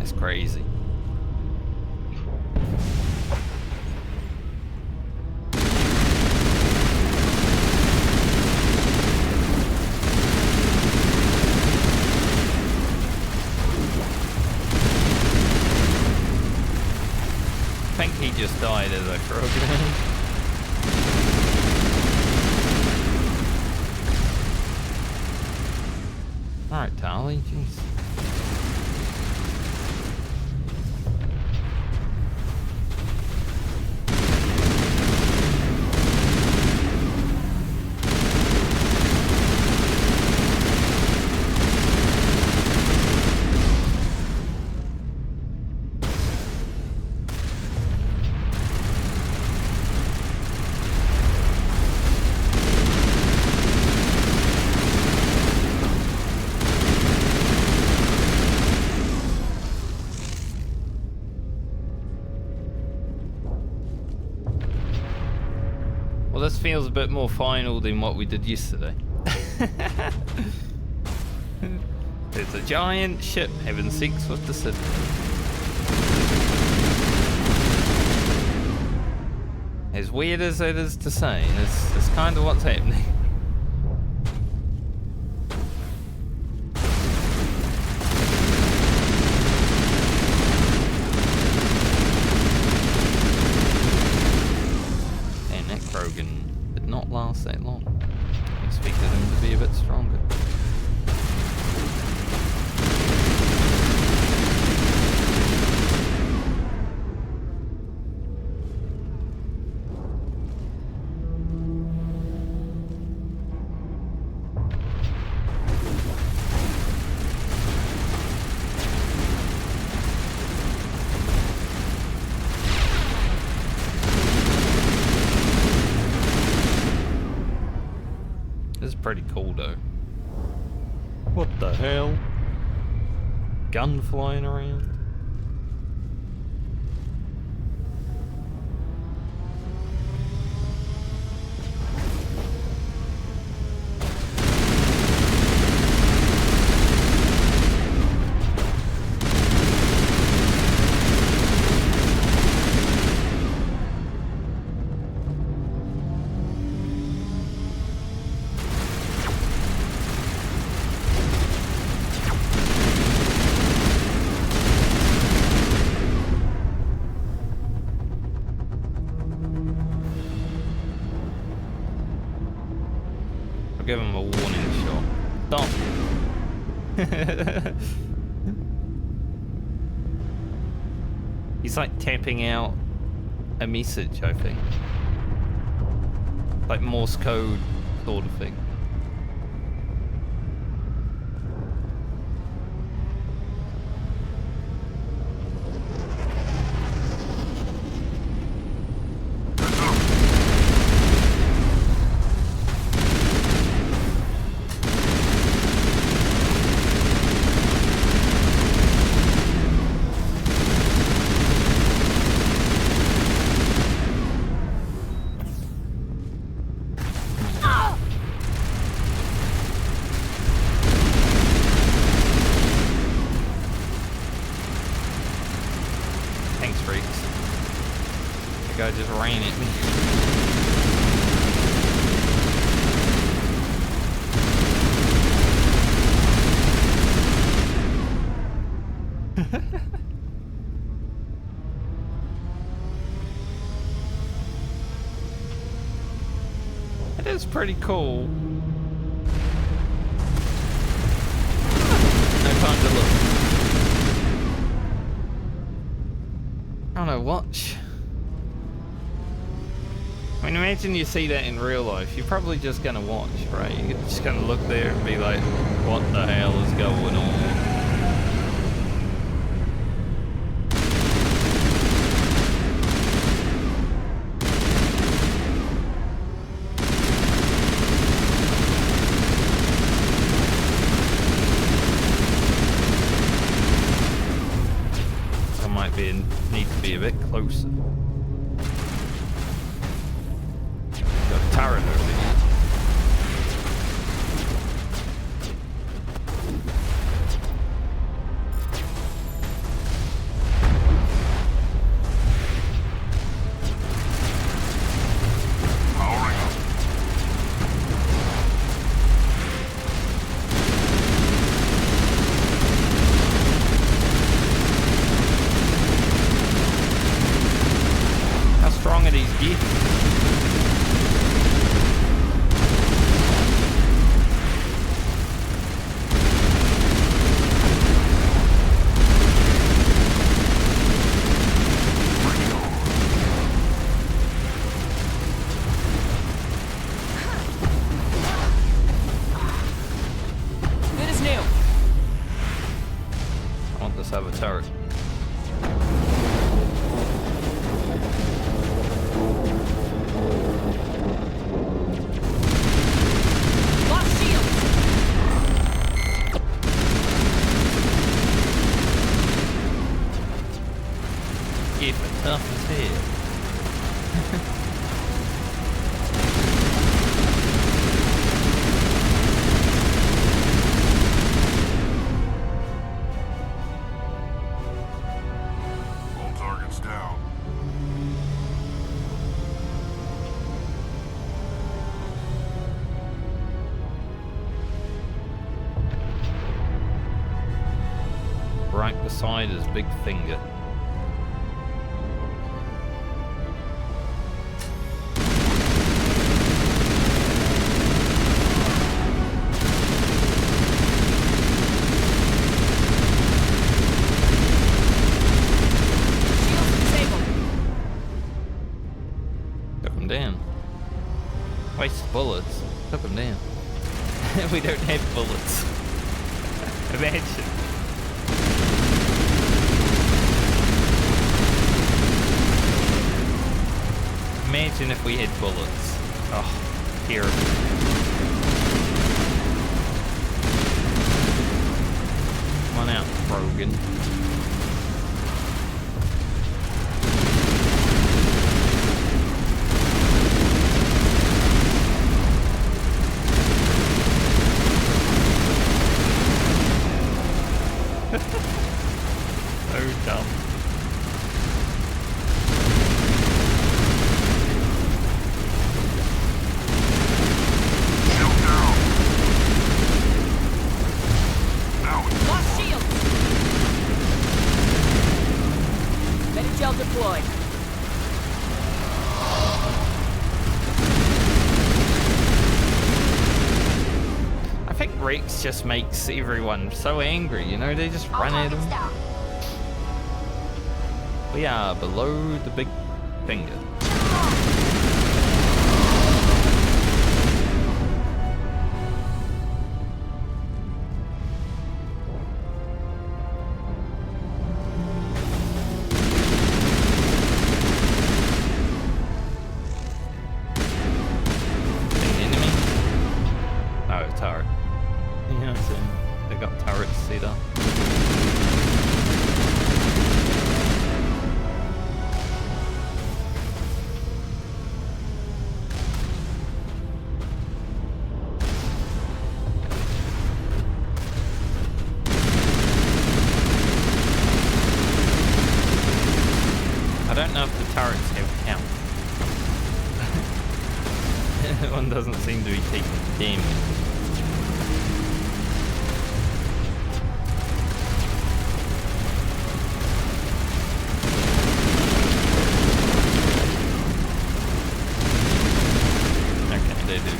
It's crazy. I think he just died as I throw it. Alright, Tali, jeez. Well, this feels a bit more final than what we did yesterday. It's a giant ship having sex with the Citadel. As weird as it is to say, it's kind of what's happening. Did not last that long. I expected him to be a bit stronger. Pretty cool though. What the hell? Gun flying around? Give him a warning shot. Stop. He's like tapping out a message, I think. Like Morse code sort of thing. Just ran at me. It is pretty cool. No time to look. I don't know, watch. I mean, imagine you see that in real life. You're probably just gonna watch, right? You're just gonna look there and be like, what the hell is going on? turret. Lost shield! Keep it tough as hell. Right beside his big finger. Took him down. Waste bullets. Took him down. We don't have bullets. Imagine. Imagine if we had bullets. Oh, here. Come on out, Brogan. So dumb. Lost shield! Medi-gel deployed. I think Rex just makes everyone so angry, you know, they just run at him. We are below the big finger. An enemy? Oh, turret. Yeah, so they got turrets set up. I don't know if the turrets have count. One doesn't seem to be taking damage. Okay, they do.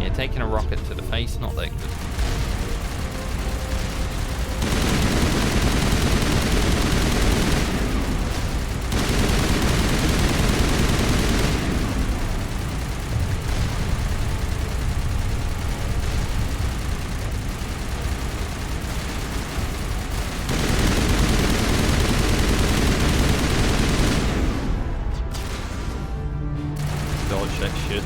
Yeah, taking a rocket to the face, not that good. Dodge that shit.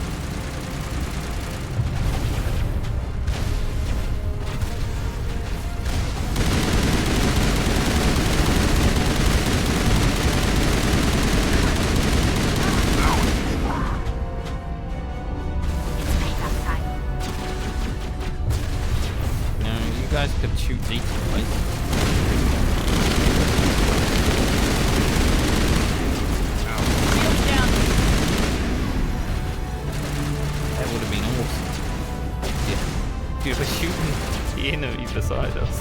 No, you guys could shoot decently. That would have been awesome. Yeah. You were shooting the enemy beside us.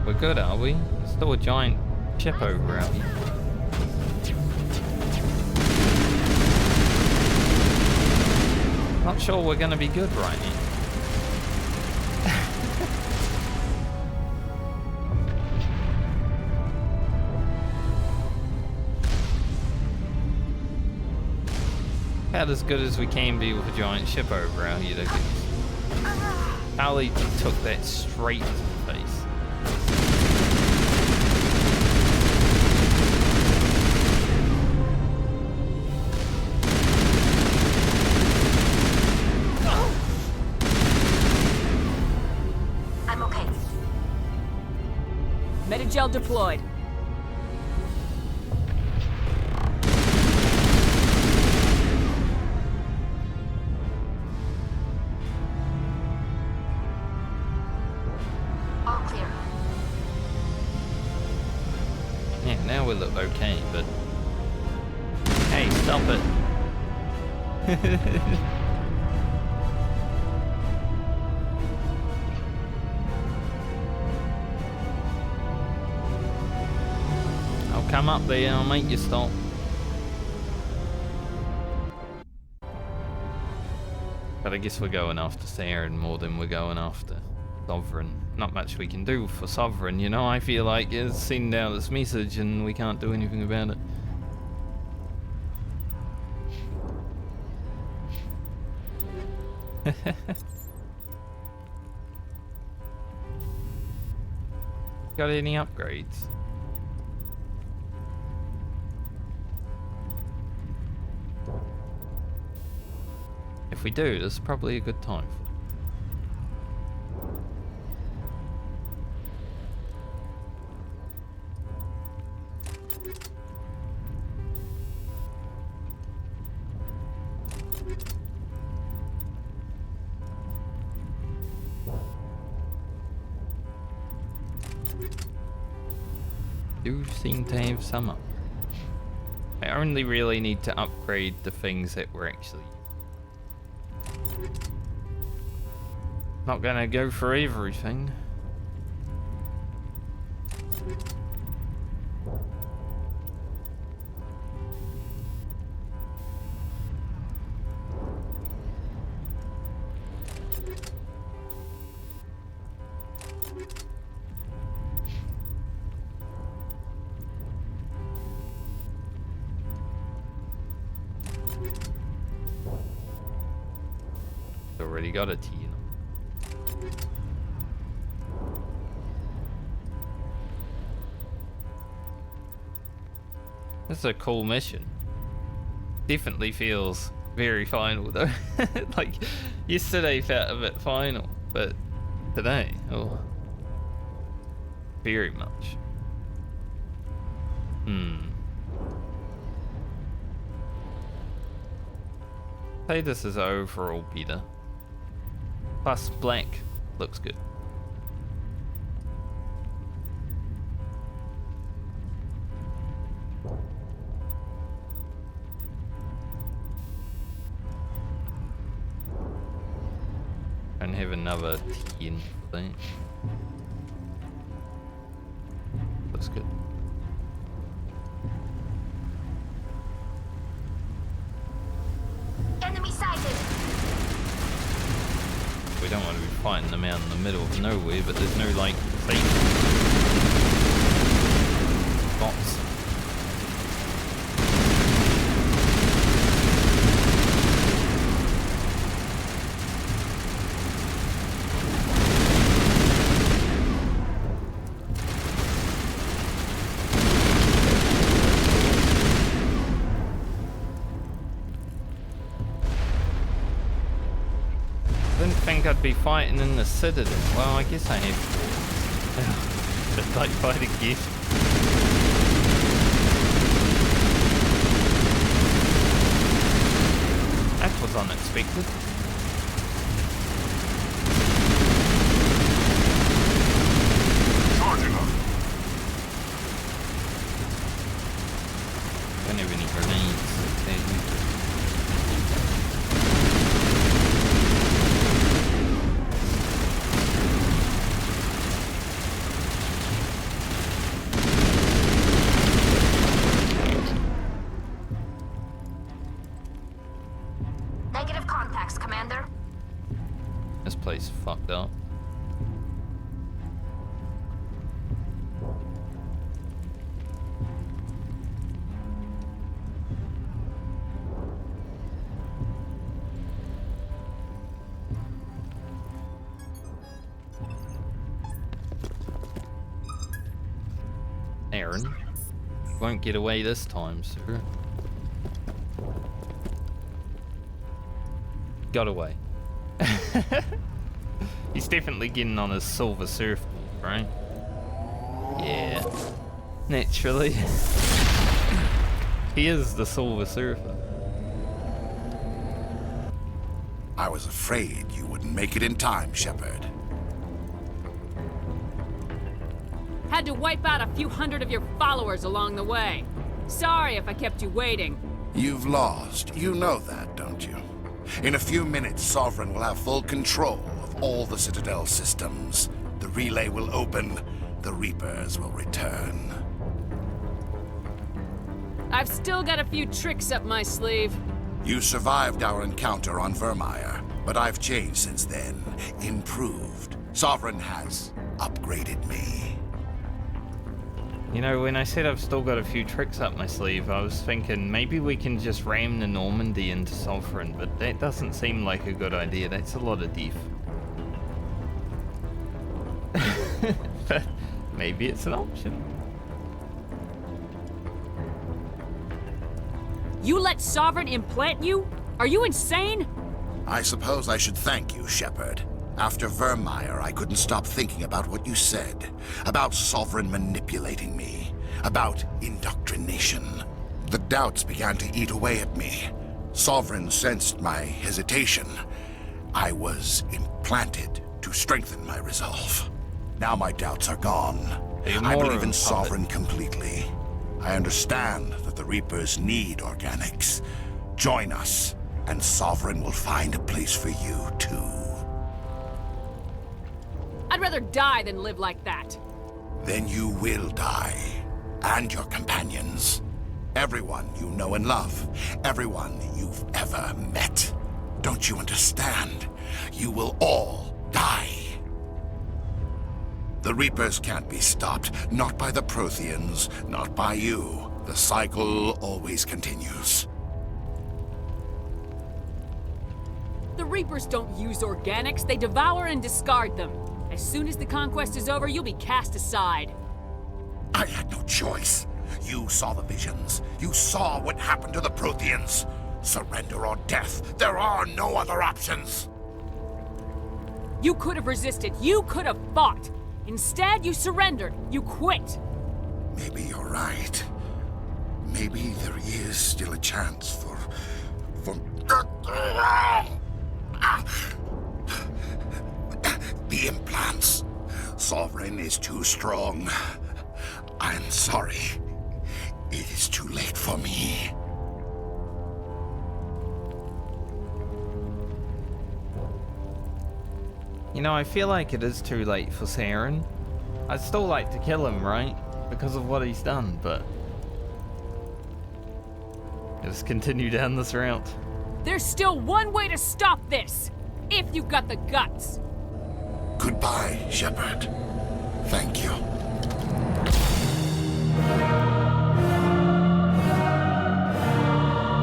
We're good, are we? There's still a giant chip over out here. Not sure we're gonna be good right now. About as good as we can be with a giant ship over our head, I guess. Ali took that straight to the face. I'm okay. Medigel deployed. All clear. Yeah, now we look okay, but... Hey, stop it. I'll come up there and I'll make you stop. But I guess we're going after Saren more than we're going after Sovereign. Not much we can do for Sovereign, you know. I feel like it's sending out this message and we can't do anything about it. Got any upgrades? If we do, this is probably a good time for it. Do seem to have some up. I only really need to upgrade the things that we're actually... Not gonna go for everything. Already got a T in them. This is a cool mission. Definitely feels very final though. Like yesterday felt a bit final, but today, oh, very much. Say this is overall better. Plus black looks good. And have another 10 thing. Looks good. Enemy sighted. We don't want to be fighting them out in the middle of nowhere, but there's no like safe spots. I'd be fighting in the Citadel. Well, I guess I have. Just like fight again. That was unexpected. Charging up. Don't have any grenades. Okay. Negative contacts, Commander. Saren. Won't get away this time, sir. Got away. He's definitely getting on his silver surfboard, right? Yeah. Naturally. He is the Silver Surfer. I was afraid you wouldn't make it in time, Shepard. Had to wipe out a few hundred of your followers along the way. Sorry if I kept you waiting. You've lost. You know that, don't you? In a few minutes, Sovereign will have full control of all the Citadel systems. The relay will open. The Reapers will return. I've still got a few tricks up my sleeve. You survived our encounter on Vermeer, but I've changed since then. Improved. Sovereign has upgraded me. You know, when I said I've still got a few tricks up my sleeve, I was thinking maybe we can just ram the Normandy into Sovereign, but that doesn't seem like a good idea. That's a lot of def. But maybe it's an option. You let Sovereign implant you? Are you insane? I suppose I should thank you, Shepard. After Vermeer, I couldn't stop thinking about what you said. About Sovereign manipulating me. About indoctrination. The doubts began to eat away at me. Sovereign sensed my hesitation. I was implanted to strengthen my resolve. Now my doubts are gone. I believe in Sovereign completely. I understand that the Reapers need organics. Join us, and Sovereign will find a place for you, too. I'd rather die than live like that. Then you will die. And your companions. Everyone you know and love. Everyone you've ever met. Don't you understand? You will all die. The Reapers can't be stopped. Not by the Protheans, not by you. The cycle always continues. The Reapers don't use organics, they devour and discard them. As soon as the conquest is over, you'll be cast aside. I had no choice. You saw the visions. You saw what happened to the Protheans. Surrender or death. There are no other options. You could have resisted. You could have fought. Instead, you surrendered. You quit. Maybe you're right. Maybe there is still a chance for... The implants. Sovereign is too strong. I'm sorry. It is too late for me. You know, I feel like it is too late for Saren. I'd still like to kill him, right? Because of what he's done, but... let's continue down this route. There's still one way to stop this! If you've got the guts! Goodbye, Shepard. Thank you.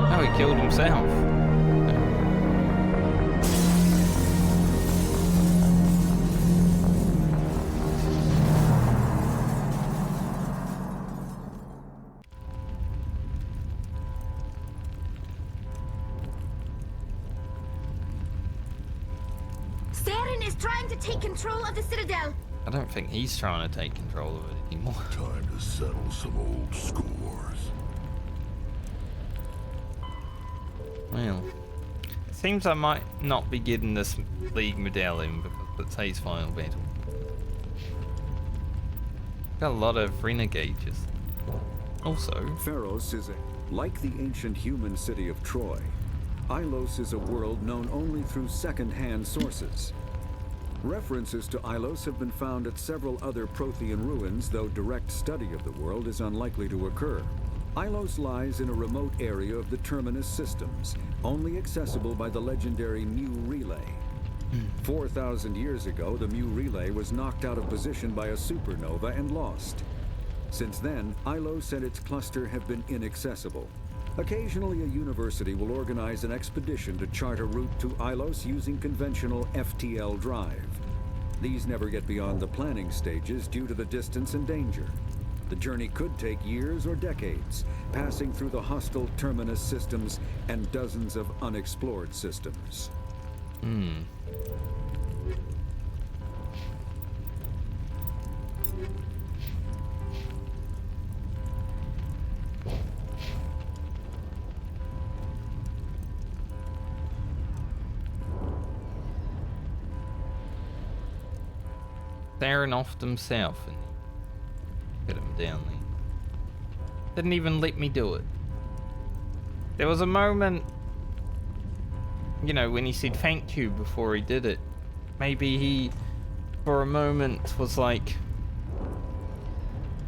Oh, he killed himself. Saren is trying to take control of the Citadel. I don't think he's trying to take control of it anymore. Time to settle some old scores. Well, it seems I might not be getting this League medallion because it says final battle. Got a lot of renegades. Also, Pharos is like the ancient human city of Troy. Ilos is a world known only through second-hand sources. References to Ilos have been found at several other Prothean ruins, though direct study of the world is unlikely to occur. Ilos lies in a remote area of the Terminus systems, only accessible by the legendary Mu Relay. 4,000 years ago, the Mu Relay was knocked out of position by a supernova and lost. Since then, Ilos and its cluster have been inaccessible. Occasionally, a university will organize an expedition to chart a route to Ilos using conventional FTL drive. These never get beyond the planning stages due to the distance and danger. The journey could take years or decades, passing through the hostile terminus systems and dozens of unexplored systems. Saren off himself and get him down there. Didn't even let me do it. There was a moment, you know, when he said thank you before he did it. Maybe he, for a moment, was like,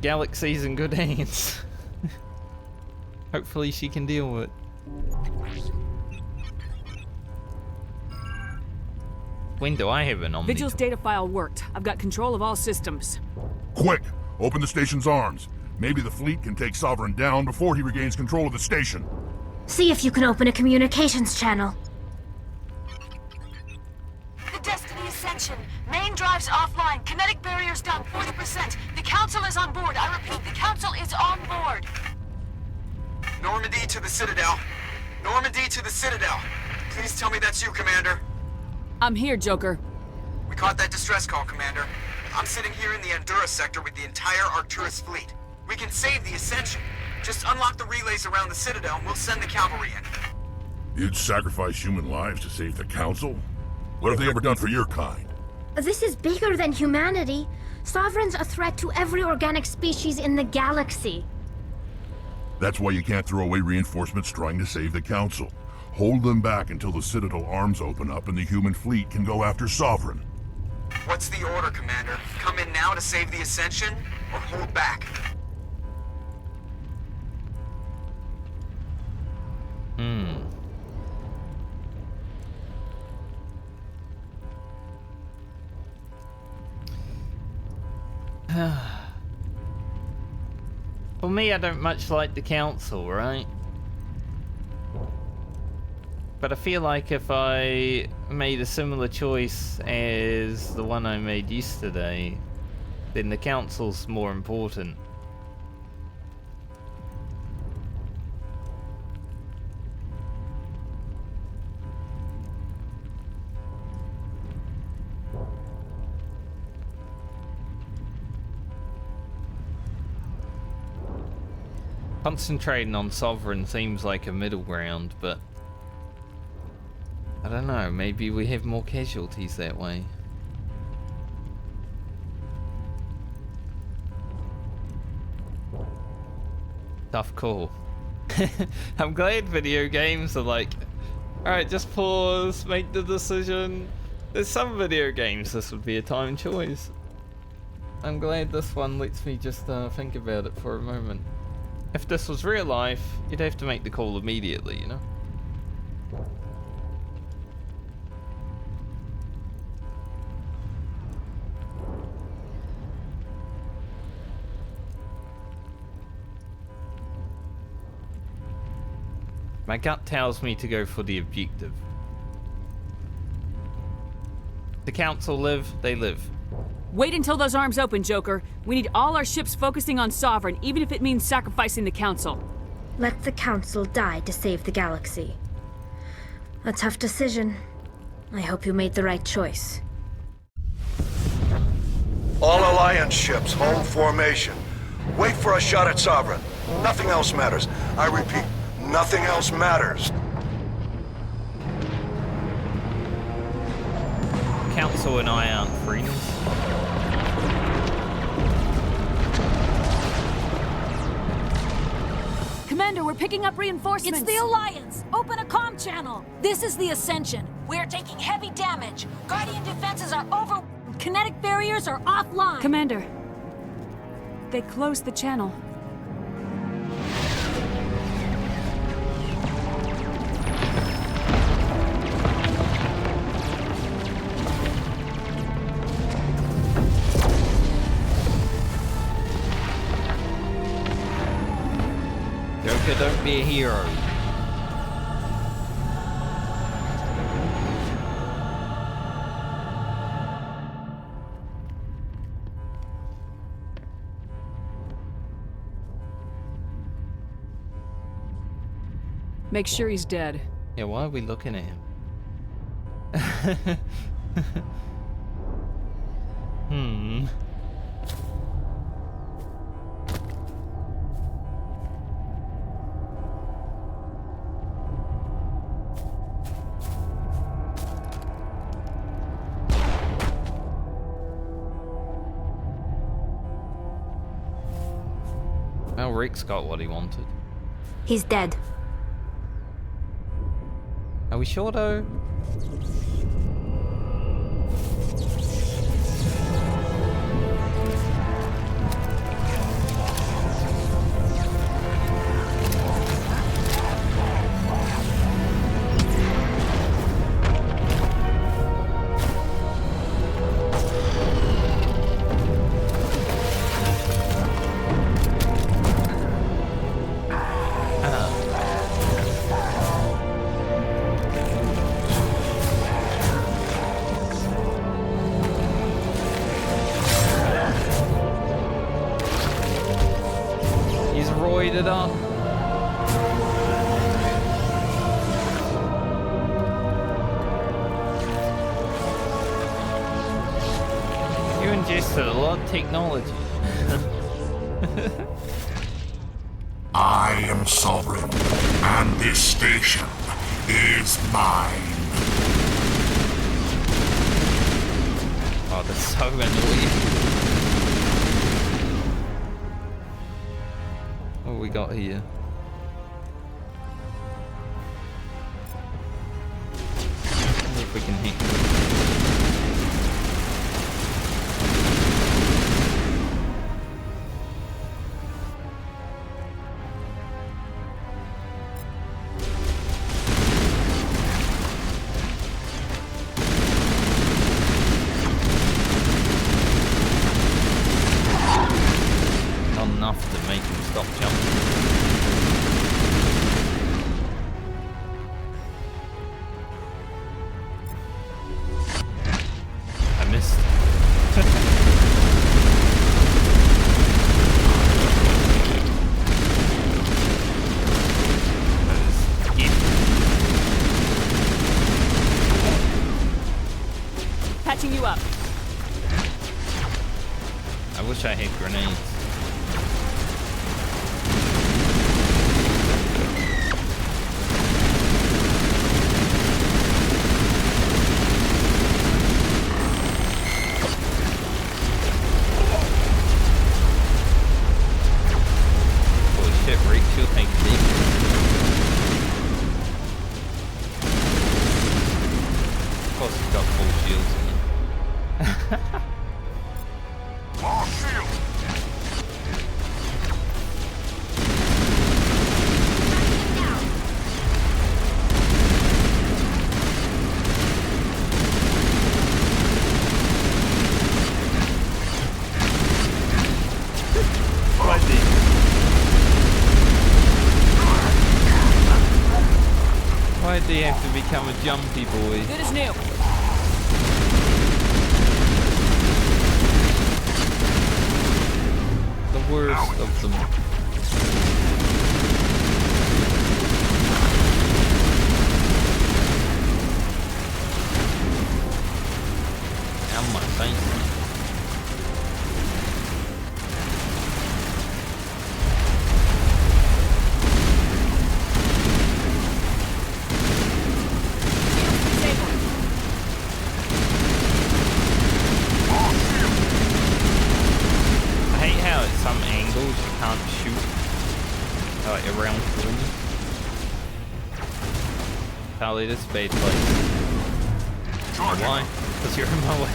Galaxy's in good hands. Hopefully she can deal with it. When do I have an omni? Vigil's data file worked. I've got control of all systems. Quick! Open the station's arms. Maybe the fleet can take Sovereign down before he regains control of the station. See if you can open a communications channel. The Destiny Ascension. Main drives offline. Kinetic barriers down 40%. The Council is on board. I repeat, the Council is on board. Normandy to the Citadel. Normandy to the Citadel. Please tell me that's you, Commander. I'm here, Joker. We caught that distress call, Commander. I'm sitting here in the Endura sector with the entire Arcturus fleet. We can save the Ascension. Just unlock the relays around the Citadel and we'll send the cavalry in. You'd sacrifice human lives to save the Council? What have they ever done for your kind? This is bigger than humanity. Sovereign's a threat to every organic species in the galaxy. That's why you can't throw away reinforcements trying to save the Council. Hold them back until the Citadel arms open up and the human fleet can go after Sovereign. What's the order, Commander? Come in now to save the Ascension, or hold back? For me, I don't much like the Council, right? But I feel like if I made a similar choice as the one I made yesterday, then the Council's more important. Concentrating on Sovereign seems like a middle ground, but I don't know, maybe we have more casualties that way. Tough call. I'm glad video games are like, alright, just pause, make the decision. There's some video games this would be a time choice. I'm glad this one lets me just think about it for a moment. If this was real life, you'd have to make the call immediately, you know? My gut tells me to go for the objective. The Council live, they live. Wait until those arms open, Joker. We need all our ships focusing on Sovereign, even if it means sacrificing the Council. Let the Council die to save the galaxy. A tough decision. I hope you made the right choice. All Alliance ships, hold formation. Wait for a shot at Sovereign. Nothing else matters. I repeat, nothing else matters. Council and I aren't friends. Commander, we're picking up reinforcements. It's the Alliance. Open a comm channel. This is the Ascension. We're taking heavy damage. Guardian defenses are over. Kinetic barriers are offline. Commander, they closed the channel. Joker, don't be a hero. Make sure he's dead. Yeah, why are we looking at him? Well, Rick's got what he wanted. He's dead. Are we sure though? You ingested a lot of technology. I am sovereign, and this station is mine. Oh, that's so annoying. What have we got here? See if we can hit. Patching you up. I wish I had grenades. Holy shit, Rick, she'll take deep. Of course he's got full shields in it. Why'd they have to become a jumpy boy? Good as new. The worst of them. How am I saying? Pally, this bait place. Why? Because you're in my way.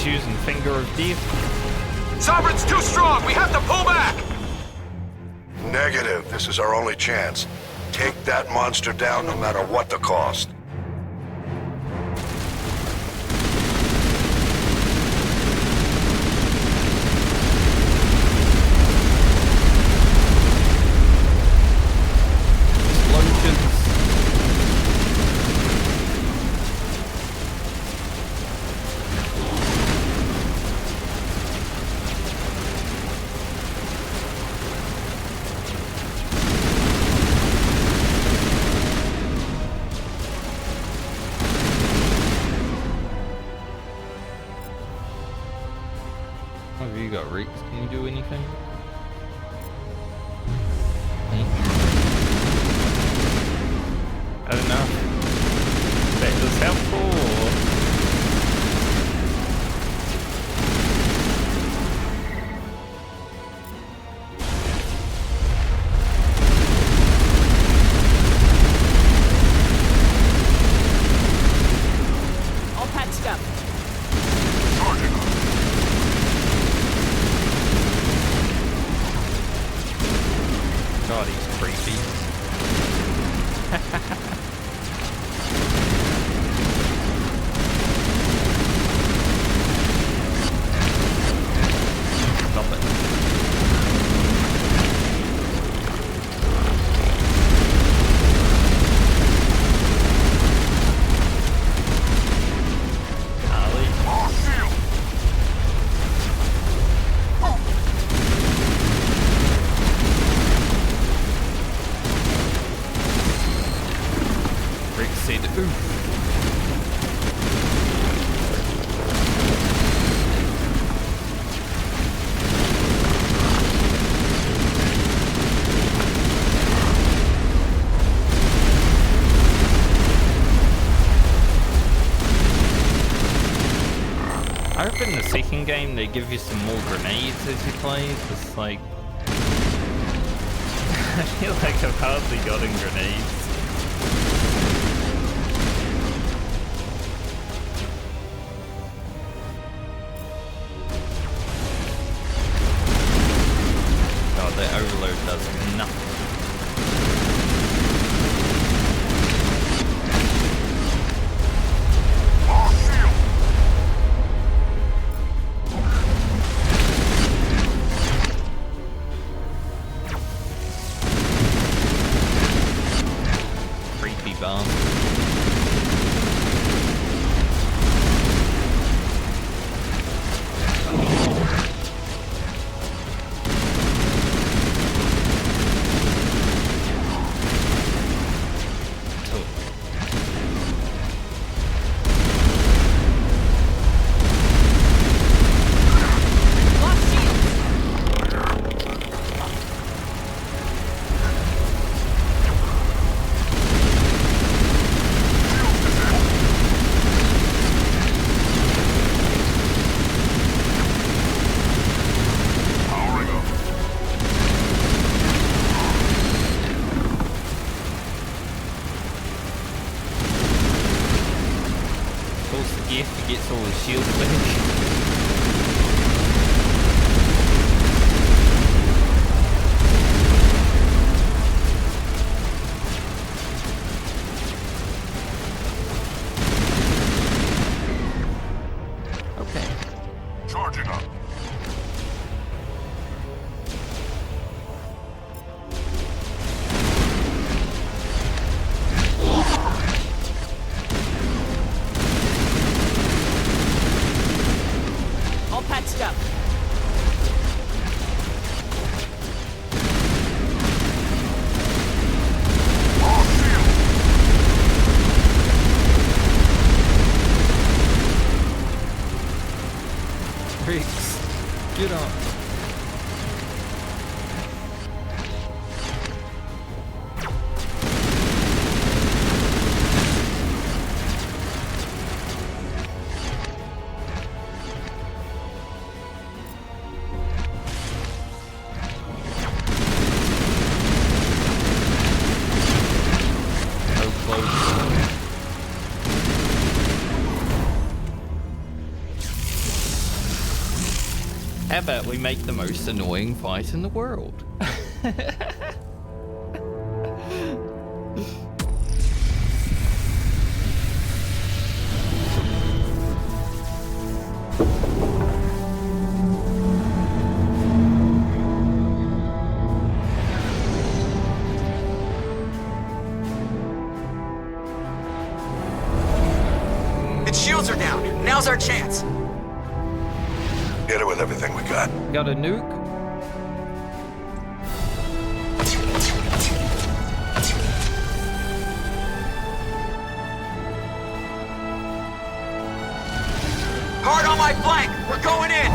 He's using Finger of Death. Sovereign's too strong! We have to pull back! Negative. This is our only chance. Take that monster down no matter what the cost. What have you got, Reeks? Can you do anything? I don't know. That was helpful or... All patched up. God, he's creepy. Stop it. Rick said, oof. I hope in the second game they give you some more grenades as you play, because like... I feel like I've hardly gotten grenades. God, the overload does nothing. Creepy bastard. He gets all his shields back. Charging up. All patched up. Riggs, get up. How about we make the most annoying fight in the world? Its shields are down. Now's our chance. Hit it with everything we got. Got a nuke? Hard on my flank. We're going in.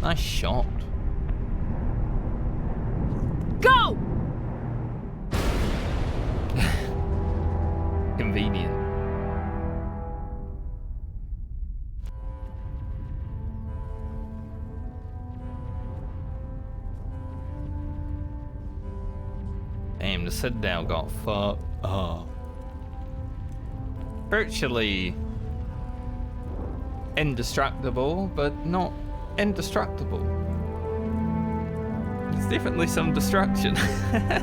Nice shot. Go! Convenient. Damn, the Citadel got fucked up. Virtually indestructible, but not indestructible. There's definitely some destruction. I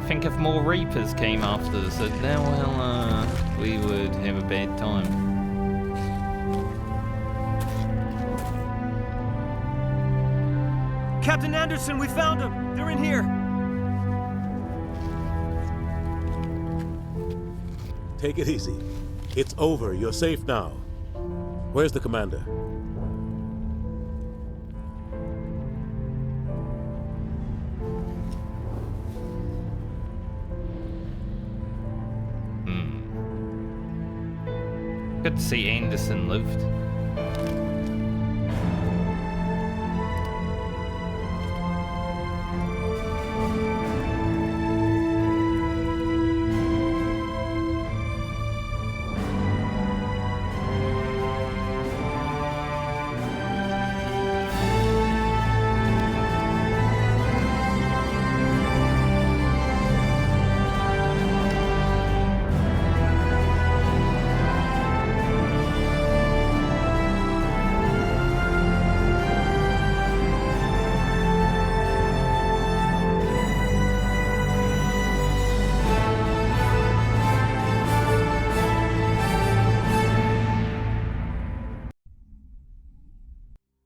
think if more Reapers came after the Citadel, well, we would have a bad time. Captain Anderson, we found them. They're in here. Take it easy. It's over. You're safe now. Where's the commander? Good to see Anderson lived.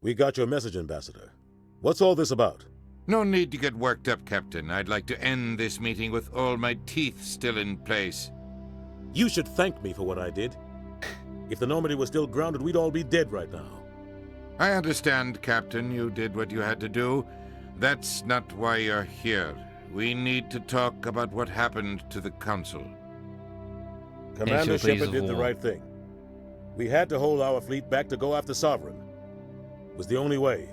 We got your message, Ambassador. What's all this about? No need to get worked up, Captain. I'd like to end this meeting with all my teeth still in place. You should thank me for what I did. If the Normandy was still grounded, we'd all be dead right now. I understand, Captain. You did what you had to do. That's not why you're here. We need to talk about what happened to the Council. Commander Shepard did the right thing. We had to hold our fleet back to go after Sovereign. It was the only way.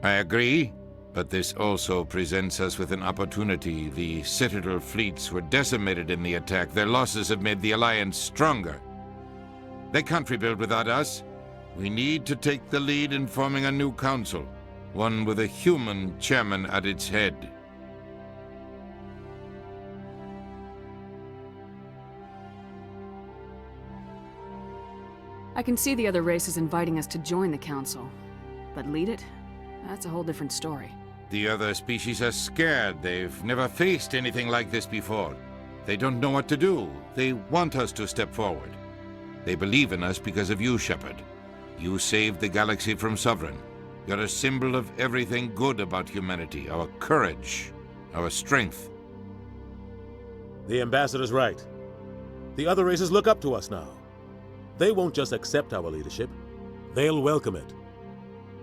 I agree, but this also presents us with an opportunity. The Citadel fleets were decimated in the attack. Their losses have made the Alliance stronger. They can't rebuild without us. We need to take the lead in forming a new council, one with a human chairman at its head. I can see the other races inviting us to join the council. But lead it? That's a whole different story. The other species are scared. They've never faced anything like this before. They don't know what to do. They want us to step forward. They believe in us because of you, Shepard. You saved the galaxy from Sovereign. You're a symbol of everything good about humanity, our courage, our strength. The Ambassador's right. The other races look up to us now. They won't just accept our leadership. They'll welcome it.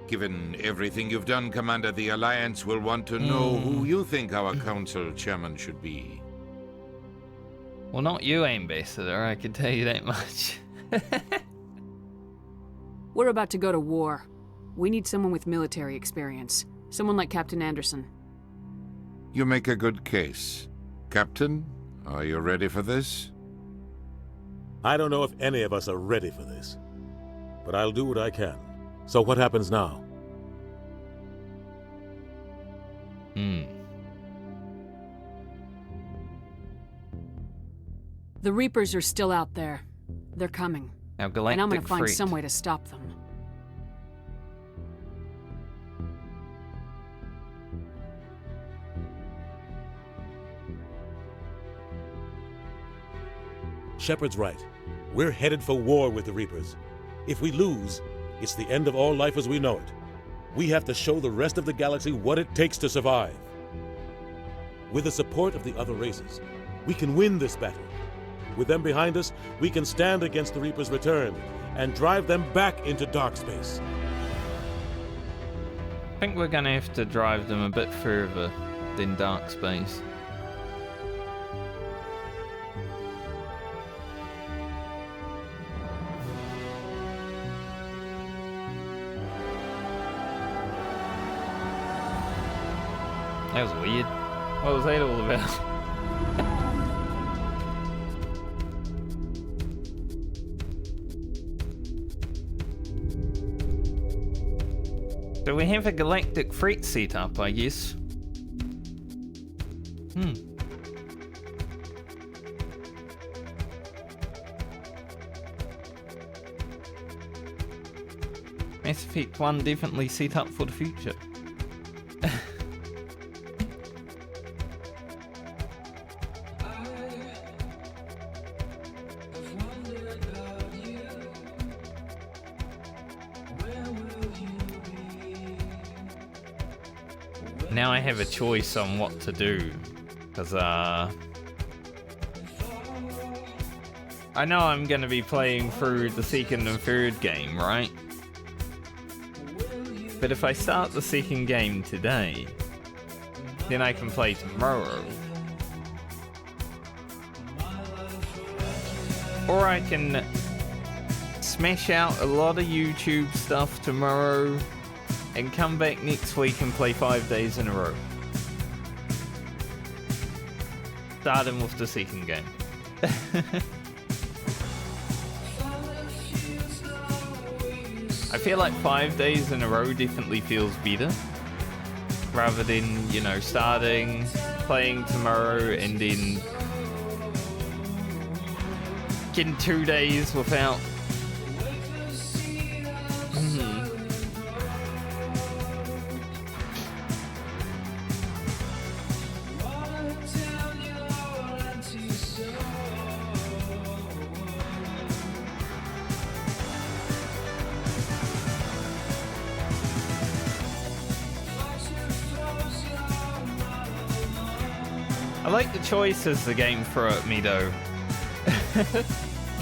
Given everything you've done, Commander, the Alliance will want to know who you think our council chairman should be. Well, not you, Ambassador, I can tell you that much. We're about to go to war. We need someone with military experience. Someone like Captain Anderson. You make a good case. Captain, Are you ready for this? I don't know if any of us are ready for this, but I'll do what I can. So what happens now? The Reapers are still out there. They're coming. Now, and I'm gonna find Freight. some way to stop them. Shepard's right. We're headed for war with the Reapers. If we lose, it's the end of all life as we know it. We have to show the rest of the galaxy what it takes to survive. With the support of the other races, we can win this battle. With them behind us, we can stand against the Reaper's return and drive them back into dark space. I think we're gonna have to drive them a bit further than dark space. That was weird. What was that all about? So we have a galactic freight setup, I guess. Mass Effect 1 definitely set up for the future. Now I have a choice on what to do, because I know I'm going to be playing through the second and third game, right? But if I start the second game today, then I can play tomorrow. Or I can smash out a lot of YouTube stuff tomorrow and come back next week and play 5 days in a row. Starting with the second game. I feel like 5 days in a row definitely feels better. Rather than, you know, starting, playing tomorrow, and then getting 2 days without... I like the choices the game threw at me though.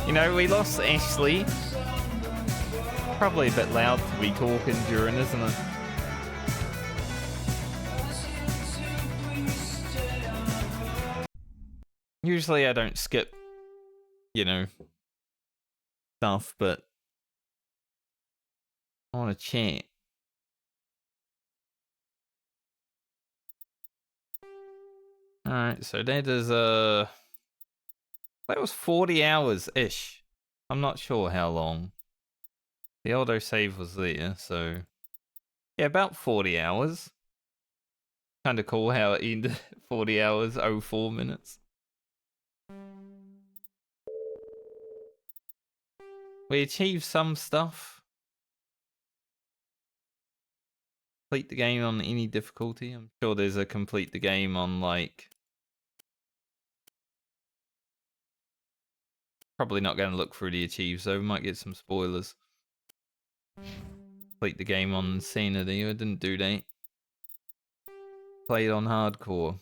You know, we lost Ashley. Probably a bit loud to be talking during, isn't it? Usually I don't skip, you know, stuff, but I want to chat. Alright, so that is, that was 40 hours-ish. I'm not sure how long. The autosave was there, so... Yeah, about 40 hours. Kinda cool how it ended 40 hours, 04 minutes. We achieved some stuff. Complete the game on any difficulty. I'm sure there's a complete the game on, like... Probably not going to look through the achieves, so we might get some spoilers. Complete the game on Insanity. I didn't do that. Played on hardcore.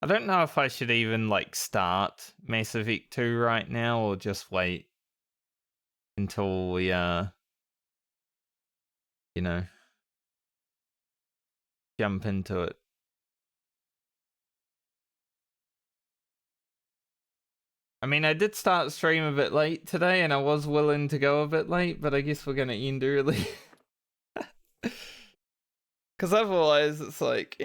I don't know if I should even, like, start Mass Effect 2 right now, or just wait until we, you know, jump into it. I mean, I did start stream a bit late today, and I was willing to go a bit late, but I guess we're gonna end early. Because otherwise, it's like,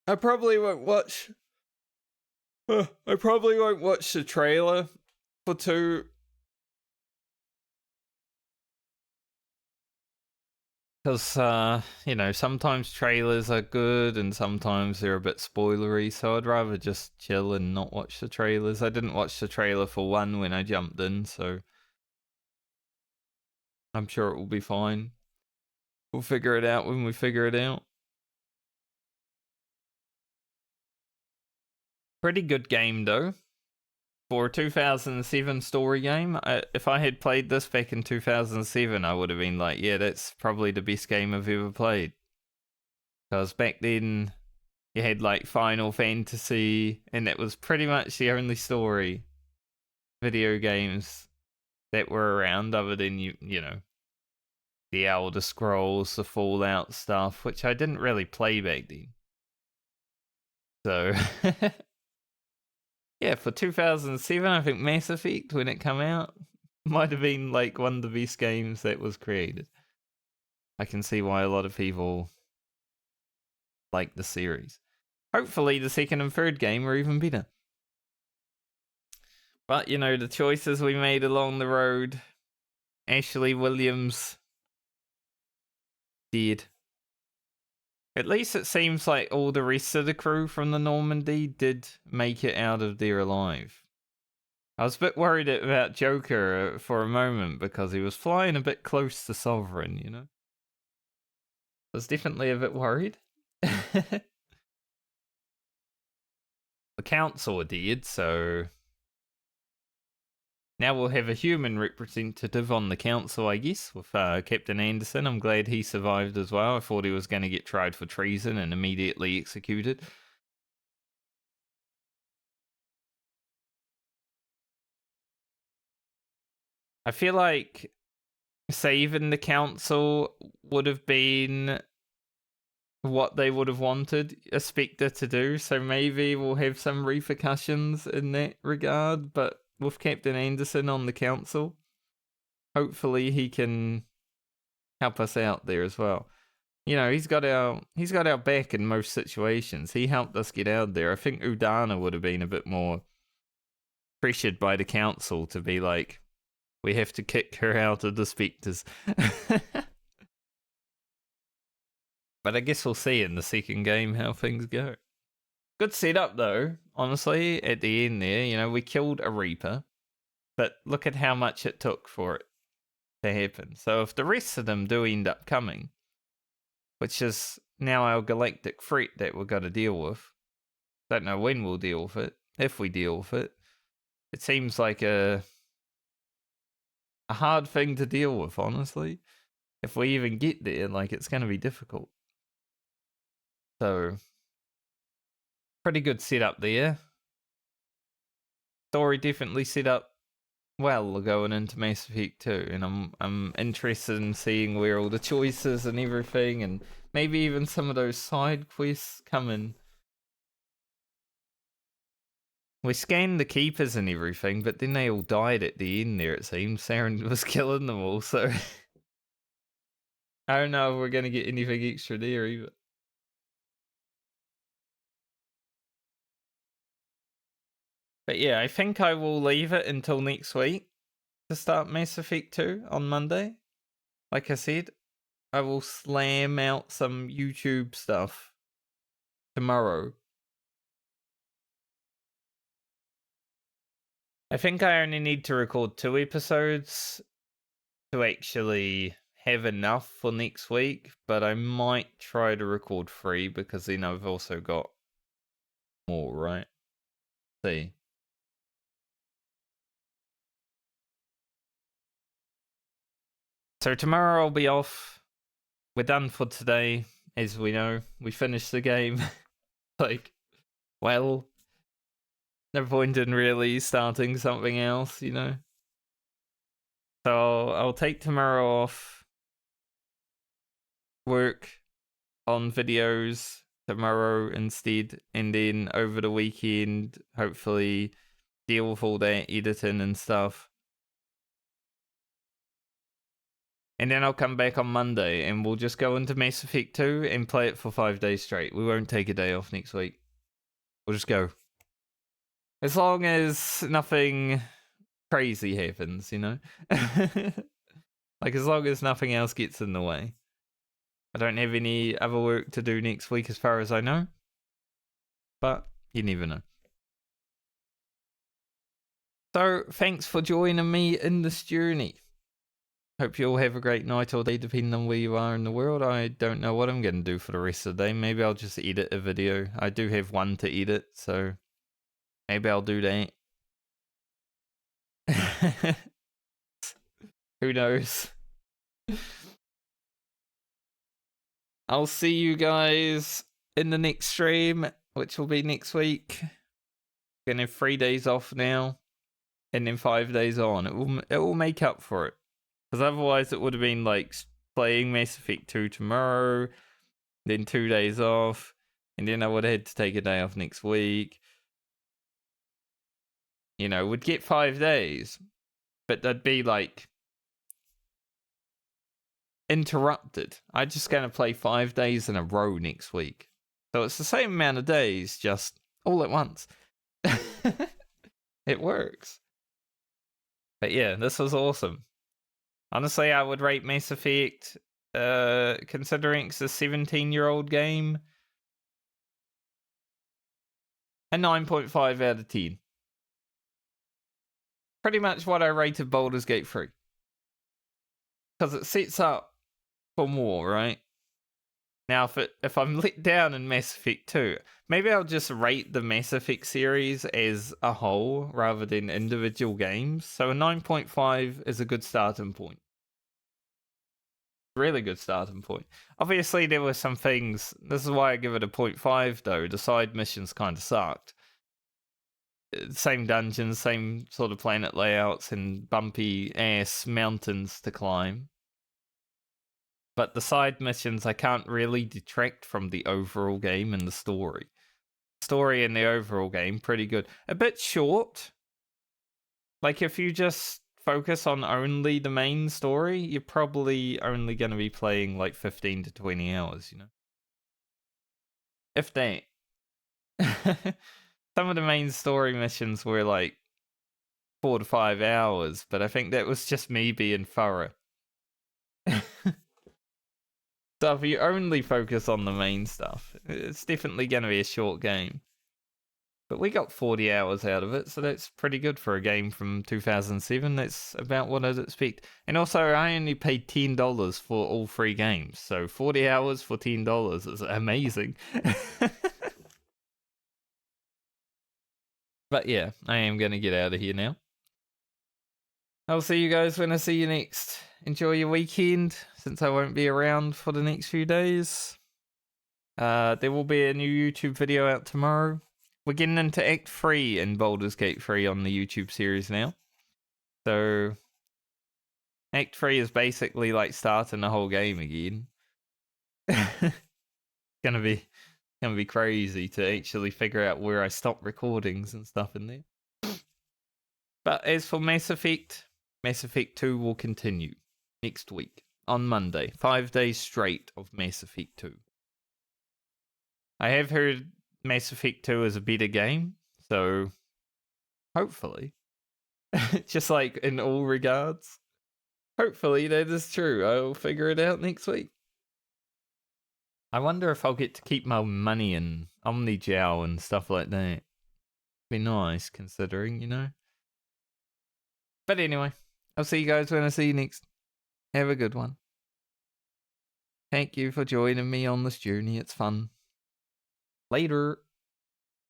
I probably won't watch. I probably won't watch the trailer for 2. Because, you know, sometimes trailers are good and sometimes they're a bit spoilery, so I'd rather just chill and not watch the trailers. I didn't watch the trailer for 1 when I jumped in, so I'm sure it will be fine. We'll figure it out when we figure it out. Pretty good game, though. For a 2007 story game, if I had played this back in 2007, I would have been like, yeah, that's probably the best game I've ever played. Because back then, you had like Final Fantasy, and that was pretty much the only story video games that were around other than, you know, the Elder Scrolls, the Fallout stuff, which I didn't really play back then. So... Yeah, for 2007, I think Mass Effect, when it came out, might have been like one of the best games that was created. I can see why a lot of people like the series. Hopefully the second and third game are even better. But, you know, the choices we made along the road, Ashley Williams dead. At least it seems like all the rest of the crew from the Normandy did make it out of there alive. I was a bit worried about Joker for a moment because he was flying a bit close to Sovereign, you know? I was definitely a bit worried. The council are dead, so... Now we'll have a human representative on the council, I guess, with Captain Anderson. I'm glad he survived as well. I thought he was going to get tried for treason and immediately executed. I feel like saving the council would have been what they would have wanted a Spectre to do, so maybe we'll have some repercussions in that regard, but with Captain Anderson on the council, hopefully he can help us out there as well. You know, he's got our back in most situations. He helped us get out there. I think Udana would have been a bit more pressured by the council to be like, we have to kick her out of the Spectres. But I guess we'll see in the second game how things go. Good setup though, honestly, at the end there. You know, we killed a Reaper, but look at how much it took for it to happen. So if the rest of them do end up coming, which is now our galactic threat that we've got to deal with, don't know when we'll deal with it, if we deal with it. It seems like a hard thing to deal with, honestly. If we even get there, like, it's going to be difficult. So, pretty good setup there. Story definitely set up well going into Mass Effect 2, and I'm interested in seeing where all the choices and everything, and maybe even some of those side quests come in. We scanned the Keepers and everything, but then they all died at the end there, it seems. Saren was killing them all, so... I don't know if we're going to get anything extra there either. But yeah, I think I will leave it until next week to start Mass Effect 2 on Monday. Like I said, I will slam out some YouTube stuff tomorrow. I think I only need to record 2 episodes to actually have enough for next week, but I might try to record 3 because then I've also got more, right? See. So tomorrow I'll be off. We're done for today, as we know. We finished the game. Like, well, no point in really starting something else, you know? So I'll take tomorrow off. Work on videos tomorrow instead, and then over the weekend, hopefully deal with all that editing and stuff. And then I'll come back on Monday and we'll just go into Mass Effect 2 and play it for 5 days straight. We won't take a day off next week. We'll just go. As long as nothing crazy happens, you know? Like, as long as nothing else gets in the way. I don't have any other work to do next week as far as I know. But you never know. So, thanks for joining me in this journey. Hope you all have a great night or day, depending on where you are in the world. I don't know what I'm going to do for the rest of the day. Maybe I'll just edit a video. I do have one to edit, so maybe I'll do that. Who knows? I'll see you guys in the next stream, which will be next week. Gonna have 3 days off now, and then 5 days on. It will make up for it. Because otherwise it would have been like playing Mass Effect 2 tomorrow, then 2 days off, and then I would have had to take a day off next week. You know, would get 5 days, but they'd be like interrupted. I'm just going to play 5 days in a row next week. So it's the same amount of days, just all at once. It works. But yeah, this was awesome. Honestly, I would rate Mass Effect, considering it's a 17-year-old game, a 9.5 out of 10. Pretty much what I rated Baldur's Gate 3. Because it sets up for more, right? Now, if I'm let down in Mass Effect 2, maybe I'll just rate the Mass Effect series as a whole rather than individual games. So a 9.5 is a good starting point. Really good starting point. Obviously, there were some things. This is why I give it a 0.5, though. The side missions kind of sucked. Same dungeons, same sort of planet layouts, and bumpy ass mountains to climb. But the side missions, I can't really detract from the overall game and the story. Story in the overall game, pretty good. A bit short. Like, if you just focus on only the main story, you're probably only going to be playing like 15 to 20 hours, you know? If that. Some of the main story missions were like 4 to 5 hours, but I think that was just me being thorough. So if you only focus on the main stuff, it's definitely going to be a short game. But we got 40 hours out of it, so that's pretty good for a game from 2007. That's about what I'd expect. And also, I only paid $10 for all 3 games, so 40 hours for $10 is amazing. But yeah, I am going to get out of here now. I'll see you guys when I see you next. Enjoy your weekend, since I won't be around for the next few days. There will be a new YouTube video out tomorrow. We're getting into Act 3 in Baldur's Gate 3 on the YouTube series now. So, Act 3 is basically like starting the whole game again. Gonna be crazy to actually figure out where I stop recordings and stuff in there. But as for Mass Effect 2 will continue next week on Monday. 5 days straight of Mass Effect 2. I have heard Mass Effect 2 is a better game, so hopefully, just like in all regards, hopefully that is true. I'll figure it out next week. I wonder if I'll get to keep my money in Omnijow and stuff like that. Be nice, considering, you know. But anyway, I'll see you guys when I see you next. Have a good one. Thank you for joining me on this journey. It's fun. Later.